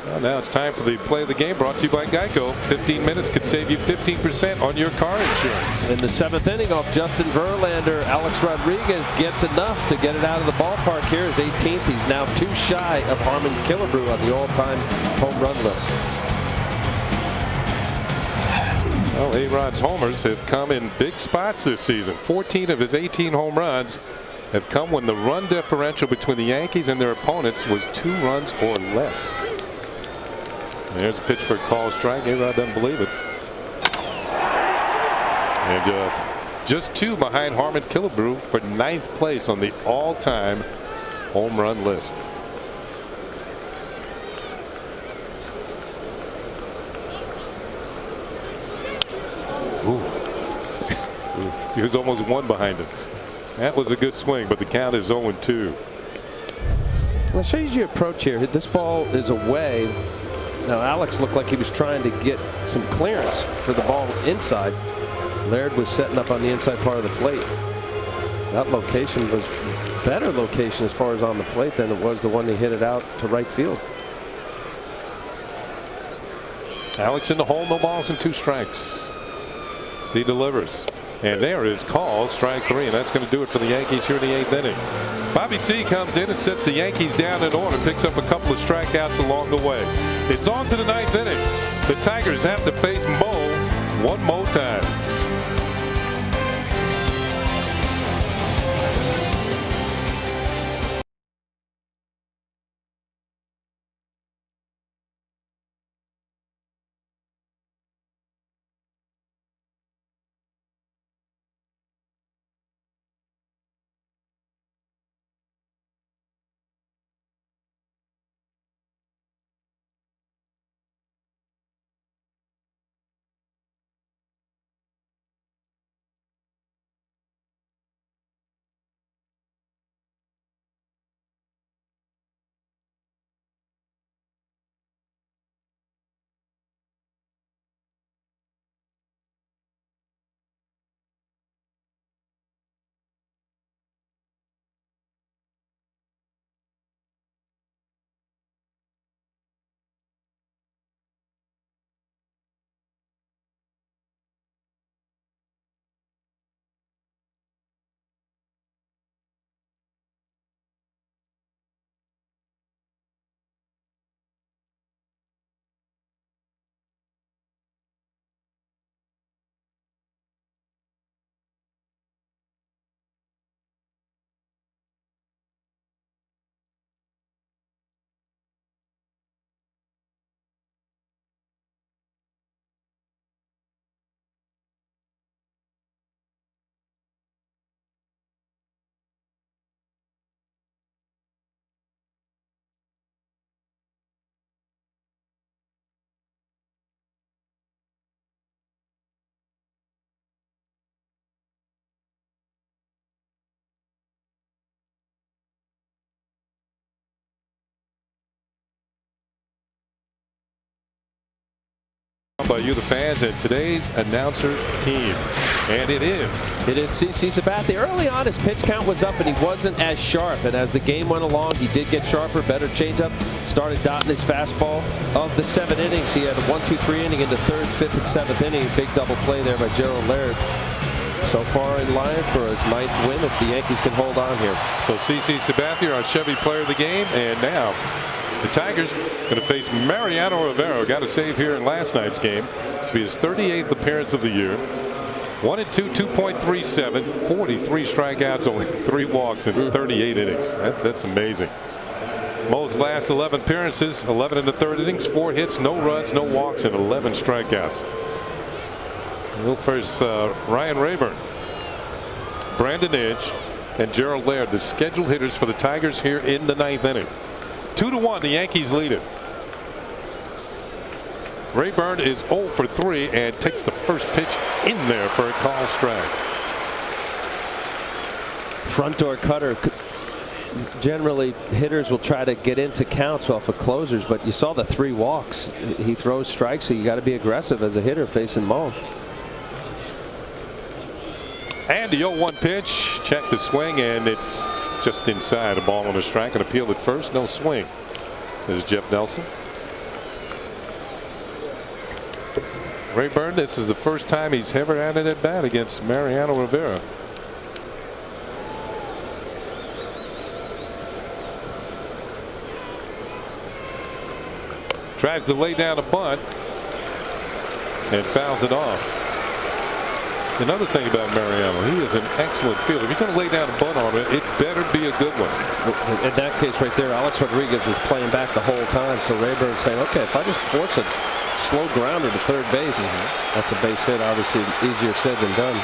Speaker 1: Well, now it's time for the play of the game, brought to you by Geico. 15 minutes could save you 15% on your car insurance.
Speaker 2: In the 7th inning off Justin Verlander, Alex Rodriguez gets enough to get it out of the ballpark here. His 18th. He's now 2 shy of Harmon Killebrew on the all-time home run list.
Speaker 1: Well, A-Rod's homers have come in big spots this season. 14 of his 18 home runs have come when the run differential between the Yankees and their opponents was 2 runs or less. There's a pitch for a call strike. A-Rod doesn't believe it. And just 2 behind Harmon Killebrew for 9th place on the all-time home run list. Ooh. He was almost 1 behind him. That was a good swing, but the count is 0-2.
Speaker 2: Well, shows you your approach here. This ball is away. Now Alex looked like he was trying to get some clearance for the ball inside. Laird was setting up on the inside part of the plate. That location was better location as far as on the plate than it was the one he hit it out to right field.
Speaker 1: Alex in the hole, no balls and 2 strikes. C delivers. And there is call, strike 3, and that's going to do it for the Yankees here in the 8th inning. Bobby C. comes in and sets the Yankees down in order, picks up a couple of strikeouts along the way. It's on to the 9th inning. The Tigers have to face Mo one more time. By you, the fans, and today's announcer team. And it is
Speaker 2: CC Sabathia. Early on, his pitch count was up, and he wasn't as sharp. And as the game went along, he did get sharper, better changeup. Started dotting his fastball. Of the 7 innings, he had a 1-2-3 inning into 3rd, 5th, and 7th inning. Big double play there by Gerald Laird. So far in line for his 9th win if the Yankees can hold on here.
Speaker 1: So CC Sabathia, our Chevy player of the game, and now the Tigers going to face Mariano Rivera. Got a save here in last night's game. This will be his 38th appearance of the year. 1-2, 2.37, 43 strikeouts, only 3 walks in 38 innings. That's amazing. Mo's last 11 appearances, 11 in the 3rd innings, 4 hits, no runs, no walks, and 11 strikeouts. We'll first Ryan Rayburn, Brandon Edge, and Gerald Laird, the scheduled hitters for the Tigers here in the 9th inning. 2-1, the Yankees lead it. Rayburn is 0 for 3 and takes the first pitch in there for a call strike.
Speaker 2: Front door cutter. Generally, hitters will try to get into counts off of closers, but you saw the 3 walks. He throws strikes, so you got to be aggressive as a hitter facing Mo.
Speaker 1: And the 0-1 pitch. Check the swing, and it's just inside. A ball on a strike, and appeal at first. No swing, says Jeff Nelson. Rayburn, this is the first time he's ever had an at bat against Mariano Rivera. Tries to lay down a bunt and fouls it off. Another thing about Mariano, he is an excellent fielder. If you're going to lay down a bunt on it, it better be a good one.
Speaker 2: In that case right there, Alex Rodriguez was playing back the whole time. So Rayburn's saying, okay, if I just force a slow grounder to 3rd base, that's a base hit. Obviously easier said than done.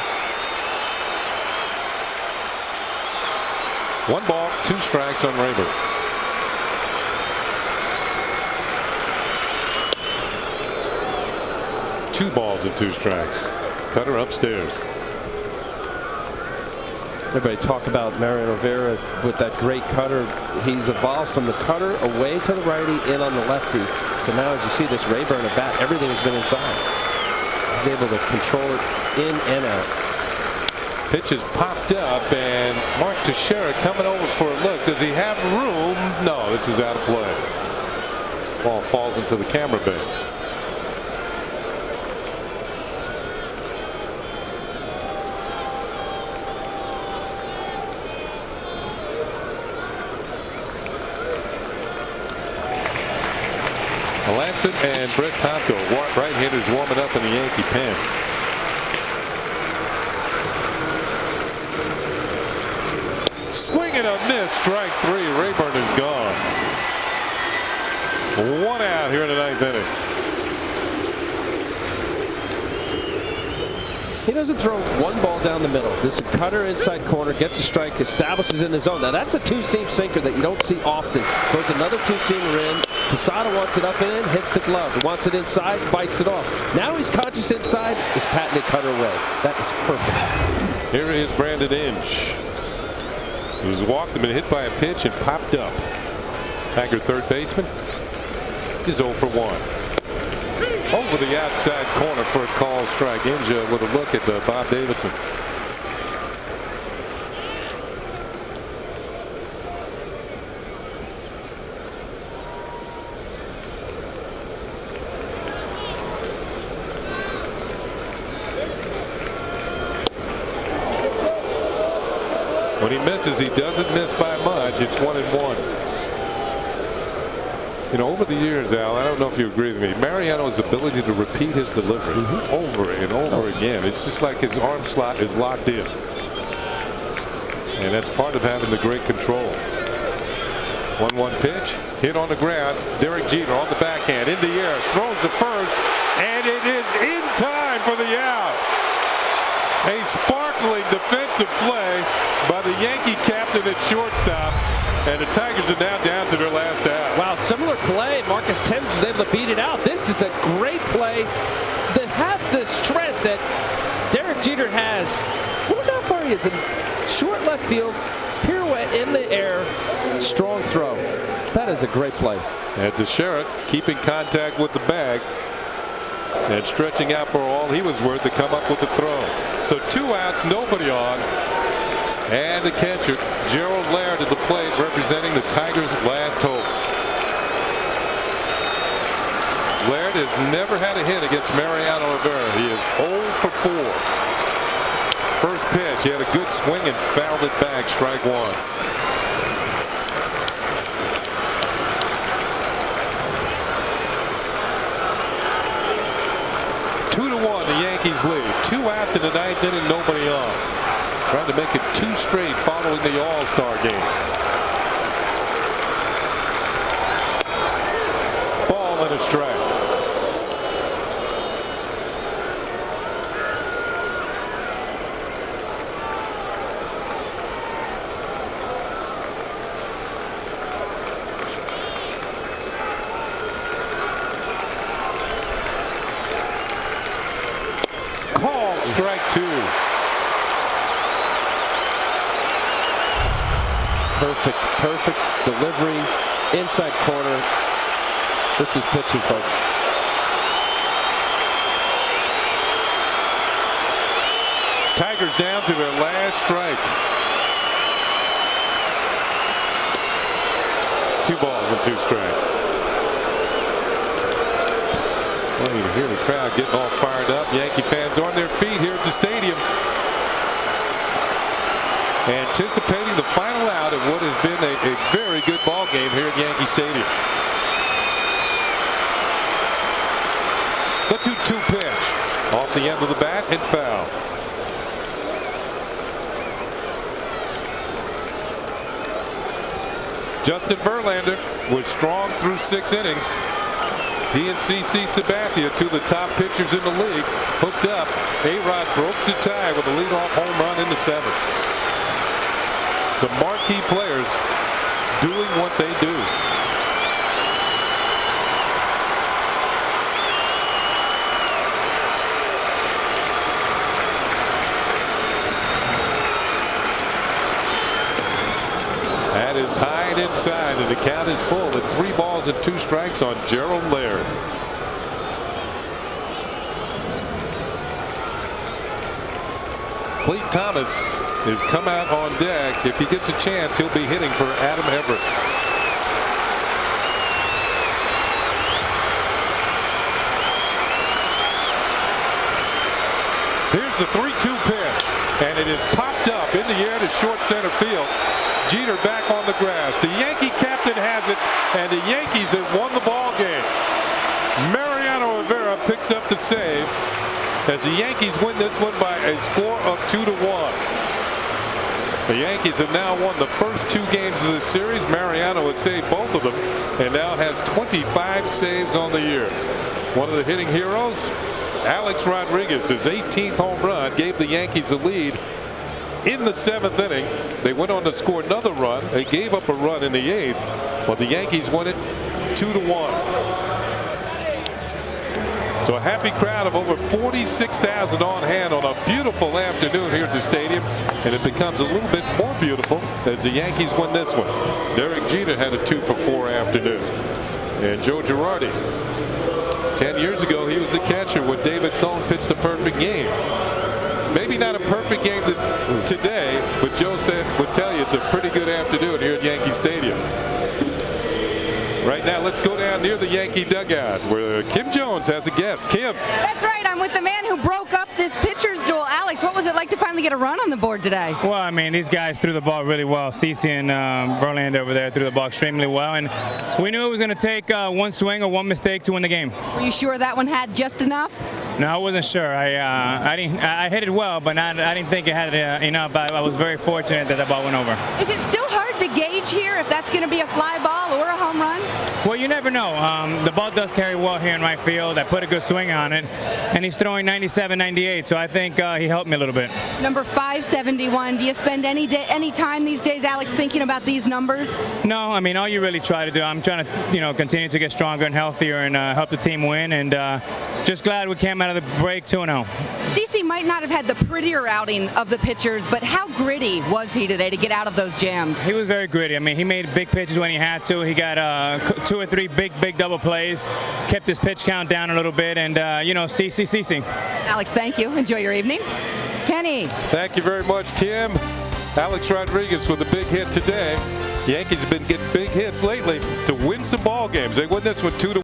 Speaker 1: 1 ball, 2 strikes on Rayburn. Two balls and 2 strikes. Cutter upstairs.
Speaker 2: Everybody talk about Mariano Rivera with that great cutter. He's evolved from the cutter away to the righty, in on the lefty. So now as you see this Rayburn at bat, everything has been inside. He's able to control it in and out.
Speaker 1: Pitch is popped up, and Mark Teixeira coming over for a look. Does he have room? No, this is out of play. Ball falls into the camera bay. Melanson and Brett Tomko, right hitters warming up in the Yankee pen. Swing and a miss. Strike 3. Rayburn is gone. 1 out here in the 9th inning.
Speaker 2: He doesn't throw one ball down the middle. This is a cutter inside corner, gets a strike, establishes in the zone. Now that's a two-seam sinker that you don't see often. Throws another two-seamer in. Posada wants it up and in, hits the glove. He wants it inside, bites it off. Now he's conscious inside, his patented cutter away. That is perfect.
Speaker 1: Here is Brandon Inge. He was walked and been hit by a pitch and popped up. Tiger third baseman is 0 for 1. Over the outside corner for a call strike. Inge with a look at Bob Davidson. When he misses, he doesn't miss by much. It's 1-1. You know, over the years, Al, I don't know if you agree with me, Mariano's ability to repeat his delivery over and over again. It's just like his arm slot is locked in. And that's part of having the great control. 1-1 pitch, hit on the ground. Derek Jeter on the backhand, in the air, throws the first, and it is in time for the out. A sparkling defensive play by the Yankee captain at shortstop. And the Tigers are now down to their last out.
Speaker 2: Wow, similar play. Marcus Thames was able to beat it out. This is a great play that have the strength that Derek Jeter has. Look how far he is in short left field, pirouette in the air, strong throw. That is a great play.
Speaker 1: And Teixeira keeping contact with the bag and stretching out for all he was worth to come up with the throw. So 2 outs, nobody on. And the catcher, Gerald Laird, at the plate, representing the Tigers' last hope. Laird has never had a hit against Mariano Rivera. He is 0 for 4. First pitch, he had a good swing and fouled it back. Strike 1. Two to 1, the Yankees lead. 2 outs in the 9th inning, nobody on. Trying to make it 2 straight following the All-Star game. Ball and a strike. Call strike 2.
Speaker 2: Perfect delivery, inside corner. This is pitching, folks.
Speaker 1: Tigers down to their last strike. 2 balls and 2 strikes. Well, you hear the crowd getting all fired up. Yankee fans on their feet here at the stadium, anticipating the final out of what has been a very good ball game here at Yankee Stadium. The 2-2 pitch off the end of the bat and foul. Justin Verlander was strong through 6 innings. He and CC Sabathia, 2 of the top pitchers in the league, hooked up. A-Rod broke the tie with a leadoff home run in the 7th. Some marquee players doing what they do. That is high and inside, and the count is full with 3 balls and 2 strikes on Gerald Laird. Clete Thomas has come out on deck. If he gets a chance, he'll be hitting for Adam Everett. Here's the 3-2 pitch, and it is popped up in the air to short center field. Jeter back on the grass. The Yankee captain has it, and the Yankees have won the ball game. Mariano Rivera picks up the save as the Yankees win this one by a score of 2-1. The Yankees have now won the first 2 games of the series. Mariano has saved both of them and now has 25 saves on the year. One of the hitting heroes, Alex Rodriguez, his 18th home run gave the Yankees the lead in the 7th inning. They went on to score another run. They gave up a run in the 8th, but the Yankees won it 2-1. So a happy crowd of over 46,000 on hand on a beautiful afternoon here at the stadium, and it becomes a little bit more beautiful as the Yankees win this one. Derek Jeter had a 2-for-4 afternoon, and Joe Girardi, 10 years ago, he was the catcher when David Cohn pitched a perfect game. Maybe not a perfect game today, but Joe would tell you it's a pretty good afternoon here at Yankee Stadium. Right now, let's go down near the Yankee dugout where Kim Jones has a guest. Kim.
Speaker 6: That's right. I'm with the man who broke up this pitcher's duel. Alex, what was it like to finally get a run on the board today?
Speaker 7: Well, I mean, these guys threw the ball really well. CeCe and Verlander over there threw the ball extremely well, and we knew it was going to take one swing or one mistake to win the game.
Speaker 6: Were you sure that one had just enough?
Speaker 7: No, I wasn't sure. I hit it well, but I didn't think it had enough. I was very fortunate that the ball went over.
Speaker 6: Is it still hard to gauge here if that's going to be a fly ball or a home run?
Speaker 7: Well, you never know. The ball does carry well here in right field. I put a good swing on it, and he's throwing 97, 98, so I think he helped me a little bit.
Speaker 6: Number 571. Do you spend any time these days, Alex, thinking about these numbers?
Speaker 7: No, I mean, all you really try to do, I'm trying to, continue to get stronger and healthier and help the team win, and just glad we came out of the break 2-0.
Speaker 6: CeCe might not have had the prettier outing of the pitchers, but how gritty was he today to get out of those jams?
Speaker 7: He was very gritty. I mean, he made big pitches when he had to. He got 2 or 3 big double plays, kept his pitch count down a little bit, and, CeCe.
Speaker 6: Alex, thank you. Enjoy your evening. Kenny.
Speaker 1: Thank you very much, Kim. Alex Rodriguez with a big hit today. Yankees have been getting big hits lately to win some ball games. They won this one 2-1.